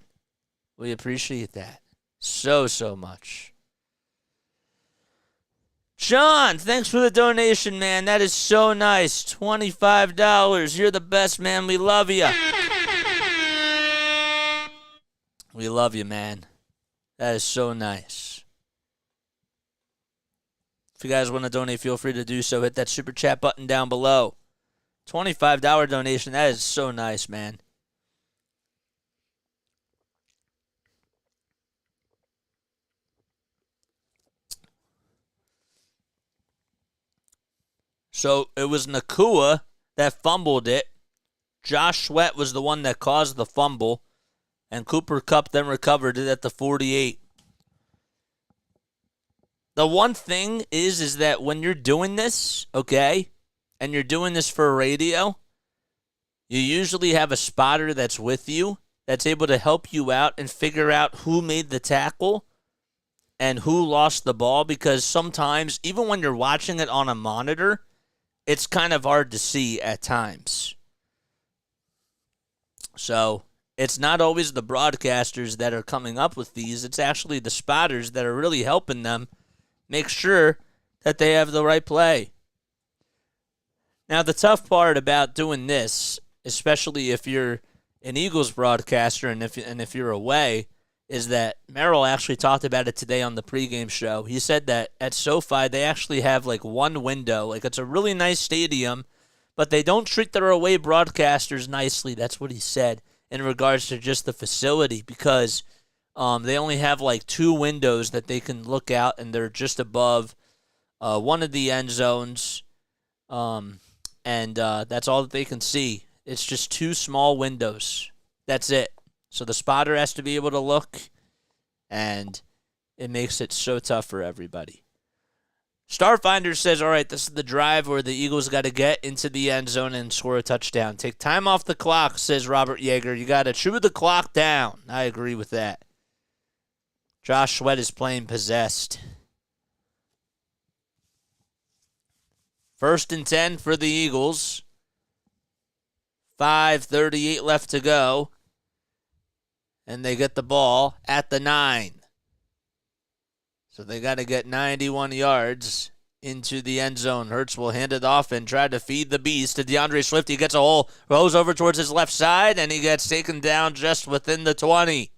We appreciate that so much. John, thanks for the donation, man. That is so nice. $25. You're the best, man. We love you. We love you, man. That is so nice. If you guys want to donate, feel free to do so. Hit that super chat button down below. $25 donation. That is so nice, man. So it was Nakua that fumbled it. Josh Sweat was the one that caused the fumble. And Cooper Kupp then recovered it at the 48. The one thing is that when you're doing this, okay, and you're doing this for radio, you usually have a spotter that's with you that's able to help you out and figure out who made the tackle and who lost the ball, because sometimes, even when you're watching it on a monitor, it's kind of hard to see at times. So it's not always the broadcasters that are coming up with these. It's actually the spotters that are really helping them make sure that they have the right play. Now, the tough part about doing this, especially if you're an Eagles broadcaster and if you're away, is that Merrill actually talked about it today on the pregame show. He said that at SoFi, they actually have like one window. Like, it's a really nice stadium, but they don't treat their away broadcasters nicely. That's what he said in regards to just the facility, because they only have like two windows that they can look out, and they're just above one of the end zones, and that's all that they can see. It's just two small windows. That's it. So the spotter has to be able to look, and it makes it so tough for everybody. Starfinder says, all right, this is the drive where the Eagles got to get into the end zone and score a touchdown. Take time off the clock, says Robert Yeager. You got to chew the clock down. I agree with that. Josh Sweat is playing possessed. 1st and 10 for the Eagles. 5:38 left to go. And they get the ball at the 9. So they got to get 91 yards into the end zone. Hurts will hand it off and try to feed the beast to DeAndre Swift. He gets a hole, goes over towards his left side, and he gets taken down just within the 20.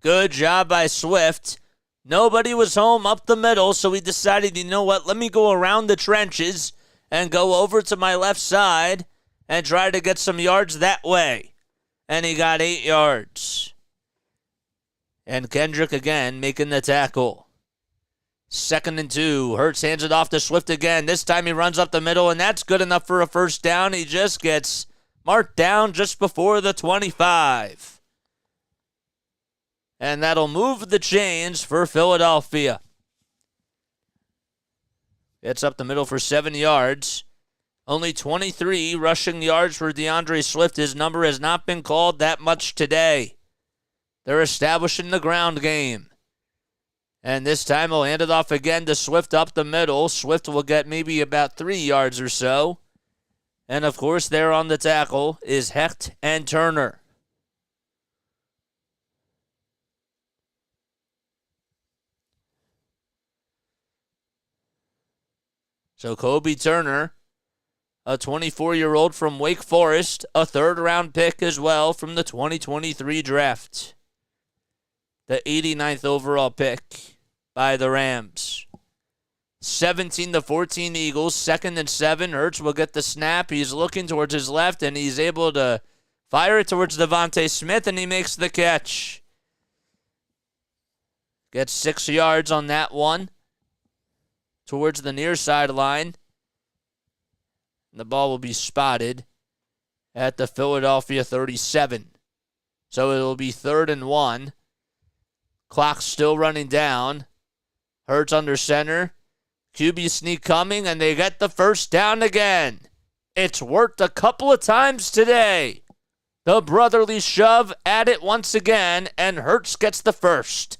Good job by Swift. Nobody was home up the middle, so he decided, you know what, let me go around the trenches and go over to my left side and try to get some yards that way. And he got 8 yards. And Kendrick again making the tackle. 2nd and 2. Hurts hands it off to Swift again. This time he runs up the middle, and that's good enough for a first down. He just gets marked down just before the 25. And that'll move the chains for Philadelphia. It's up the middle for 7 yards. Only 23 rushing yards for DeAndre Swift. His number has not been called that much today. They're establishing the ground game. And this time he'll hand it off again to Swift up the middle. Swift will get maybe about 3 yards or so. And, of course, there on the tackle is Hecht and Turner. So Kobe Turner, a 24-year-old from Wake Forest, a third-round pick as well from the 2023 draft. The 89th overall pick by the Rams. 17-14 Eagles, 2nd and 7. Hurts will get the snap. He's looking towards his left, and he's able to fire it towards Devontae Smith, and he makes the catch. Gets 6 yards on that one towards the near sideline. The ball will be spotted at the Philadelphia 37. So it will be 3rd and 1. Clock still running down. Hurts under center. QB sneak coming, and they get the first down again. It's worked a couple of times today. The brotherly shove at it once again, and Hurts gets the first.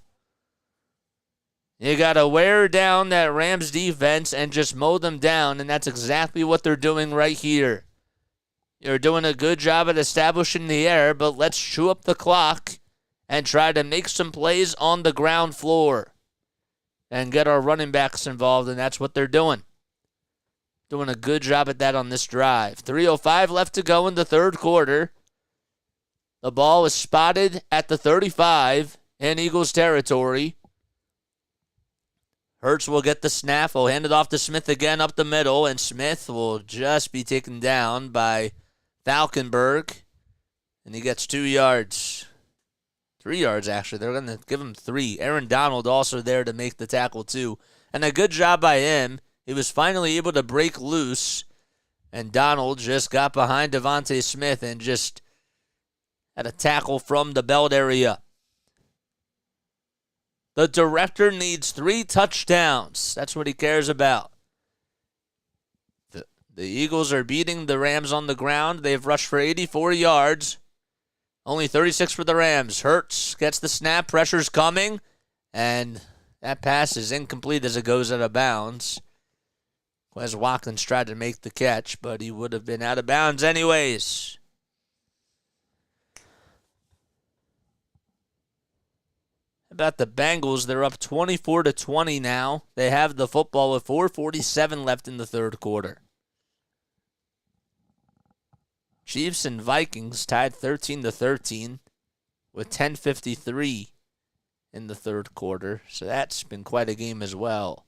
You got to wear down that Rams defense and just mow them down, and that's exactly what they're doing right here. You're doing a good job at establishing the air, but let's chew up the clock and try to make some plays on the ground floor and get our running backs involved, and that's what they're doing. Doing a good job at that on this drive. 3:05 left to go in the third quarter. The ball is spotted at the 35 in Eagles territory. Hurts will get the snap. He'll hand it off to Smith again up the middle, and Smith will just be taken down by Falkenberg, and he gets 2 yards. 3 yards, actually. They're going to give him 3. Aaron Donald also there to make the tackle, too. And a good job by him. He was finally able to break loose, and Donald just got behind Devontae Smith and just had a tackle from the belt area. The director needs 3 touchdowns. That's what he cares about. The Eagles are beating the Rams on the ground. They've rushed for 84 yards. Only 36 for the Rams. Hurts gets the snap. Pressure's coming. And that pass is incomplete as it goes out of bounds. Wes Watkins tried to make the catch, but he would have been out of bounds anyways. About the Bengals, they're up 24-20 now. They have the football with 4:47 left in the third quarter. Chiefs and Vikings tied 13-13 with 10:53 in the third quarter. So that's been quite a game as well.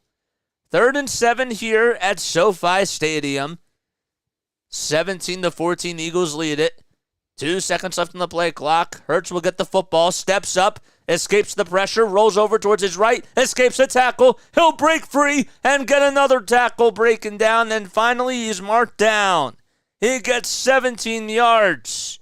3rd and 7 here at SoFi Stadium. 17-14, Eagles lead it. 2 seconds left on the play clock. Hurts will get the football, steps up, escapes the pressure, rolls over towards his right, escapes a tackle. He'll break free and get another tackle breaking down, and finally he's marked down. He gets 17 yards,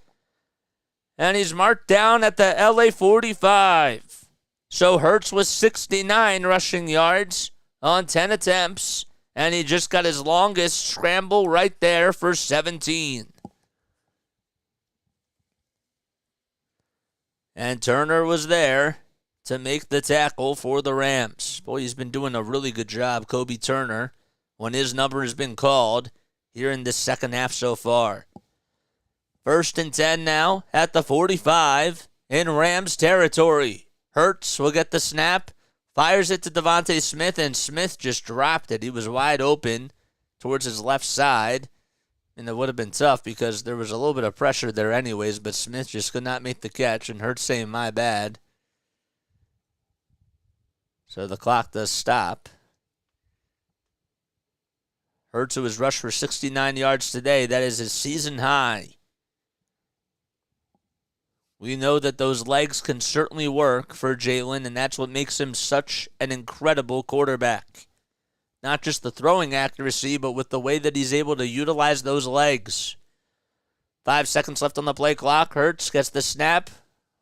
and he's marked down at the LA 45. So Hurts was 69 rushing yards on 10 attempts, and he just got his longest scramble right there for 17. And Turner was there to make the tackle for the Rams. Boy, he's been doing a really good job, Kobe Turner, when his number has been called here in this second half so far. 1st and 10 now at the 45 in Rams territory. Hurts will get the snap, fires it to Devontae Smith, and Smith just dropped it. He was wide open towards his left side, and it would have been tough because there was a little bit of pressure there anyways, but Smith just could not make the catch, and Hurts saying, "My bad." So the clock does stop. Hurts, who has rushed for 69 yards today, that is his season high. We know that those legs can certainly work for Jalen, and that's what makes him such an incredible quarterback. Not just the throwing accuracy, but with the way that he's able to utilize those legs. 5 seconds left on the play clock. Hurts gets the snap,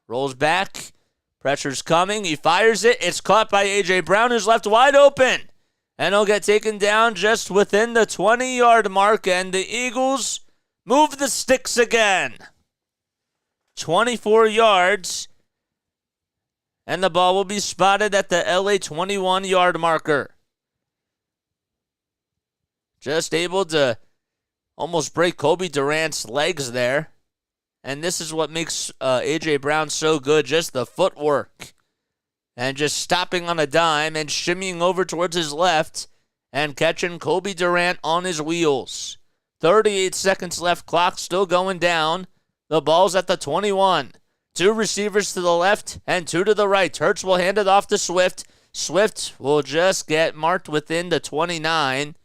rolls back. Pressure's coming. He fires it. It's caught by A.J. Brown, who's left wide open. And he'll get taken down just within the 20-yard mark, and the Eagles move the sticks again. 24 yards, and the ball will be spotted at the LA 21-yard marker. Just able to almost break Kobe Durant's legs there. And this is what makes A.J. Brown so good, just the footwork. And just stopping on a dime and shimmying over towards his left and catching Kobe Durant on his wheels. 38 seconds left, clock still going down. The ball's at the 21. 2 receivers to the left and 2 to the right. Hurts will hand it off to Swift. Swift will just get marked within the 29.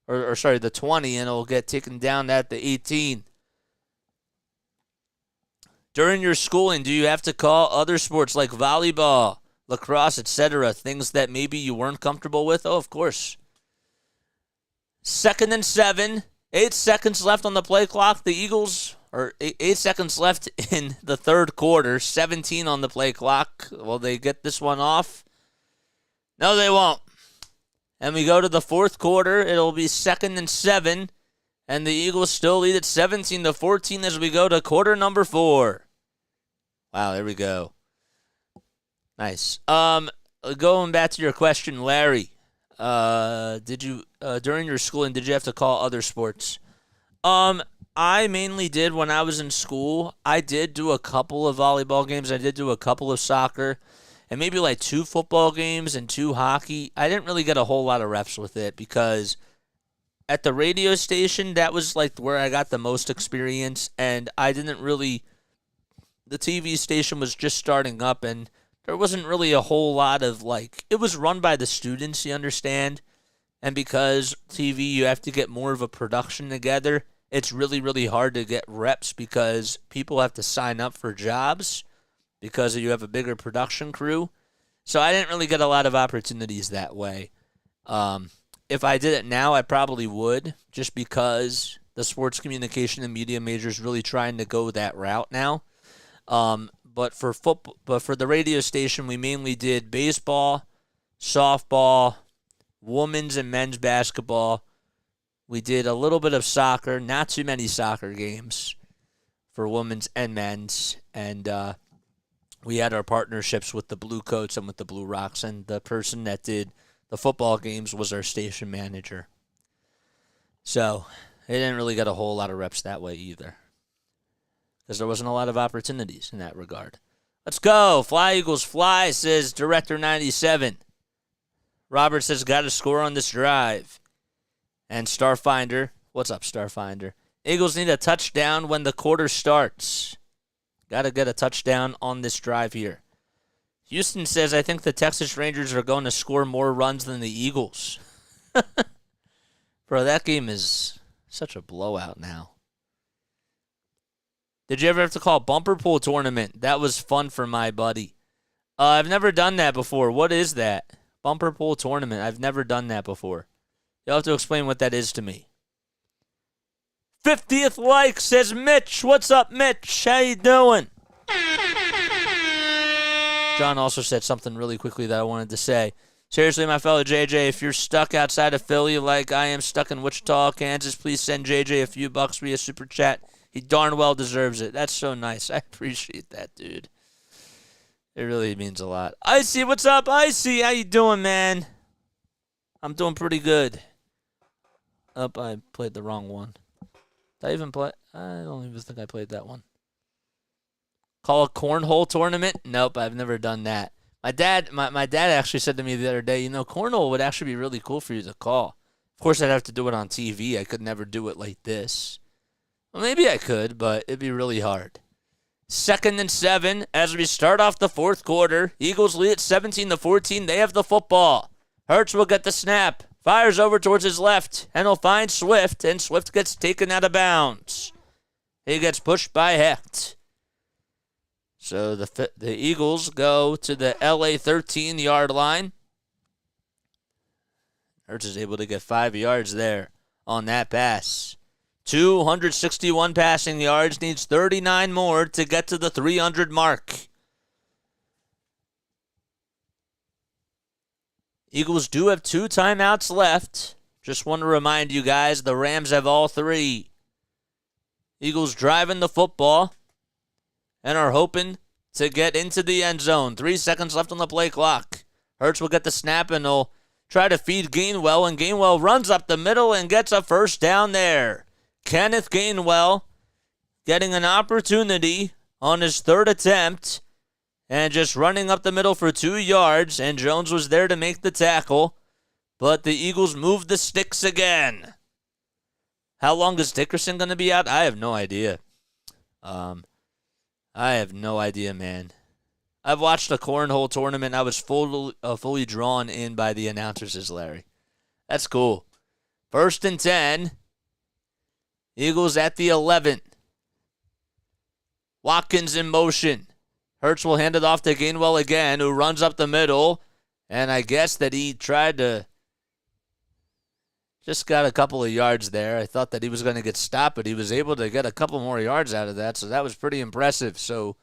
The 20, and it'll get taken down at the 18. During your schooling, do you have to call other sports like volleyball, lacrosse, etc., things that maybe you weren't comfortable with? Oh, of course. 2nd and 7, 8 seconds left on the play clock. The Eagles, 8 seconds left in the third quarter, 17 on the play clock. Will they get this one off? No, they won't. And we go to the fourth quarter. It'll be 2nd and 7, and the Eagles still lead at 17-14 as we go to quarter number 4. Wow, there we go. Nice. Going back to your question, Larry, did you during your schooling did you have to call other sports? I mainly did when I was in school. I did do a couple of volleyball games. I did do a couple of soccer, and maybe like 2 football games and 2 hockey. I didn't really get a whole lot of reps with it because at the radio station, that was like where I got the most experience, and I didn't really. The TV station was just starting up, and there wasn't really a whole lot of it was run by the students, you understand, and because TV, you have to get more of a production together. It's really, really hard to get reps because people have to sign up for jobs because you have a bigger production crew. So I didn't really get a lot of opportunities that way. If I did it now, I probably would, just because the sports communication and media major is really trying to go that route now. but for the radio station, we mainly did baseball, softball, women's and men's basketball. We did a little bit of soccer, not too many soccer games for women's and men's, and we had our partnerships with the Blue Coats and with the Blue Rocks, and the person that did the football games was our station manager. So they didn't really get a whole lot of reps that way either, because there wasn't a lot of opportunities in that regard. Let's go. Fly, Eagles, fly, says Director 97. Robert says, got to score on this drive. And Starfinder, what's up, Starfinder? Eagles need a touchdown when the quarter starts. Got to get a touchdown on this drive here. Houston says, I think the Texas Rangers are going to score more runs than the Eagles. Bro, that game is such a blowout now. Did you ever have to call a bumper pool tournament? That was fun for my buddy. I've never done that before. What is that? Bumper pool tournament. I've never done that before. You'll have to explain what that is to me. 50th like, says Mitch. What's up, Mitch? How you doing? John also said something really quickly that I wanted to say. Seriously, my fellow JJ, if you're stuck outside of Philly like I am stuck in Wichita, Kansas, please send JJ a few bucks via Super Chat. He darn well deserves it. That's so nice. I appreciate that, dude. It really means a lot. Icy, what's up, Icy? How you doing, man? I'm doing pretty good. I played the wrong one. Did I even play? I don't even think I played that one. Call a cornhole tournament? Nope, I've never done that. My dad actually said to me the other day, cornhole would actually be really cool for you to call. Of course, I'd have to do it on TV. I could never do it like this. Well, maybe I could, but it'd be really hard. 2nd and 7 as we start off the fourth quarter. Eagles lead at 17-14. They have the football. Hurts will get the snap. Fires over towards his left, and he'll find Swift, and Swift gets taken out of bounds. He gets pushed by Hecht. So the Eagles go to the LA 13-yard line. Hurts is able to get 5 yards there on that pass. 261 passing yards, needs 39 more to get to the 300 mark. Eagles do have 2 timeouts left. Just want to remind you guys, the Rams have all 3. Eagles driving the football and are hoping to get into the end zone. 3 seconds left on the play clock. Hurts will get the snap and he'll try to feed Gainwell, and Gainwell runs up the middle and gets a first down there. Kenneth Gainwell getting an opportunity on his 3rd attempt and just running up the middle for 2 yards, and Jones was there to make the tackle, but the Eagles moved the sticks again. How long is Dickerson going to be out? I have no idea. I have no idea, man. I've watched a cornhole tournament. I was fully drawn in by the announcers, says Larry. That's cool. 1st and 10. Eagles at the 11. Watkins in motion. Hurts will hand it off to Gainwell again, who runs up the middle. And I guess that he tried to just got a couple of yards there. I thought that he was going to get stopped, but he was able to get a couple more yards out of that, so that was pretty impressive. So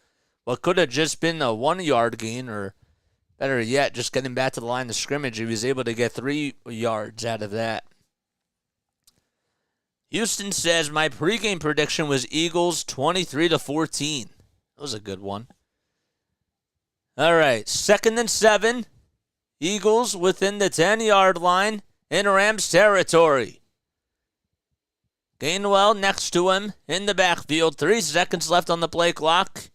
what could have just been a 1-yard gain, or better yet, just getting back to the line of scrimmage, he was able to get 3 yards out of that. Houston says, my pregame prediction was Eagles 23-14. That was a good one. All right, 2nd and 7. Eagles within the 10-yard line in Rams territory. Gainwell next to him in the backfield. 3 seconds left on the play clock.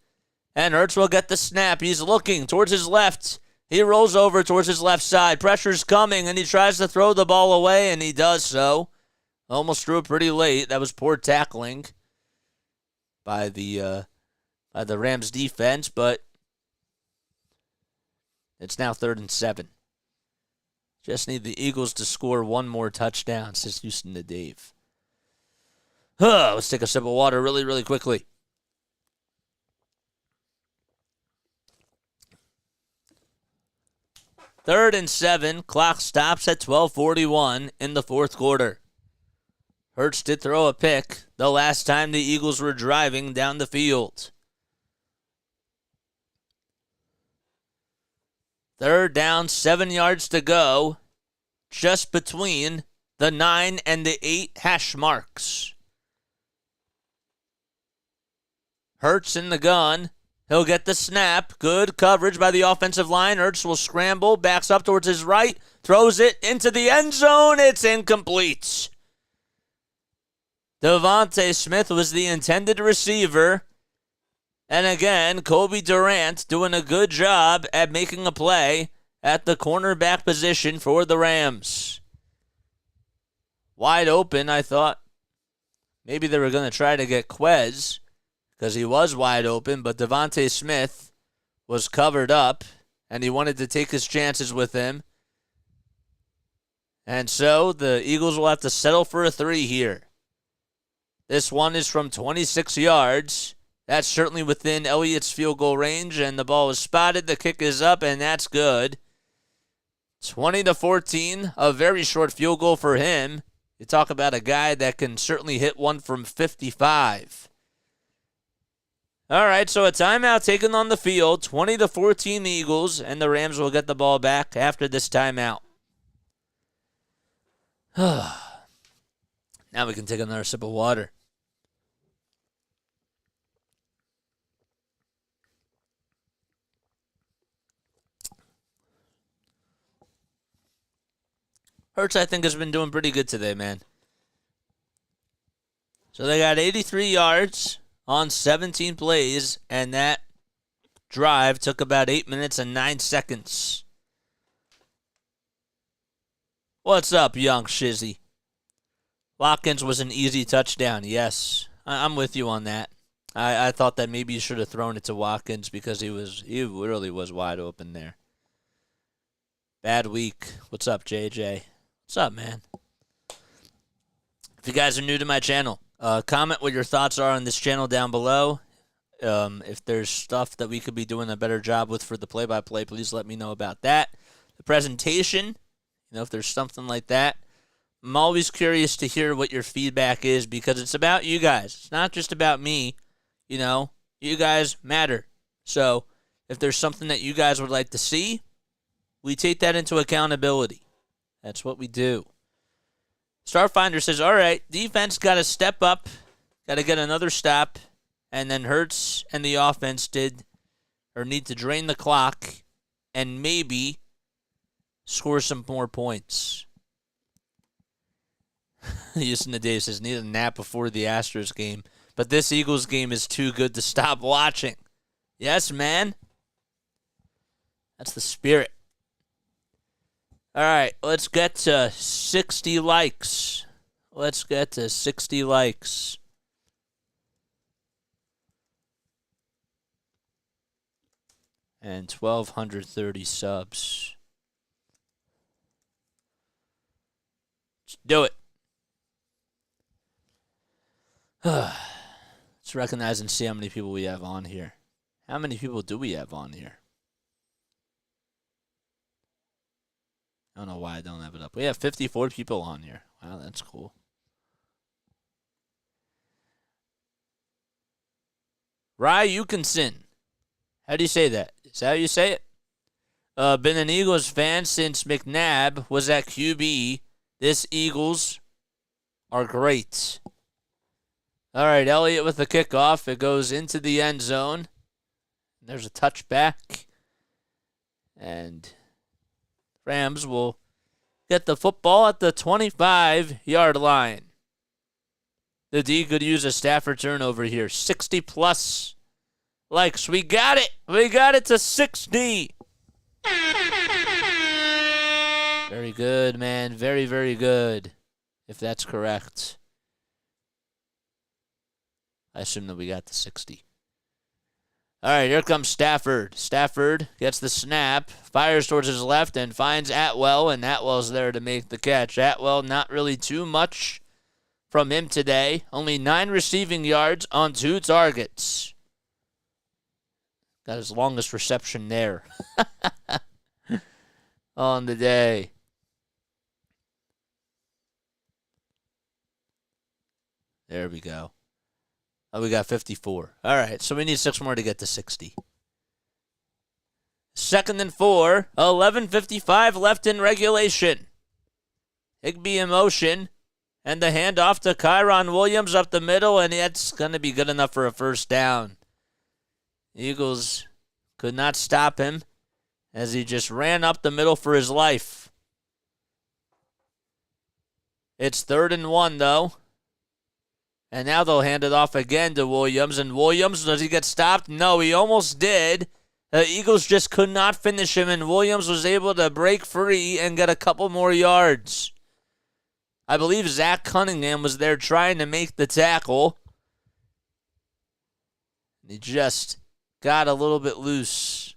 And Hurts will get the snap. He's looking towards his left. He rolls over towards his left side. Pressure's coming, and he tries to throw the ball away, and he does so. Almost threw it pretty late. That was poor tackling by the Rams defense, but it's now 3rd and 7. Just need the Eagles to score 1 more touchdown, says Houston to Dave. Let's take a sip of water really, really quickly. Third and 7. Clock stops at 12:41 in the fourth quarter. Hurts did throw a pick the last time the Eagles were driving down the field. Third down, 7 yards to go, just between the 9 and the 8 hash marks. Hurts in the gun. He'll get the snap. Good coverage by the offensive line. Hurts will scramble, backs up towards his right, throws it into the end zone. It's incomplete. Devontae Smith was the intended receiver. And again, Kobe Durant doing a good job at making a play at the cornerback position for the Rams. Wide open, I thought maybe they were going to try to get Quez because he was wide open, but Devontae Smith was covered up, and he wanted to take his chances with him. And so the Eagles will have to settle for a 3 here. This one is from 26 yards. That's certainly within Elliott's field goal range, and the ball is spotted. The kick is up, and that's good. 20-14, a very short field goal for him. You talk about a guy that can certainly hit one from 55. All right, so a timeout taken on the field. 20-14 Eagles, and the Rams will get the ball back after this timeout. Now we can take another sip of water. Hurts, I think, has been doing pretty good today, man. So they got 83 yards on 17 plays, and that drive took about 8 minutes and 9 seconds. What's up, young shizzy? Watkins was an easy touchdown, yes. I'm with you on that. I thought that maybe you should have thrown it to Watkins because he really was wide open there. Bad week. What's up, JJ? What's up, man? If you guys are new to my channel, comment what your thoughts are on this channel down below. If there's stuff that we could be doing a better job with for the play-by-play, please let me know about that. The presentation, if there's something like that. I'm always curious to hear what your feedback is because it's about you guys. It's not just about me. You guys matter. So if there's something that you guys would like to see, we take that into accountability. That's what we do. Starfinder says, all right, defense got to step up, got to get another stop, and then Hurts and the offense need to drain the clock and maybe score some more points. Houston Dave says, need a nap before the Astros game, but this Eagles game is too good to stop watching. Yes, man. That's the spirit. All right, let's get to 60 likes. Let's get to 60 likes. And 1,230 subs. Let's do it. Let's recognize and see how many people we have on here. How many people do we have on here? I don't know why I don't have it up. We have 54 people on here. Wow, that's cool. Ryukinson. How do you say that? Is that how you say it? Been an Eagles fan since McNabb was at QB. This Eagles are great. All right, Elliott with the kickoff. It goes into the end zone. There's a touchback. And Rams will get the football at the 25-yard line. The D could use a Stafford turnover here. 60-plus likes. We got it. We got it to 60. Very good, man. Very, very good, if that's correct. I assume that we got to 60. All right, here comes Stafford. Stafford gets the snap, fires towards his left, and finds Atwell, and Atwell's there to make the catch. Atwell, not really too much from him today. Only 9 receiving yards on 2 targets. Got his longest reception there on the day. There we go. Oh, we got 54. All right, so we need 6 more to get to 60. 2nd and 4. 11:55 left in regulation. Higbee in motion. And the handoff to Kyron Williams up the middle, and it's going to be good enough for a first down. Eagles could not stop him as he just ran up the middle for his life. It's 3rd and 1, though. And now they'll hand it off again to Williams. And Williams, does he get stopped? No, he almost did. The Eagles just could not finish him, and Williams was able to break free and get a couple more yards. I believe Zach Cunningham was there trying to make the tackle. He just got a little bit loose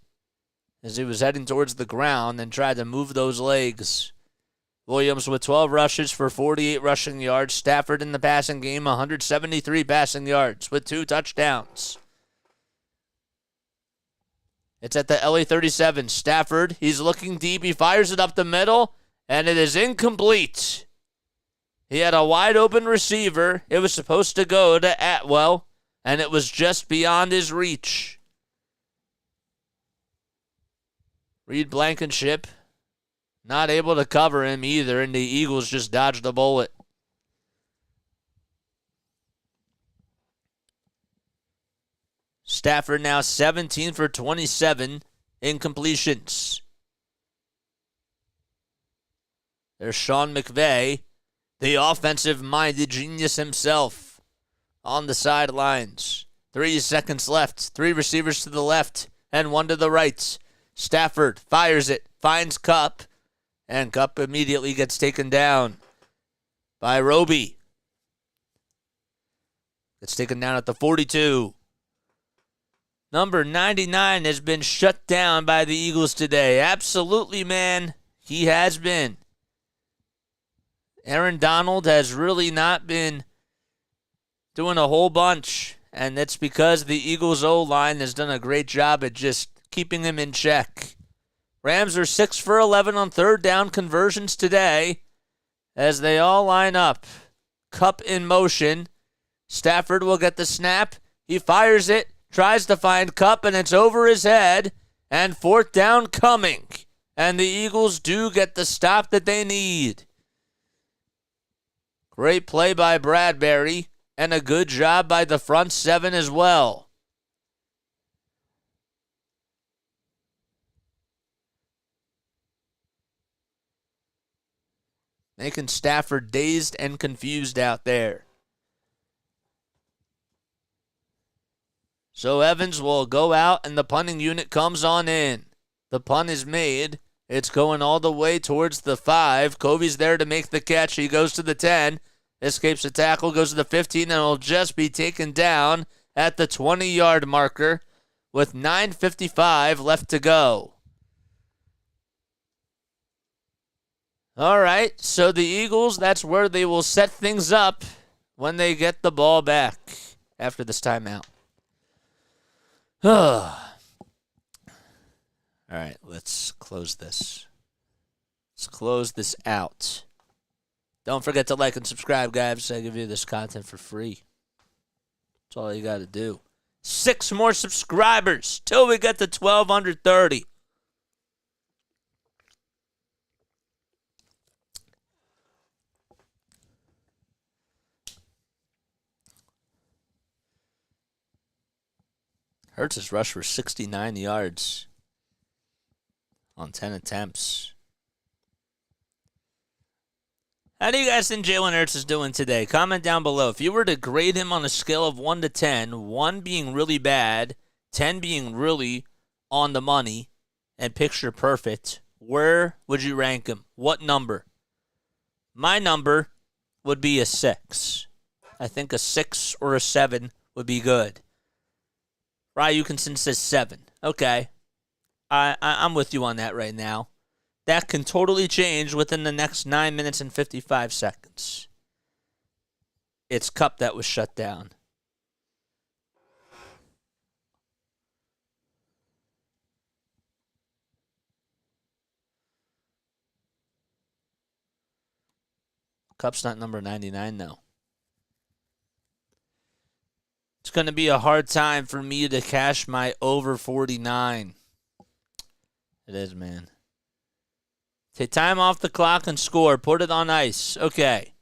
as he was heading towards the ground and tried to move those legs. Williams with 12 rushes for 48 rushing yards. Stafford in the passing game, 173 passing yards with 2 touchdowns. It's at the LA 37. Stafford, he's looking deep. He fires it up the middle, and it is incomplete. He had a wide open receiver. It was supposed to go to Atwell, and it was just beyond his reach. Reed Blankenship not able to cover him either, and the Eagles just dodged a bullet. Stafford now 17 for 27 incompletions. There's Sean McVay, the offensive-minded genius himself, on the sidelines. 3 seconds left. 3 receivers to the left and 1 to the right. Stafford fires it, finds Kupp, and Kupp immediately gets taken down by Roby. Gets taken down at the 42. Number 99 has been shut down by the Eagles today. Absolutely, man. He has been. Aaron Donald has really not been doing a whole bunch, and that's because the Eagles' O-line has done a great job at just keeping him in check. Rams are 6 for 11 on 3rd down conversions today as they all line up. Kupp in motion. Stafford will get the snap. He fires it, tries to find Kupp, and it's over his head, and 4th down coming. And the Eagles do get the stop that they need. Great play by Bradbury, and a good job by the front 7 as well. Making Stafford dazed and confused out there. So Evans will go out, and the punting unit comes on in. The punt is made. It's going all the way towards the 5. Covey's there to make the catch. He goes to the 10. Escapes the tackle, goes to the 15, and will just be taken down at the 20-yard marker with 9:55 left to go. All right, so the Eagles, that's where they will set things up when they get the ball back after this timeout. All right, let's close this. Let's close this out. Don't forget to like and subscribe, guys. I give you this content for free. That's all you got to do. 6 more subscribers till we get to 12 under 30. Hurts has rushed for 69 yards on 10 attempts. How do you guys think Jalen Hurts is doing today? Comment down below. If you were to grade him on a scale of 1 to 10, 1 being really bad, 10 being really on the money, and picture perfect, where would you rank him? What number? My number would be a 6. I think a 6 or a 7 would be good. Ryukinson says 7. Okay. I'm with you on that right now. That can totally change within the next 9 minutes and 55 seconds. It's Kupp that was shut down. Kupp's not number 99, though. It's going to be a hard time for me to cash my over 49. It is, man. Take time off the clock and score. Put it on ice. Okay.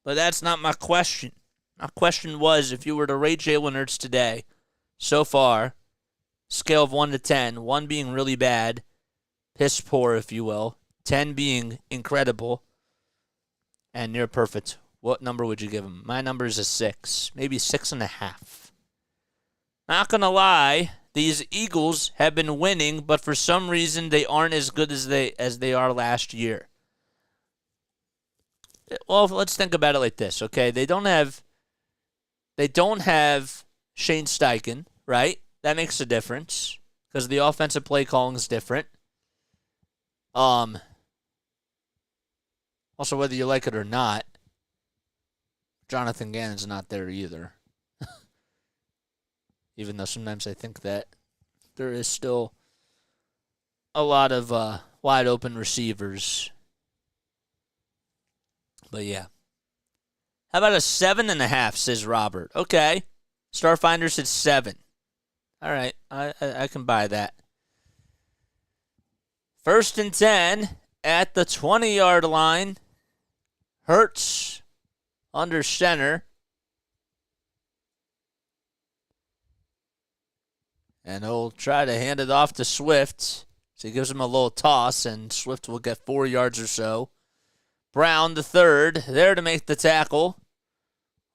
But that's not my question. My question was, if you were to rate Jalen Hurts today, so far, scale of 1 to 10, 1 being really bad, piss poor, if you will, 10 being incredible, and near perfect, what number would you give him? My number is a 6, maybe 6.5. Not going to lie, these Eagles have been winning, but for some reason they aren't as good as they are last year. Well, let's think about it like this, okay? They don't have Shane Steichen, right? That makes a difference because the offensive play calling is different. Also, whether you like it or not, Jonathan Gannon's not there either. Even though sometimes I think that there is still a lot of wide open receivers. But yeah. How about a 7.5, says Robert. Okay. Starfinder said 7. All right. I can buy that. 1st and 10 at the 20-yard line. Hurts under center. And he'll try to hand it off to Swift. So he gives him a little toss, and Swift will get 4 yards or so. Brown, the third, there to make the tackle.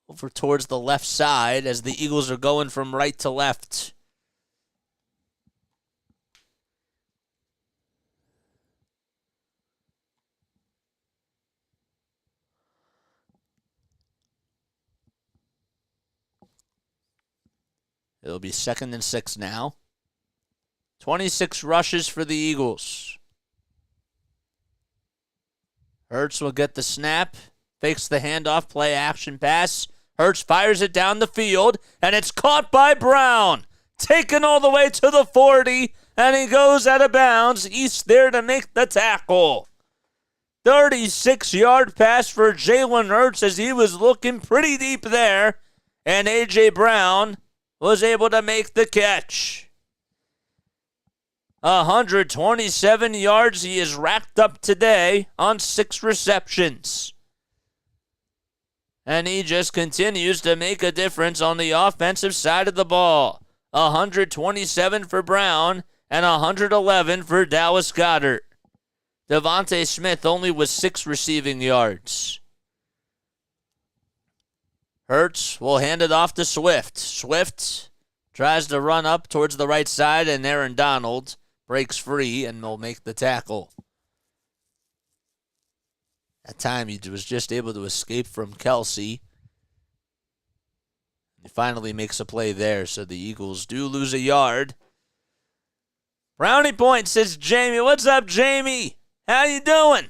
Over towards the left side as the Eagles are going from right to left. It'll be 2nd and 6 now. 26 rushes for the Eagles. Hurts will get the snap. Fakes the handoff, play action pass. Hurts fires it down the field, and it's caught by Brown. Taken all the way to the 40, and he goes out of bounds. He's there to make the tackle. 36-yard pass for Jalen Hurts as he was looking pretty deep there, and A.J. Brown was able to make the catch. 127 yards he has racked up today on 6 receptions. And he just continues to make a difference on the offensive side of the ball. 127 for Brown and 111 for Dallas Goedert. Devontae Smith only with 6 receiving yards. Hurts will hand it off to Swift. Swift tries to run up towards the right side, and Aaron Donald breaks free and will make the tackle. That time he was just able to escape from Kelsey. He finally makes a play there, so the Eagles do lose a yard. Brownie point, says Jamie. What's up, Jamie? How you doing?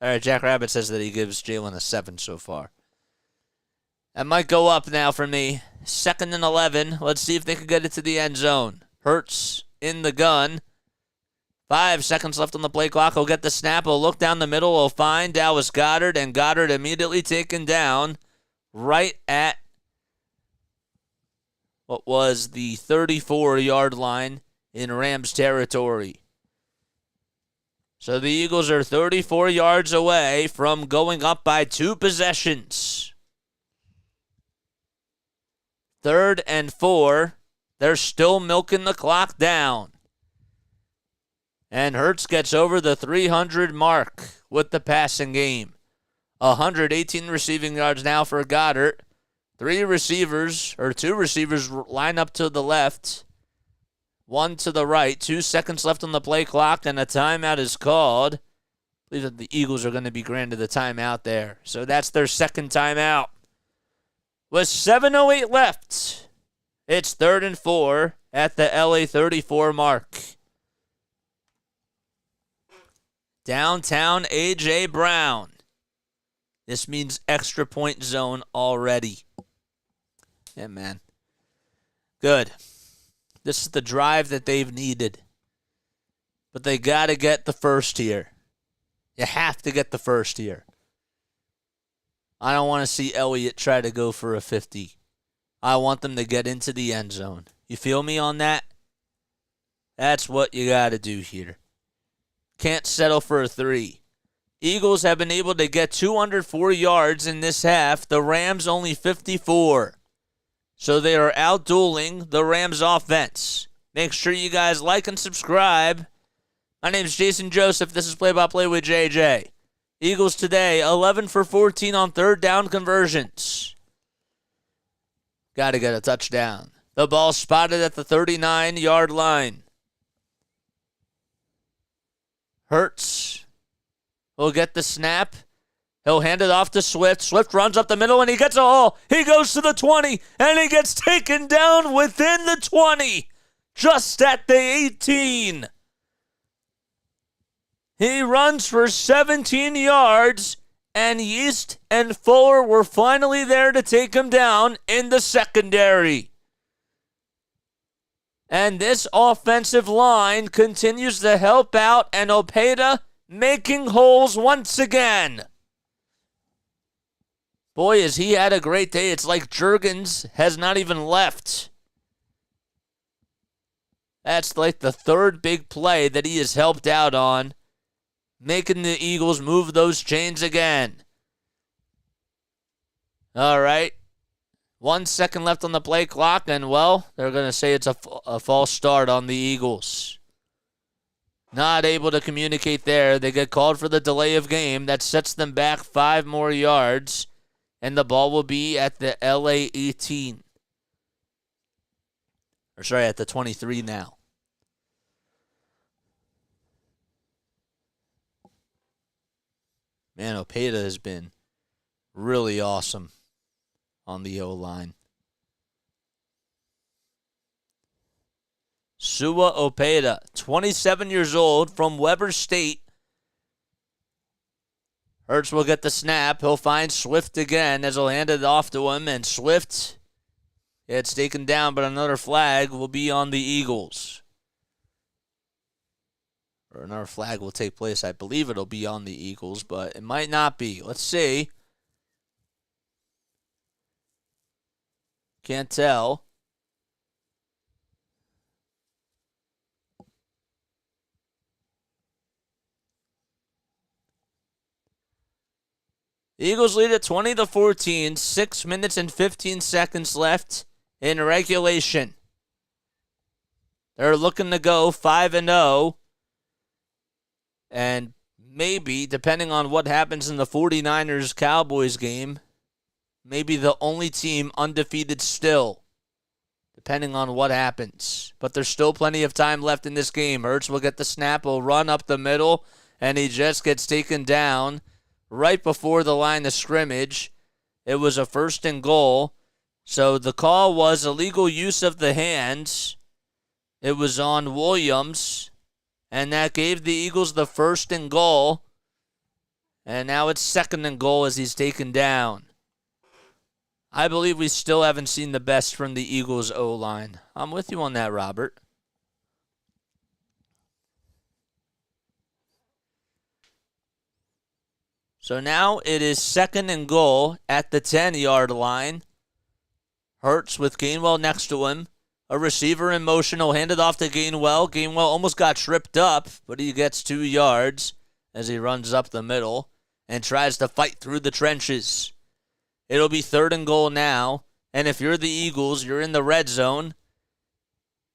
All right, Jack Rabbit says that he gives Jalen a 7 so far. That might go up now for me. 2nd and 11. Let's see if they can get it to the end zone. Hurts in the gun. 5 seconds left on the play clock. He'll get the snap. He'll look down the middle. He'll find Dallas Goedert, and Goedert immediately taken down right at what was the 34-yard line in Rams territory. So the Eagles are 34 yards away from going up by 2 possessions. 3rd and 4. They're still milking the clock down. And Hurts gets over the 300 mark with the passing game. 118 receiving yards now for Goedert. 2 receivers line up to the left. 1 to the right. 2 seconds left on the play clock, and a timeout is called. I believe that the Eagles are going to be granted the timeout there. So that's their 2nd timeout. With 7:08 left, it's 3rd and 4 at the LA 34 mark. Downtown A.J. Brown. This means extra point zone already. Yeah, man. Good. This is the drive that they've needed. But they got to get the first here. You have to get the first here. I don't want to see Elliott try to go for a 50. I want them to get into the end zone. You feel me on that? That's what you got to do here. Can't settle for a 3. Eagles have been able to get 204 yards in this half. The Rams only 54. So they are outdueling the Rams offense. Make sure you guys like and subscribe. My name is Jason Joseph. This is Play-by-Play with JJ. Eagles today, 11 for 14 on third down conversions. Got to get a touchdown. The ball spotted at the 39-yard line. Hurts will get the snap. He'll hand it off to Swift. Swift runs up the middle, and he gets a haul. He goes to the 20, and he gets taken down within the 20, just at the 18. He runs for 17 yards, and Yeast and Fuller were finally there to take him down in the secondary. And this offensive line continues to help out, and Opeta making holes once again. Boy, has he had a great day. It's like Juergens has not even left. That's like the third big play that he has helped out on, making the Eagles move those chains again. All right. 1 second left on the play clock, and, well, they're going to say it's a false start on the Eagles. Not able to communicate there. They get called for the delay of game. That sets them back 5 more yards, and the ball will be at the LA 18. Or, sorry, at the 23 now. Man, Opeta has been really awesome on the O-line. Sua Opeta, 27 years old, from Weber State. Hurts will get the snap. He'll find Swift again as he'll hand it off to him, and Swift gets taken down, but another flag will be on the Eagles. Or another flag will take place. I believe it'll be on the Eagles, but it might not be. Let's see. Can't tell. Eagles lead at 20-14. 6 minutes and 15 seconds left in regulation. They're looking to go 5-0. And maybe, depending on what happens in the 49ers-Cowboys game, maybe the only team undefeated still, depending on what happens. But there's still plenty of time left in this game. Hurts will get the snap, will run up the middle, and he just gets taken down right before the line of scrimmage. It was a 1st and goal, so the call was illegal use of the hands. It was on Williams, and that gave the Eagles the 1st and goal. And now it's 2nd and goal as he's taken down. I believe we still haven't seen the best from the Eagles O-line. I'm with you on that, Robert. So now it is 2nd and goal at the 10-yard line. Hurts with Gainwell next to him. A receiver in motion will hand it off to Gainwell. Gainwell almost got tripped up, but he gets 2 yards as he runs up the middle and tries to fight through the trenches. It'll be 3rd and goal now, and if you're the Eagles, you're in the red zone,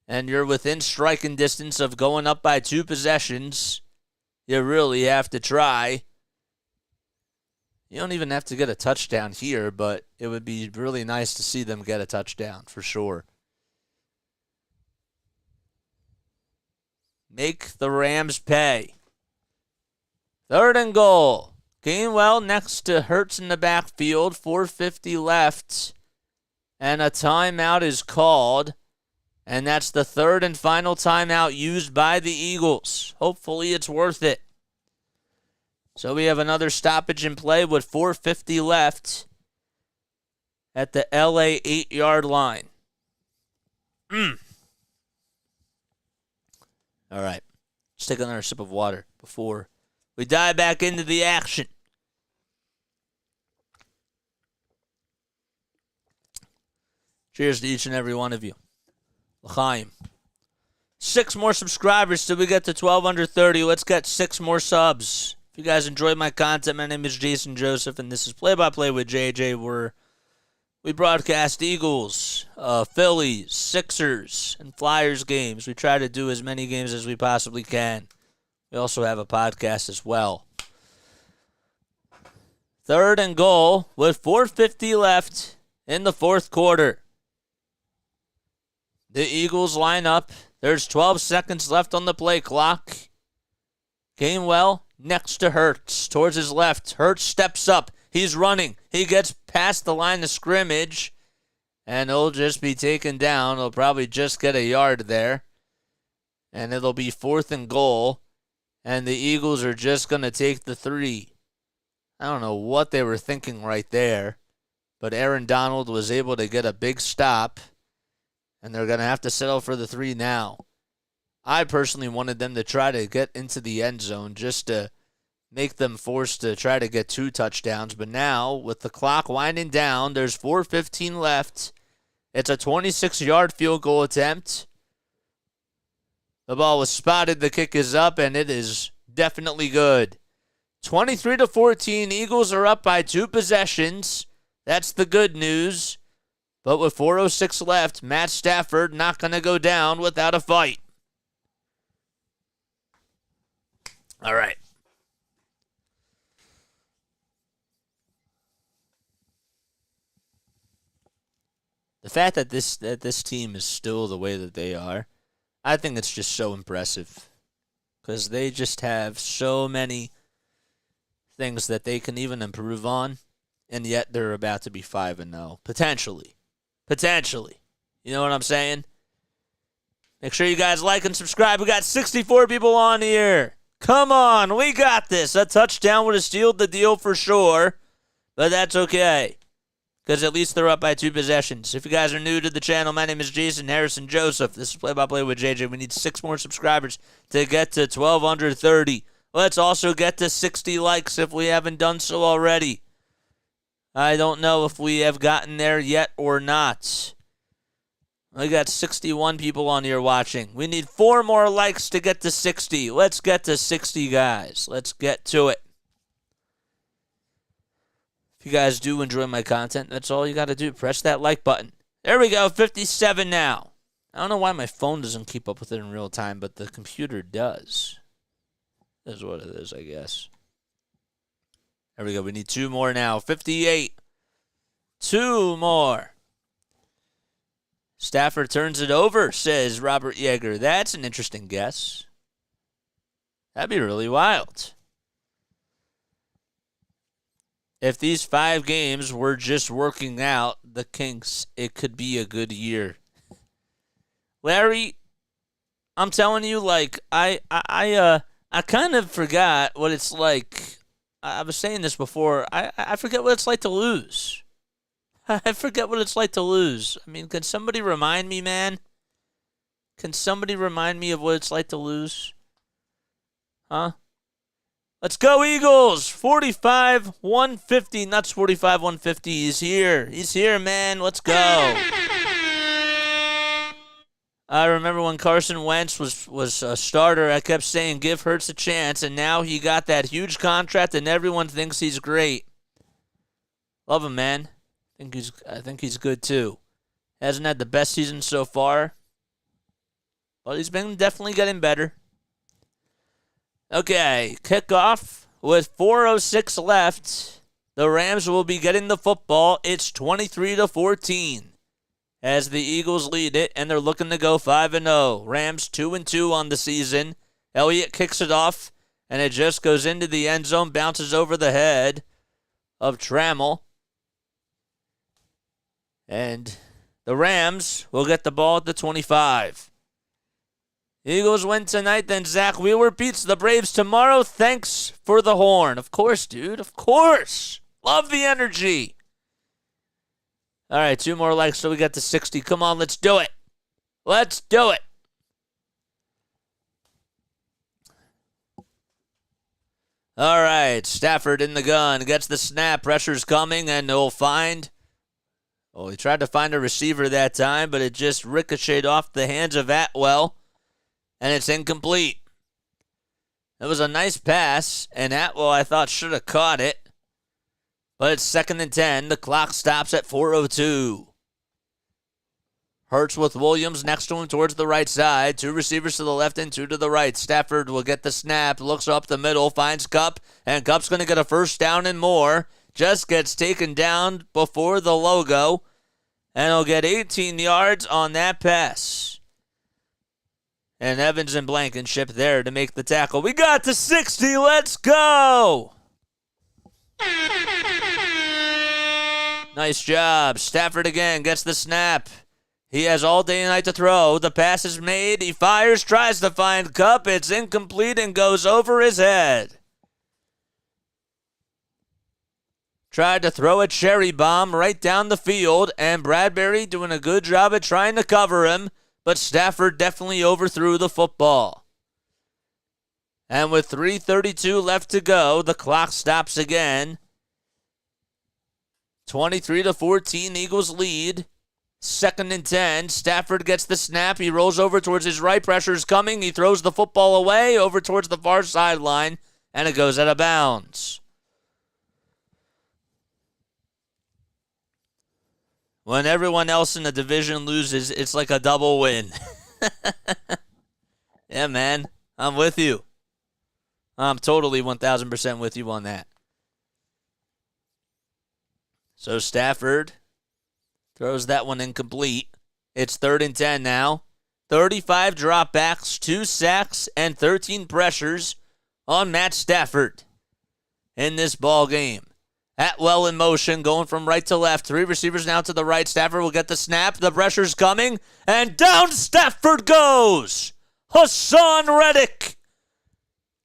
and you're within striking distance of going up by 2 possessions. You really have to try. You don't even have to get a touchdown here, but it would be really nice to see them get a touchdown for sure. Make the Rams pay. 3rd and goal. Gainwell next to Hurts in the backfield. 4:50 left. And a timeout is called. And that's the 3rd and final timeout used by the Eagles. Hopefully it's worth it. So we have another stoppage in play with 4:50 left at the LA 8-yard line. All right. Let's take another sip of water before we dive back into the action. Cheers to each and every one of you. L'chaim. 6 more subscribers till we get to 12 under 30. Let's get 6 more subs. If you guys enjoyed my content, my name is Jason Joseph, and this is Play-by-Play with JJ, where we broadcast Eagles, Phillies, Sixers, and Flyers games. We try to do as many games as we possibly can. We also have a podcast as well. 3rd and goal with 4:50 left in the 4th quarter. The Eagles line up. There's 12 seconds left on the play clock. Gainwell next to Hurts, towards his left. Hurts steps up. He's running. He gets past the line of scrimmage, and he'll just be taken down. He'll probably just get a yard there, and it'll be 4th and goal, and the Eagles are just going to take the 3. I don't know what they were thinking right there, but Aaron Donald was able to get a big stop, and they're going to have to settle for the 3 now. I personally wanted them to try to get into the end zone just to make them forced to try to get 2 touchdowns. But now, with the clock winding down, there's 4:15 left. It's a 26-yard field goal attempt. The ball was spotted. The kick is up, and it is definitely good. 23-14, Eagles are up by 2 possessions. That's the good news. But with 4:06 left, Matt Stafford not going to go down without a fight. All right. The fact that this team is still the way that they are, I think it's just so impressive. Because they just have so many things that they can even improve on, and yet they're about to be 5-0. Potentially. You know what I'm saying? Make sure you guys like and subscribe. We got 64 people on here. Come on, we got this. A touchdown would have sealed the deal for sure, but that's okay, because at least they're up by 2 possessions. If you guys are new to the channel, my name is Jason Harrison Joseph. This is Play-by-Play with JJ. We need 6 more subscribers to get to 12 under 30. Let's also get to 60 likes if we haven't done so already. I don't know if we have gotten there yet or not. We got 61 people on here watching. We need 4 more likes to get to 60. Let's get to 60, guys. Let's get to it. If you guys do enjoy my content, that's all you got to do. Press that like button. There we go, 57 now. I don't know why my phone doesn't keep up with it in real time, but the computer does. That's what it is, I guess. There we go. We need 2 more now. 58. 2 more. Stafford turns it over, says Robert Yeager. That's an interesting guess. That'd be really wild. If these 5 games were just working out, the kinks, it could be a good year. Larry, I'm telling you, like, I kind of forgot what it's like. I was saying this before. I forget what it's like to lose. I forget what it's like to lose. I mean, can somebody remind me, man? Can somebody remind me of what it's like to lose? Huh? Let's go, Eagles! 45-150. Nuts 45-150. He's here. He's here, man. Let's go. I remember when Carson Wentz was a starter, I kept saying, give Hurts a chance, and now he got that huge contract, and everyone thinks he's great. Love him, man. I think he's good, too. Hasn't had the best season so far, but he's been definitely getting better. Okay, kickoff with 4:06 left. The Rams will be getting the football. It's 23-14 as the Eagles lead it, and they're looking to go 5-0. Rams 2-2 on the season. Elliott kicks it off, and it just goes into the end zone, bounces over the head of Trammell. And the Rams will get the ball at the 25. Eagles win tonight, then Zach Wheeler beats the Braves tomorrow. Thanks for the horn. Of course, dude. Of course. Love the energy. All right, 2 more likes so we get to 60. Come on, let's do it. Let's do it. All right, Stafford in the gun. Gets the snap. Pressure's coming, and he'll find... Oh, he tried to find a receiver that time, but it just ricocheted off the hands of Atwell. and it's incomplete. It was a nice pass, and Atwell, I thought, should have caught it. But it's 2nd and 10. The clock stops at 4:02. Hurts with Williams next to him towards the right side. 2 receivers to the left and 2 to the right. Stafford will get the snap, looks up the middle, finds Kupp, and Kupp's going to get a first down and more. Just gets taken down before the logo, and he'll get 18 yards on that pass. And Evans and Blankenship there to make the tackle. We got to 60. Let's go. Nice job. Stafford again gets the snap. He has all day and night to throw. The pass is made. He fires, tries to find Kupp. It's incomplete and goes over his head. Tried to throw a cherry bomb right down the field, and Bradbury doing a good job at trying to cover him. But Stafford definitely overthrew the football. And with 3:32 left to go, the clock stops again. 23-14, Eagles lead. 2nd and 10. Stafford gets the snap. He rolls over towards his right. Pressure's coming. He throws the football away over towards the far sideline, and it goes out of bounds. When everyone else in the division loses, it's like a double win. Yeah, man. I'm with you. I'm totally 1,000% with you on that. So Stafford throws that one incomplete. It's 3rd and 10 now. 35 dropbacks, 2 sacks, and 13 pressures on Matt Stafford in this ball game. Atwell in motion, going from right to left. 3 receivers now to the right. Stafford will get the snap. The pressure's coming. And down Stafford goes. Hassan Reddick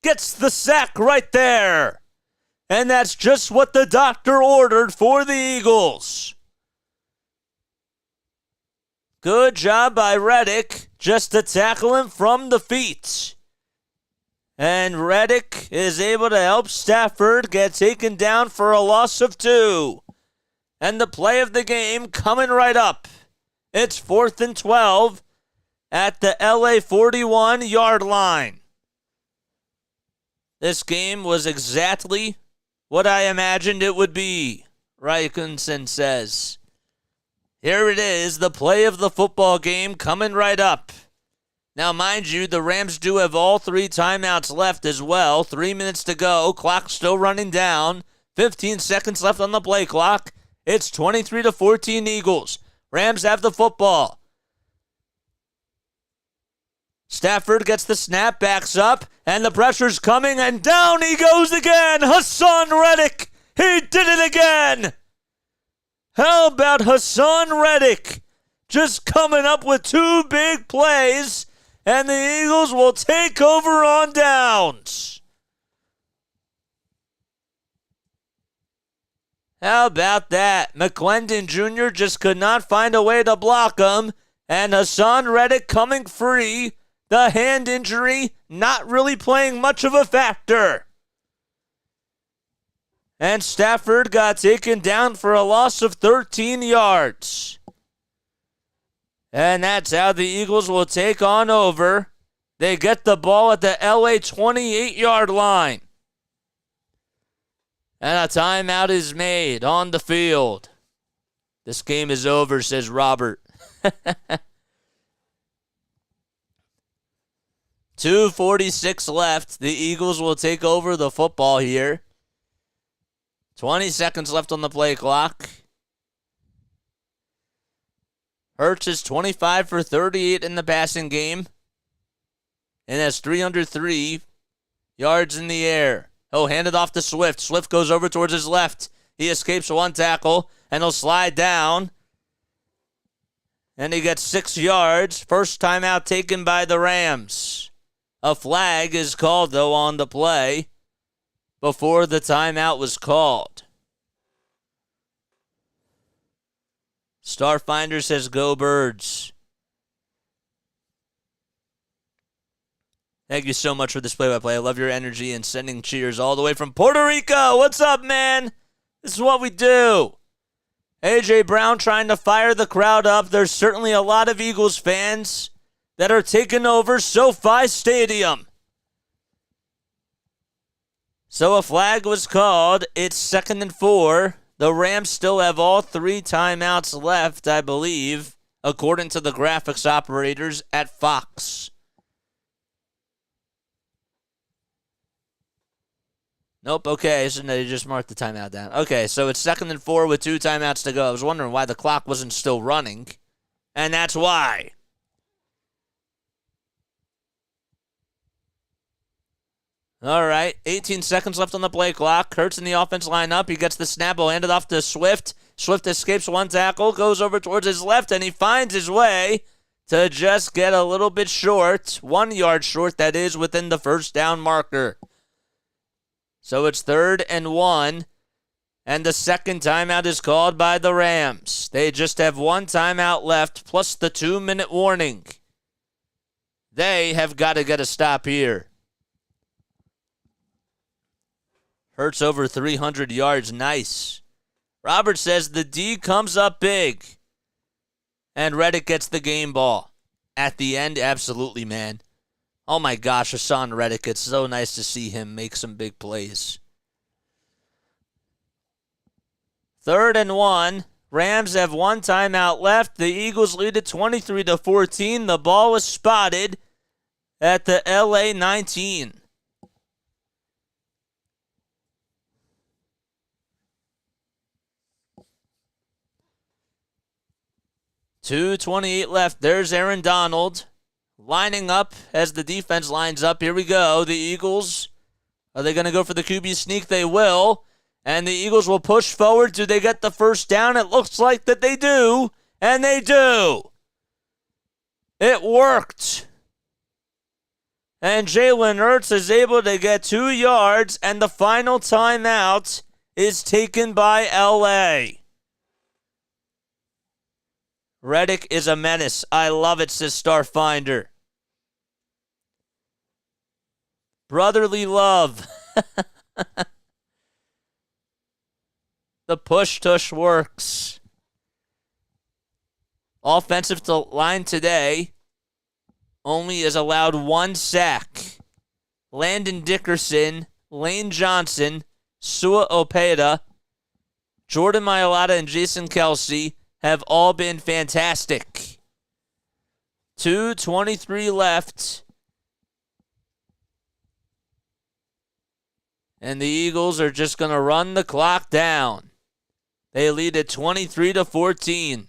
gets the sack right there. And that's just what the doctor ordered for the Eagles. Good job by Reddick just to tackle him from the feet. And Reddick is able to help Stafford get taken down for a loss of 2. And the play of the game coming right up. It's 4th and 12 at the LA 41-yard line. This game was exactly what I imagined it would be, Rykunson says. Here it is, the play of the football game coming right up. Now, mind you, the Rams do have all 3 timeouts left as well. 3 minutes to go. Clock still running down. 15 seconds left on the play clock. It's 23-14 Eagles. Rams have the football. Stafford gets the snap, backs up, and the pressure's coming, and down he goes again. Hassan Reddick, he did it again. How about Hassan Reddick just coming up with 2 big plays? And the Eagles will take over on downs. How about that? McClendon Jr. just could not find a way to block him. And Hassan Reddick coming free. The hand injury not really playing much of a factor. And Stafford got taken down for a loss of 13 yards. And that's how the Eagles will take on over. They get the ball at the LA 28-yard line. And a timeout is made on the field. This game is over, says Robert. 2:46 left. The Eagles will take over the football here. 20 seconds left on the play clock. Hurts is 25 for 38 in the passing game and has 303 yards in the air. He'll hand it off to Swift. Swift goes over towards his left. He escapes 1 tackle, and he'll slide down. And he gets 6 yards. First timeout taken by the Rams. A flag is called, though, on the play before the timeout was called. Starfinder says, go Birds. Thank you so much for this play-by-play. I love your energy and sending cheers all the way from Puerto Rico. What's up, man? This is what we do. A.J. Brown trying to fire the crowd up. There's certainly a lot of Eagles fans that are taking over SoFi Stadium. So a flag was called. It's 2nd and 4. The Rams still have all 3 timeouts left, I believe, according to the graphics operators at Fox. Nope, okay, so they just marked the timeout down. Okay, so it's 2nd and 4 with 2 timeouts to go. I was wondering why the clock wasn't still running, and that's why. All right, 18 seconds left on the play clock. Hurts in the offense line up. He gets the snap. Will hand it off to Swift. Swift escapes one tackle, goes over towards his left, and he finds his way to just get a little bit short. 1 yard short, that is, within the first down marker. So it's 3rd and 1, and the second timeout is called by the Rams. They just have 1 timeout left, plus the 2-minute warning. They have got to get a stop here. Hurts over 300 yards, nice. Robert says the D comes up big, and Reddick gets the game ball. At the end, absolutely, man. Oh my gosh, Hassan Reddick, it's so nice to see him make some big plays. 3rd and 1. Rams have 1 timeout left. The Eagles lead it 23-14. The ball was spotted at the LA 19. .228 left. There's Aaron Donald. Lining up as the defense lines up. Here we go. The Eagles, are they going to go for the QB sneak? They will. And the Eagles will push forward. Do they get the first down? It looks like that they do. And they do. It worked. And Jalen Hurts is able to get 2 yards. And the final timeout is taken by LA. Reddick is a menace. I love it, says Starfinder. Brotherly love. The push-tush works. Offensive line today only is allowed 1 sack. Landon Dickerson, Lane Johnson, Sua Opeda, Jordan Mailata, and Jason Kelsey have all been fantastic. 2:23 left. And the Eagles are just going to run the clock down. They lead at 23-14.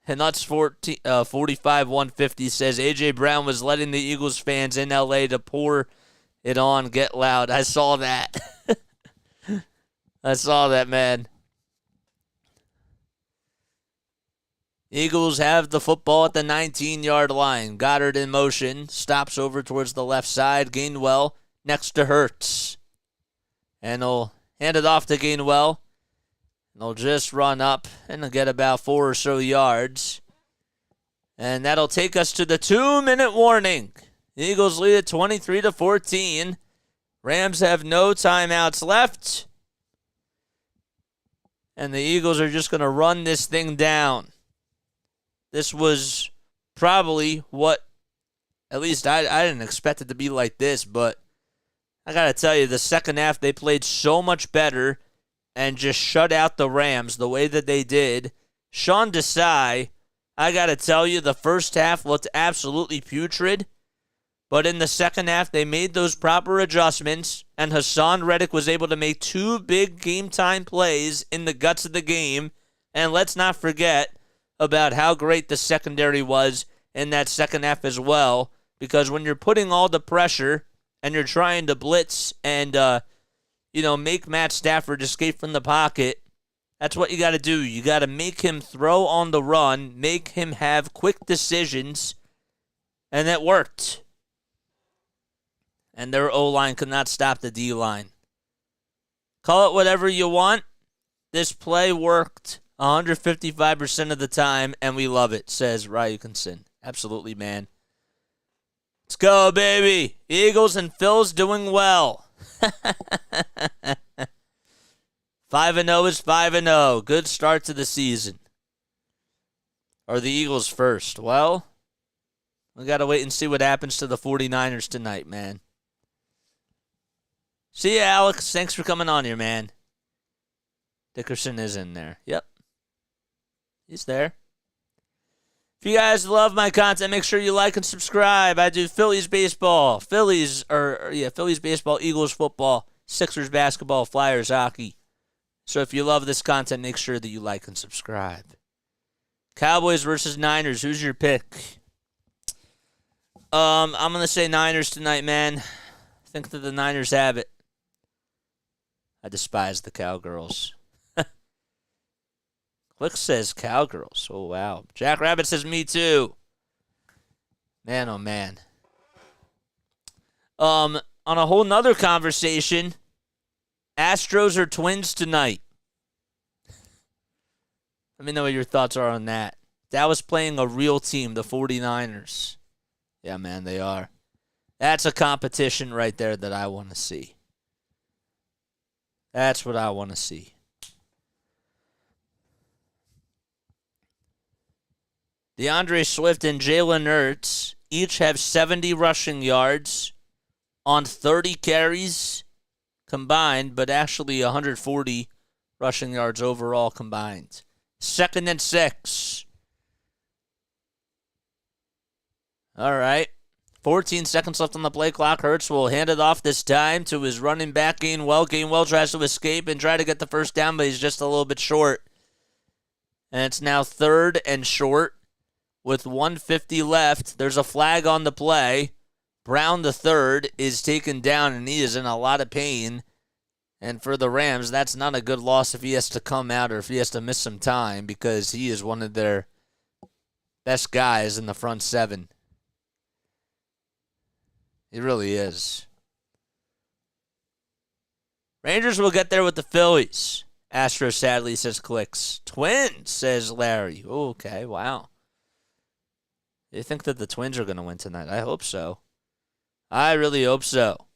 And that's 45-150 says A.J. Brown was letting the Eagles fans in L.A. to pour it on, get loud. I saw that. I saw that, man. Eagles have the football at the 19-yard line. Goddard in motion. Stops over towards the left side. Gainwell next to Hurts. And they'll hand it off to Gainwell. They'll just run up and they'll get about 4 or so yards. And that'll take us to the 2-minute warning. The Eagles lead at 23-14. Rams have no timeouts left. And the Eagles are just going to run this thing down. This was probably what, at least I didn't expect it to be like this, but I got to tell you, the second half they played so much better and just shut out the Rams the way that they did. Sean Desai, I got to tell you, the first half looked absolutely putrid, but in the second half they made those proper adjustments, and Hassan Reddick was able to make 2 big game-time plays in the guts of the game, and let's not forget about how great the secondary was in that second half as well, because when you're putting all the pressure and you're trying to blitz and, make Matt Stafford escape from the pocket, that's what you got to do. You got to make him throw on the run, make him have quick decisions, and it worked. And their O-line could not stop the D-line. Call it whatever you want. This play worked 155% of the time, and we love it, says Ryukinson. Absolutely, man. Let's go, baby. Eagles and Phil's doing well. 5-0 is 5-0. Good start to the season. Or the Eagles first? Well, we got to wait and see what happens to the 49ers tonight, man. See ya, Alex. Thanks for coming on here, man. Dickerson is in there. Yep. He's there. If you guys love my content, make sure you like and subscribe. I do Phillies baseball, Phillies baseball, Eagles football, Sixers basketball, Flyers hockey. So if you love this content, make sure that you like and subscribe. Cowboys versus Niners. Who's your pick? I'm going to say Niners tonight, man. I think that the Niners have it. I despise the Cowgirls. Click says Cowgirls. Oh, wow. Jack Rabbit says me too. Man, oh, man. On a whole nother conversation, Astros or Twins tonight? Let me know what your thoughts are on that. Dallas playing a real team, the 49ers. Yeah, man, they are. That's a competition right there that I want to see. That's what I want to see. DeAndre Swift and Jalen Hurts each have 70 rushing yards on 30 carries combined, but actually 140 rushing yards overall combined. 2nd and 6. All right. 14 seconds left on the play clock. Hurts will hand it off this time to his running back. Gainwell tries to escape and try to get the first down, but he's just a little bit short. And it's now 3rd and short with 1:50 left. There's a flag on the play. Brown the third is taken down, and he is in a lot of pain. And for the Rams, that's not a good loss if he has to come out or if he has to miss some time, because he is one of their best guys in the front seven. He really is. Rangers will get there with the Phillies. Astro sadly says Clicks. Twins, says Larry. Oh, okay, wow. You think that the Twins are going to win tonight? I hope so. I really hope so.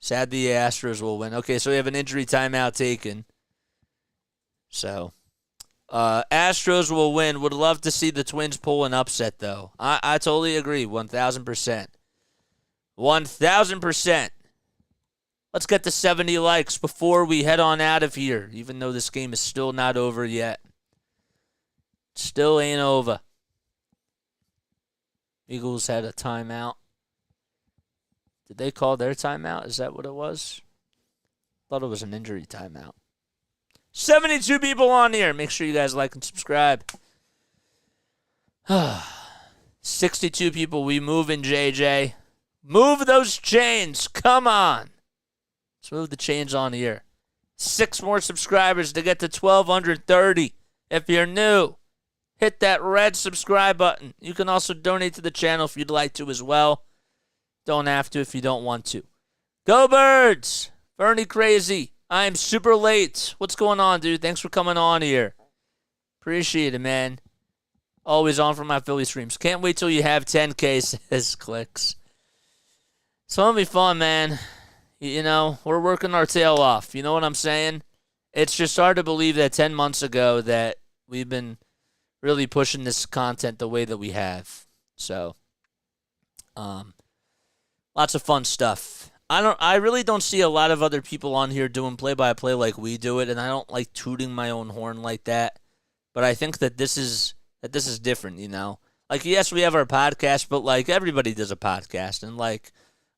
Sad the Astros will win. Okay, so we have an injury timeout taken. So, Astros will win. Would love to see the Twins pull an upset, though. I totally agree, 1,000%. 1,000%. Let's get to 70 likes before we head on out of here, even though this game is still not over yet. Still ain't over. Eagles had a timeout. Did they call their timeout? Is that what it was? Thought it was an injury timeout. 72 people on here. Make sure you guys like and subscribe. 62 people. We moving, JJ. Move those chains. Come on. Let's move the chains on here. 6 more subscribers to get to 1,230. If you're new, hit that red subscribe button. You can also donate to the channel if you'd like to as well. Don't have to if you don't want to. Go Birds! Bernie Crazy. I'm super late. What's going on, dude? Thanks for coming on here. Appreciate it, man. Always on for my Philly streams. Can't wait till you have 10K, says Clicks. It's going to be fun, man. You know, we're working our tail off. You know what I'm saying? It's just hard to believe that 10 months ago that we've been really pushing this content the way that we have. So, lots of fun stuff. I really don't see a lot of other people on here doing play-by-play like we do it, and I don't like tooting my own horn like that. But I think that this is different, you know? Like, yes, we have our podcast, but, like, everybody does a podcast. And, like,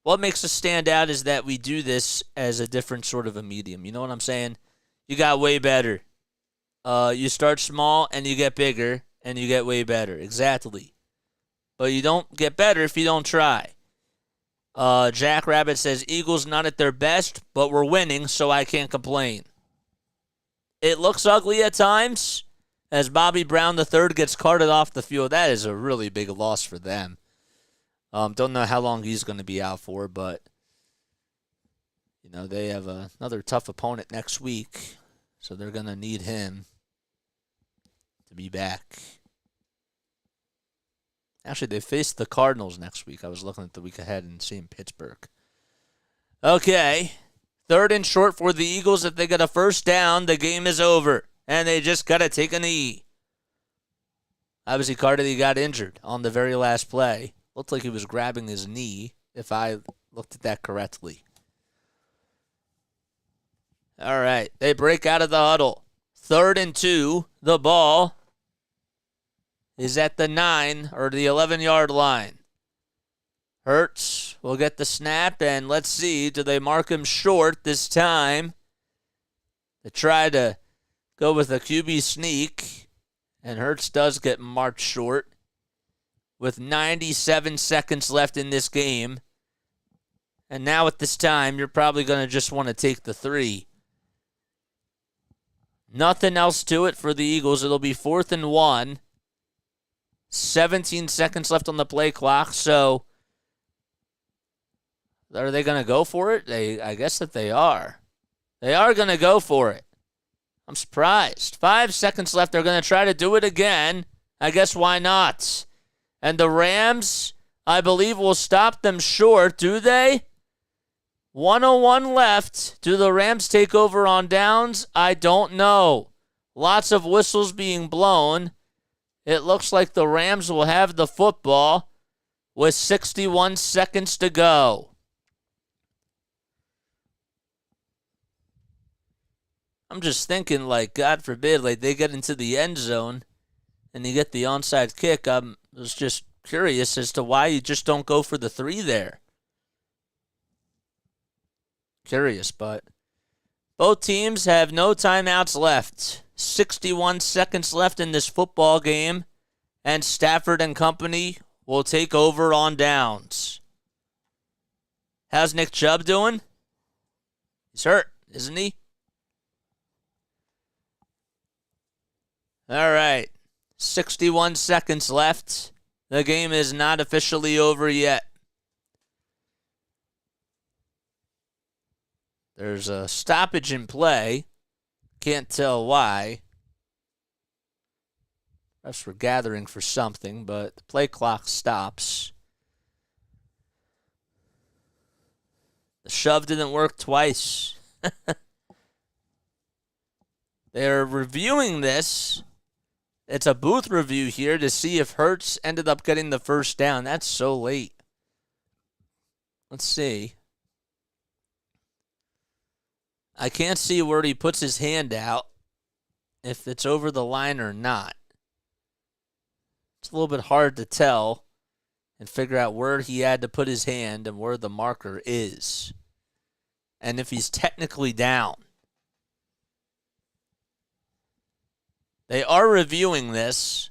what makes us stand out is that we do this as a different sort of a medium. You know what I'm saying? You got way better. You start small, and you get bigger, and you get way better. Exactly. But you don't get better if you don't try. Jack Rabbit says, Eagles not at their best, but we're winning, so I can't complain. It looks ugly at times as Bobby Brown III gets carted off the field. That is a really big loss for them. Don't know how long he's going to be out for, but you know they have another tough opponent next week, so they're going to need him to be back. Actually, they face the Cardinals next week. I was looking at the week ahead and seeing Pittsburgh. Okay. 3rd and short for the Eagles. If they get a first down, the game is over. And they just got to take a knee. Obviously, Cardi got injured on the very last play. Looked like he was grabbing his knee, if I looked at that correctly. All right, they break out of the huddle. 3rd and 2. The ball is at the 9 or the 11-yard line. Hurts will get the snap, and let's see, do they mark him short this time? They try to go with a QB sneak, and Hurts does get marked short with 97 seconds left in this game. And now at this time, you're probably going to just want to take the 3. Nothing else to it for the Eagles. It'll be 4th and 1. 17 seconds left on the play clock, so are they going to go for it? I guess that they are. They are going to go for it. I'm surprised. 5 seconds left. They're going to try to do it again. I guess why not? And the Rams, I believe, will stop them short. Do they? 1:01 left. Do the Rams take over on downs? I don't know. Lots of whistles being blown. It looks like the Rams will have the football with 61 seconds to go. I'm just thinking, like, God forbid, like, they get into the end zone and you get the onside kick. I was just curious as to why you just don't go for the 3 there. Curious, but both teams have no timeouts left. 61 seconds left in this football game, and Stafford and company will take over on downs. How's Nick Chubb doing? He's hurt, isn't he? All right, 61 seconds left. The game is not officially over yet. There's a stoppage in play. Can't tell why. Refs were gathering for something, but the play clock stops. The shove didn't work twice. They're reviewing this. It's a booth review here to see if Hurts ended up getting the first down. That's so late. Let's see. I can't see where he puts his hand out, if it's over the line or not. It's a little bit hard to tell and figure out where he had to put his hand and where the marker is, and if he's technically down. They are reviewing this.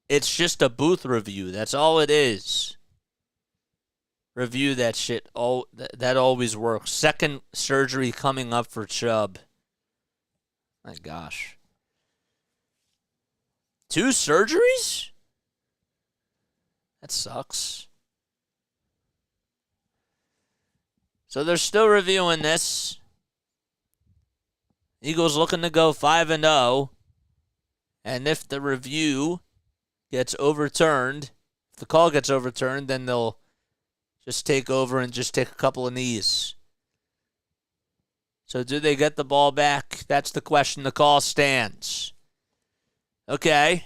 It's just a booth review. That's all it is. Review that shit. Oh, that always works. Second surgery coming up for Chubb. My gosh. 2 surgeries? That sucks. So they're still reviewing this. Eagles looking to go 5-0. And if the review gets overturned, if the call gets overturned, then they'll just take over and just take a couple of knees. So do they get the ball back? That's the question. The call stands. Okay.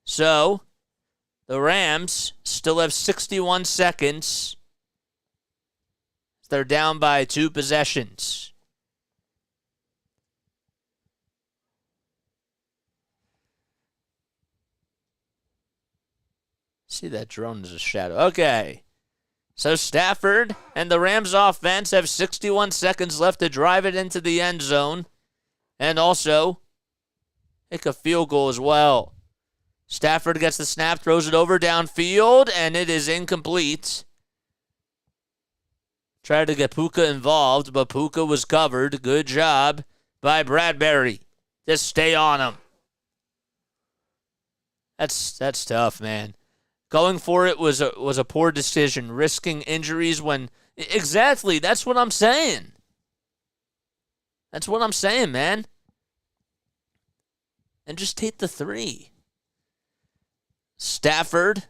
So the Rams still have 61 seconds. They're down by 2 possessions. See, that drone is a shadow. Okay. So Stafford and the Rams offense have 61 seconds left to drive it into the end zone and also kick a field goal as well. Stafford gets the snap, throws it over downfield, and it is incomplete. Tried to get Puka involved, but Puka was covered. Good job by Bradbury. Just stay on him. That's tough, man. Going for it was a poor decision, risking injuries when... Exactly, that's what I'm saying. That's what I'm saying, man. And just take the 3. Stafford,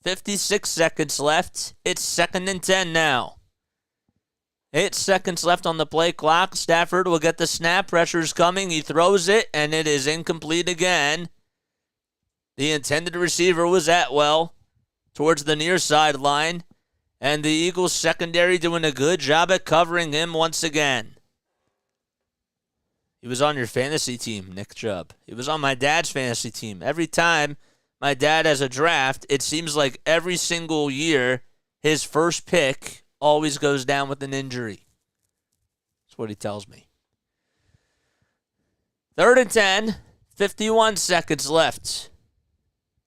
56 seconds left. It's 2nd and 10 now. 8 seconds left on the play clock. Stafford will get the snap. Pressure's coming. He throws it, and it is incomplete again. The intended receiver was Atwell towards the near sideline, and the Eagles secondary doing a good job at covering him once again. He was on your fantasy team, Nick Chubb. He was on my dad's fantasy team. Every time my dad has a draft, it seems like every single year his first pick always goes down with an injury. That's what he tells me. 3rd and 10, 51 seconds left.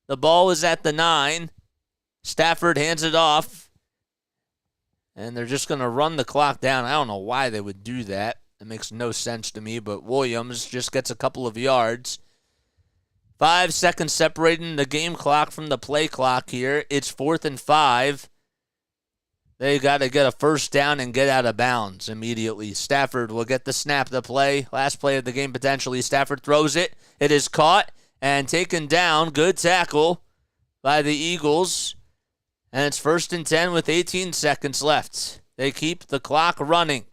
The ball is at the 9. Stafford hands it off, and they're just going to run the clock down. I don't know why they would do that. It makes no sense to me, but Williams just gets a couple of yards. 5 seconds separating the game clock from the play clock here. It's 4th and 5. They got to get a first down and get out of bounds immediately. Stafford will get the snap, the play. Last play of the game potentially. Stafford throws it. It is caught and taken down. Good tackle by the Eagles. And it's 1st and 10 with 18 seconds left. They keep the clock running.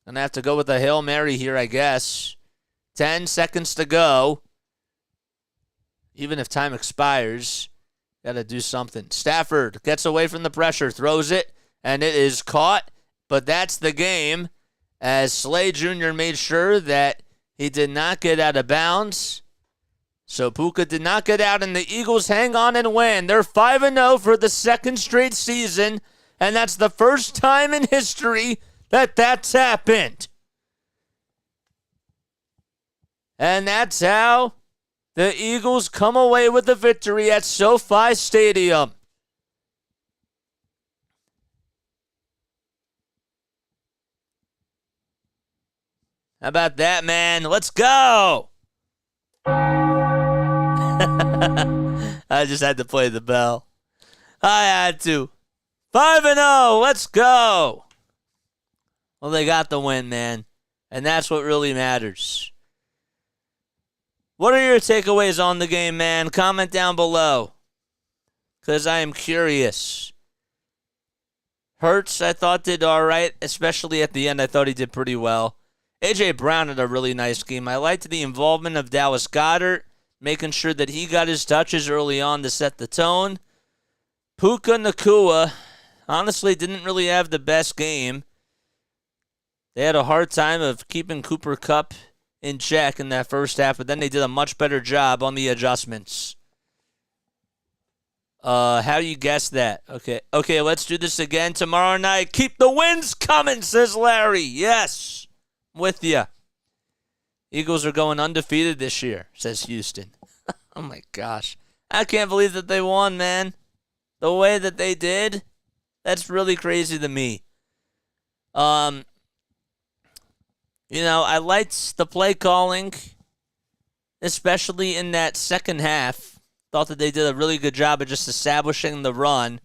Gonna have to go with a Hail Mary here, I guess. 10 seconds to go. Even if time expires, got to do something. Stafford gets away from the pressure, throws it, and it is caught. But that's the game, as Slay Jr. made sure that he did not get out of bounds. So Puka did not get out, and the Eagles hang on and win. They're 5-0 for the 2nd straight season, and that's the first time in history that that's happened. And that's how the Eagles come away with the victory at SoFi Stadium. How about that, man? Let's go! I just had to play the bell. I had to. 5-0, let's go! Well, they got the win, man. And that's what really matters. What are your takeaways on the game, man? Comment down below, because I am curious. Hurts, I thought, did all right, especially at the end. I thought he did pretty well. A.J. Brown had a really nice game. I liked the involvement of Dallas Goedert, making sure that he got his touches early on to set the tone. Puka Nacua, honestly, didn't really have the best game. They had a hard time of keeping Cooper Kupp in check in that first half, but then they did a much better job on the adjustments. How do you guess that? Okay, let's do this again tomorrow night. Keep the wins coming, says Larry. Yes, I'm with ya. Eagles are going undefeated this year, says Houston. Oh my gosh. I can't believe that they won, man. The way that they did, that's really crazy to me. I liked the play calling, especially in that second half. Thought that they did a really good job of just establishing the run.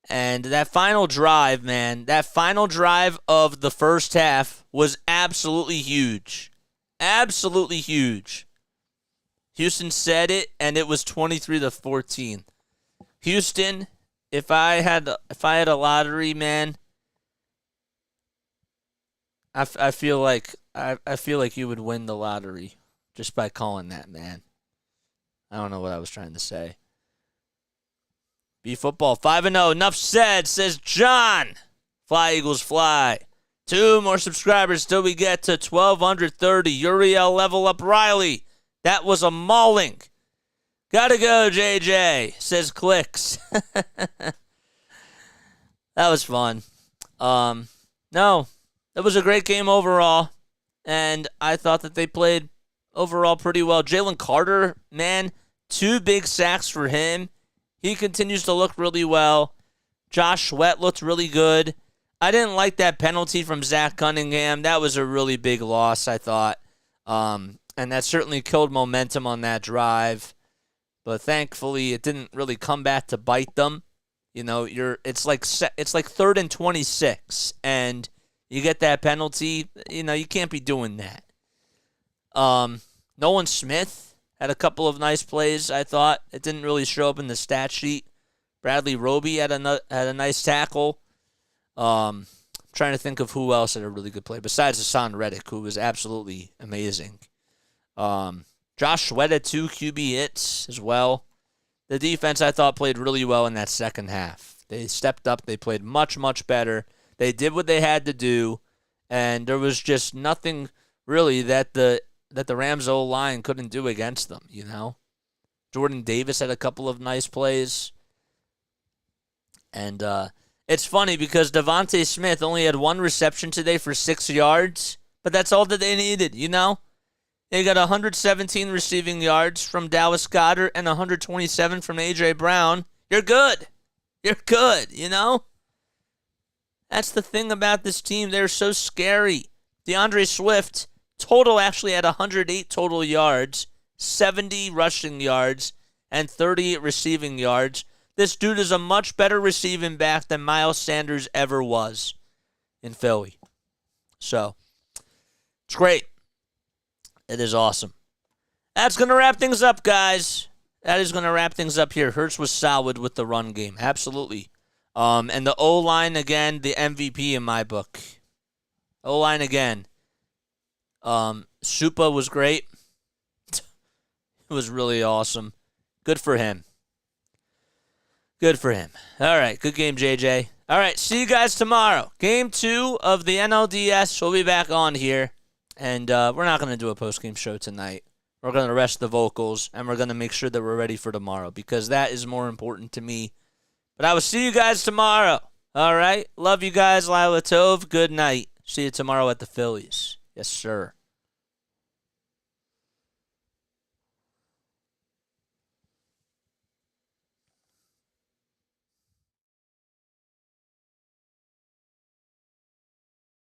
And that final drive, man, that final drive of the first half was absolutely huge. Absolutely huge. Houston said it, and it was 23-14. Houston, if I had a lottery, man, I feel like you would win the lottery just by calling that, man. I don't know what I was trying to say. Be football 5-0. Enough said, says John. Fly Eagles fly. 2 more subscribers till we get to 1,230. Uriel level up Riley. That was a mauling. Gotta go, JJ, says Clicks. That was fun. No, it was a great game overall, and I thought that they played overall pretty well. Jalen Carter, man, 2 big sacks for him. He continues to look really well. Josh Sweat looked really good. I didn't like that penalty from Zach Cunningham. That was a really big loss, I thought. And that certainly killed momentum on that drive. But thankfully, it didn't really come back to bite them. You know, it's like 3rd and 26, and you get that penalty. You know, you can't be doing that. Nolan Smith had a couple of nice plays, I thought. It didn't really show up in the stat sheet. Bradley Roby had a nice tackle. Trying to think of who else had a really good play besides Hassan Reddick, who was absolutely amazing. Josh Sweat had 2 QB hits as well. The defense, I thought, played really well in that second half. They stepped up. They played much, much better. They did what they had to do, and there was just nothing really that the Rams O-line couldn't do against them, you know? Jordan Davis had a couple of nice plays. And it's funny because Devontae Smith only had 1 reception today for 6 yards, but that's all that they needed, you know? They got 117 receiving yards from Dallas Goedert and 127 from A.J. Brown. You're good. You're good, you know? That's the thing about this team. They're so scary. DeAndre Swift, total actually had 108 total yards, 70 rushing yards, and 38 receiving yards. This dude is a much better receiving back than Miles Sanders ever was in Philly. So, it's great. It is awesome. That's going to wrap things up, guys. That is going to wrap things up here. Hurts was solid with the run game. Absolutely. And the O-line, again, the MVP in my book. O-line again. Supa was great. It was really awesome. Good for him. Good for him. All right, good game, JJ. All right, see you guys tomorrow. Game 2 of the NLDS. We'll be back on here. And we're not going to do a post-game show tonight. We're going to rest the vocals, and we're going to make sure that we're ready for tomorrow because that is more important to me. But I will see you guys tomorrow. All right? Love you guys. Lila Tov. Good night. See you tomorrow at the Phillies. Yes, sir.